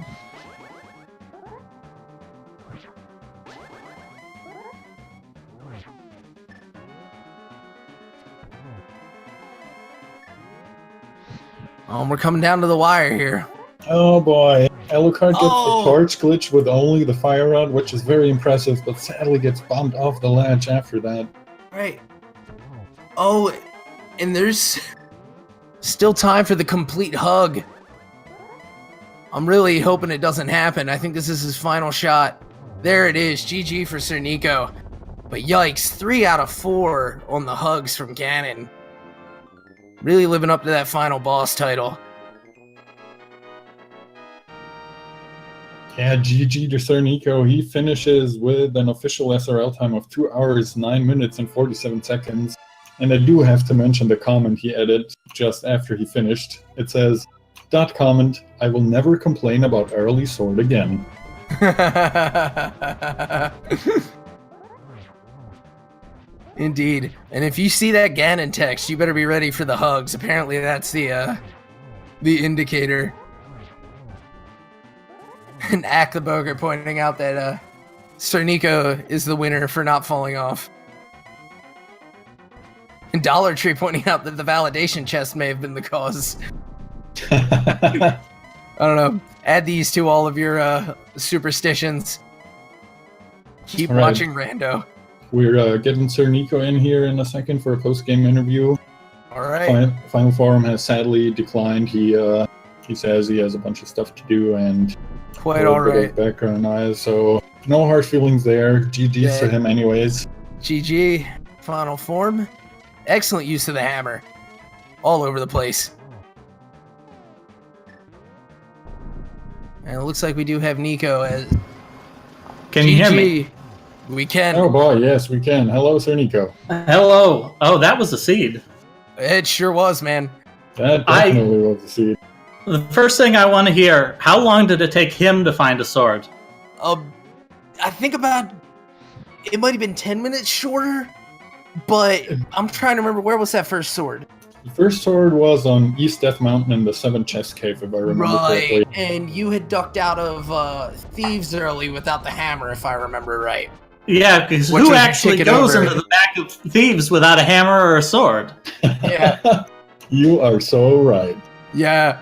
We're coming down to the wire here. Oh boy. Alucard gets the torch glitch with only the fire rod, which is very impressive, but sadly gets bumped off the ledge after that. Right. Oh, and there's still time for the complete hug. I'm really hoping it doesn't happen. I think this is his final shot. There it is. GG for SirNiko. But yikes, 3 out of 4 on the hugs from Ganon. Really living up to that final boss title. Yeah, GG to SirNiko. He finishes with an official SRL time of 2 hours, 9 minutes, and 47 seconds. And I do have to mention the comment he added just after he finished. It says, .comment, I will never complain about early sword again. Indeed. And if you see that Ganon text, you better be ready for the hugs. Apparently that's the indicator. And Ack the Boger pointing out that SirNiko is the winner for not falling off. And Dollar Tree pointing out that the validation chest may have been the cause. I don't know. Add these to all of your superstitions. Keep watching Rando. We're getting SirNiko in here in a second for a post-game interview. All right. Final Form has sadly declined. He says he has a bunch of stuff to do and quite all right. Background noise, so no harsh feelings there. GG's for him, anyways. GG. Final Form. Excellent use of the hammer. All over the place. And it looks like we do have Nico as. Can you hear me? We can. Oh boy, yes, we can. Hello, SirNiko. Hello. Oh, that was a seed. It sure was, man. That definitely was a seed. The first thing I want to hear, how long did it take him to find a sword? I think about, it might have been 10 minutes shorter, but I'm trying to remember, where was that first sword? The first sword was on East Death Mountain in the 7 Chest Cave, if I remember correctly. And you had ducked out of Thieves early without the hammer, if I remember right. Yeah, because who actually goes into the back of Thieves without a hammer or a sword? Yeah. You are so right. Yeah.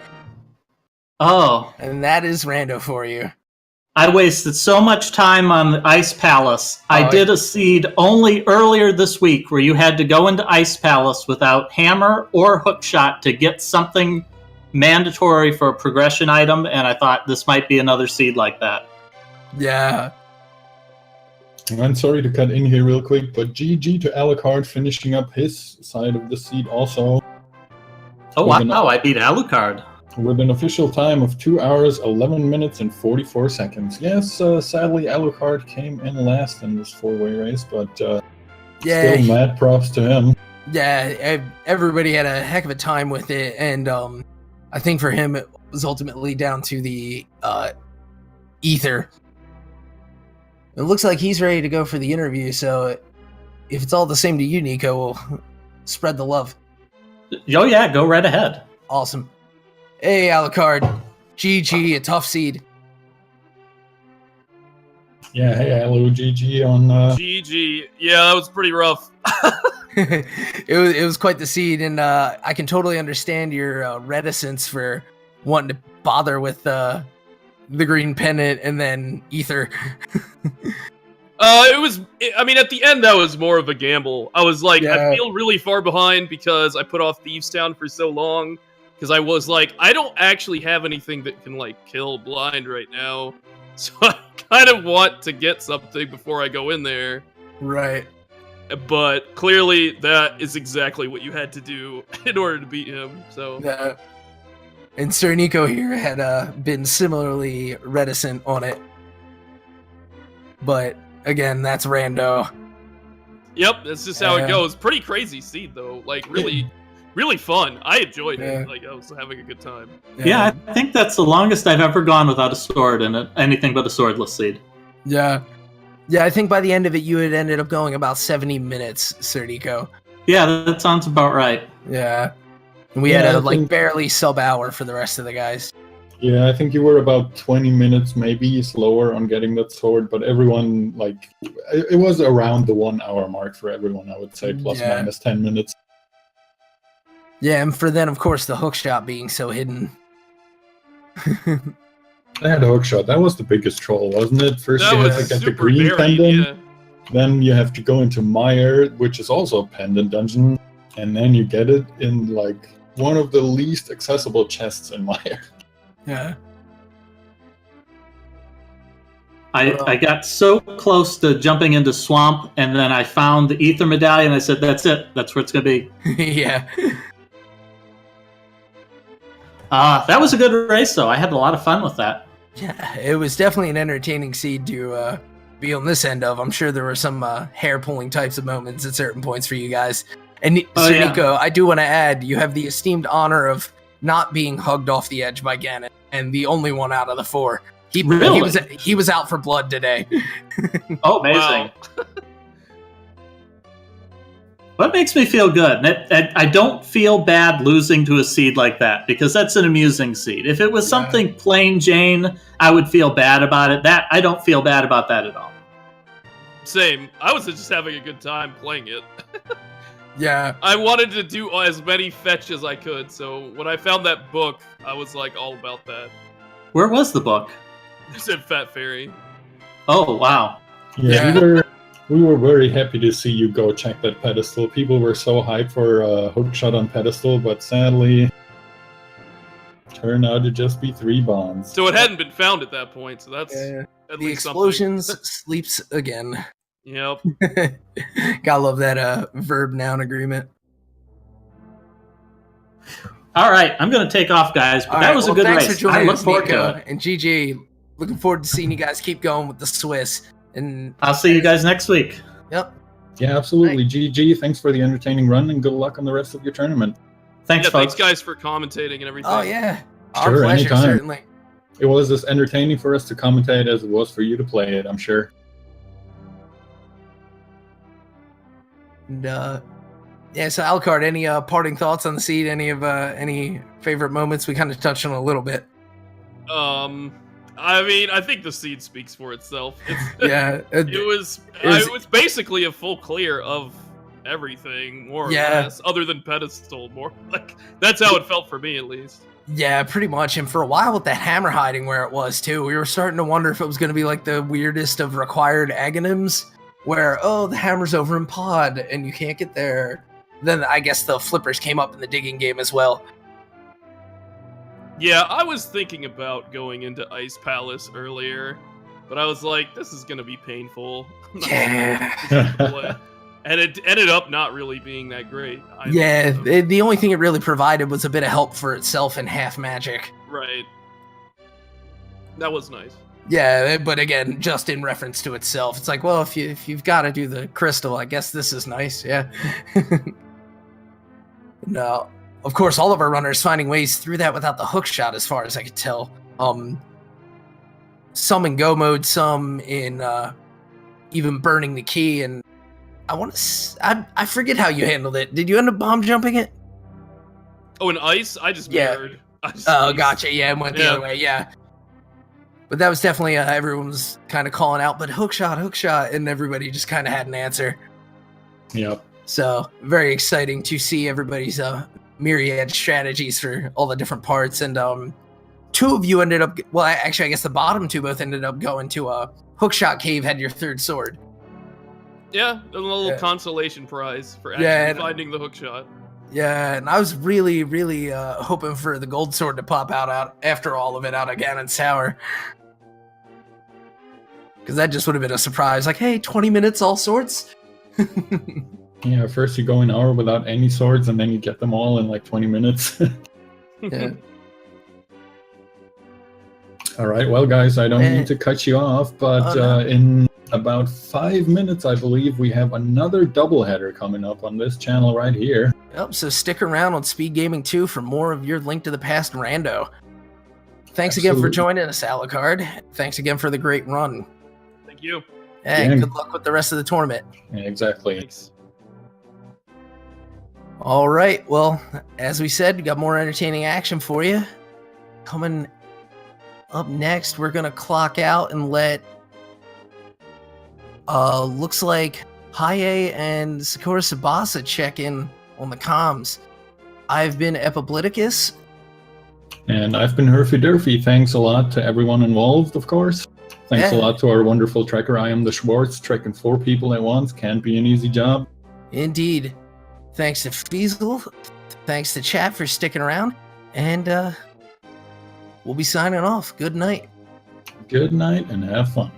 Oh. And that is Rando for you. I wasted so much time on the Ice Palace. I did a seed only earlier this week where you had to go into Ice Palace without hammer or hookshot to get something mandatory for a progression item, and I thought this might be another seed like that. Yeah. I'm sorry to cut in here real quick, but GG to Alucard finishing up his side of the seed also. Oh wow, I beat Alucard. With an official time of 2 hours, 11 minutes, and 44 seconds. Yes, sadly, Alucard came in last in this 4-way race, but still mad props to him. Yeah, everybody had a heck of a time with it, and I think for him it was ultimately down to the ether. It looks like he's ready to go for the interview, so if it's all the same to you, Nico, we'll spread the love. Oh yeah, go right ahead. Awesome. Hey, Alucard. GG, a tough seed. Yeah, hey, Alu, GG on... GG. Yeah, that was pretty rough. It was quite the seed, and I can totally understand your reticence for wanting to bother with the green pennant and then ether. I mean, at the end, that was more of a gamble. I was like, I feel really far behind because I put off Thieves Town for so long. Because I was like, I don't actually have anything that can, like, kill blind right now. So I kind of want to get something before I go in there. Right. But clearly, that is exactly what you had to do in order to beat him, so... Yeah. And SirNiko here had been similarly reticent on it. But, again, that's Rando. Yep, that's just how it goes. Pretty crazy seed, though. Like, really... Really fun. I enjoyed it. Like, I was having a good time. Yeah, I think that's the longest I've ever gone without a sword and anything but a swordless seed. Yeah. Yeah, I think by the end of it, you had ended up going about 70 minutes, SirNiko. Yeah, that sounds about right. Yeah. And we had a, barely sub-hour for the rest of the guys. Yeah, I think you were about 20 minutes maybe slower on getting that sword, but everyone, like, it was around the 1 hour mark for everyone, I would say, plus minus 10 minutes. Yeah, and for then, of course, the hookshot being so hidden. They had a hookshot. That was the biggest troll, wasn't it? First that you have to get the green pendant. Then you have to go into Mire, which is also a pendant dungeon. And then you get it in, like, one of the least accessible chests in Mire. Yeah. I got so close to jumping into Swamp, and then I found the Ether Medallion. I said, that's it. That's where it's going to be. Yeah. That was a good race, though. I had a lot of fun with that. Yeah, it was definitely an entertaining seed to be on this end of. I'm sure there were some hair-pulling types of moments at certain points for you guys. And SirNiko, I do want to add, you have the esteemed honor of not being hugged off the edge by Ganon, and the only one out of the 4. He was out for blood today. Oh, amazing. Wow. That makes me feel good. I don't feel bad losing to a seed like that, because that's an amusing seed. If it was something plain Jane, I would feel bad about it. I don't feel bad about that at all. Same. I was just having a good time playing it. Yeah. I wanted to do as many fetch as I could, so when I found that book, I was like all about that. Where was the book? It said Fat Fairy. Oh, wow. Yeah. We were very happy to see you go check that pedestal. People were so hyped for Hookshot on pedestal, but sadly, turned out to just be 3 bonds. So it hadn't been found at that point, so that's at the least explosions something. sleeps again. Yep. Gotta love that verb-noun agreement. All right, I'm going to take off, guys, but that was a good race. Thanks for joining I look forward to it. And GG, looking forward to seeing you guys keep going with the Swiss. And I'll see you guys next week. Yep. Yeah, absolutely. Right. GG, thanks for the entertaining run, and good luck on the rest of your tournament. Thanks, folks. Thanks, guys, for commentating and everything. Oh, yeah. Our pleasure, anytime. Certainly. It was as entertaining for us to commentate as it was for you to play it, I'm sure. And, yeah, so Alucard, any parting thoughts on the seed? Any favorite moments? We kind of touched on a little bit. I mean, I think the seed speaks for itself. It was basically a full clear of everything, more or less, other than pedestal. More like that's how it felt for me, at least. Yeah, pretty much. And for a while with that hammer hiding where it was too, we were starting to wonder if it was going to be like the weirdest of required agonyms, where the hammer's over in pod and you can't get there. Then I guess the flippers came up in the digging game as well. Yeah, I was thinking about going into Ice Palace earlier, but I was like, this is going to be painful. Yeah. And it ended up not really being that great. The only thing it really provided was a bit of help for itself in half magic. Right. That was nice. Yeah, but again, just in reference to itself. It's like, well, if you've got to do the crystal, I guess this is nice, yeah. No. Of course, all of our runners finding ways through that without the hook shot, as far as I could tell. Some in go mode, some in even burning the key, and I forget how you handled it. Did you end up bomb jumping it? Oh, in ice? I just mirrored. Gotcha. Yeah, it went the other way. Yeah, but that was definitely everyone was kind of calling out, but hook shot, and everybody just kind of had an answer. Yep. So very exciting to see everybody's myriad strategies for all the different parts, and 2 of you ended up, well, actually I guess the bottom 2 both ended up going to a hookshot cave, had your 3rd sword. Yeah, a little consolation prize for actually finding the hookshot. Yeah, and I was really, really hoping for the gold sword to pop out after all of it out of Ganon's tower. Because that just would have been a surprise, like, hey, 20 minutes, all swords? Yeah, first you go an hour without any swords, and then you get them all in like 20 minutes. Yeah. All right, well, guys, I don't mean to cut you off, but in about 5 minutes, I believe, we have another doubleheader coming up on this channel right here. Yep, so stick around on Speed Gaming 2 for more of your Link to the Past rando. Thanks again for joining us, Alucard. Thanks again for the great run. Thank you. Hey, good luck with the rest of the tournament. Yeah, exactly. Thanks. All right, well, as we said, we got more entertaining action for you. Coming up next, we're going to clock out and let, looks like Haye and Sakura Tsubasa check in on the comms. I've been Epibliticus. And I've been Herfy Durfy. Thanks a lot to everyone involved, of course. Thanks a lot to our wonderful trekker. I am the Schwartz, trekking 4 people at once. Can't be an easy job. Indeed. Thanks to Feasel. Thanks to chat for sticking around. And we'll be signing off. Good night. Good night and have fun.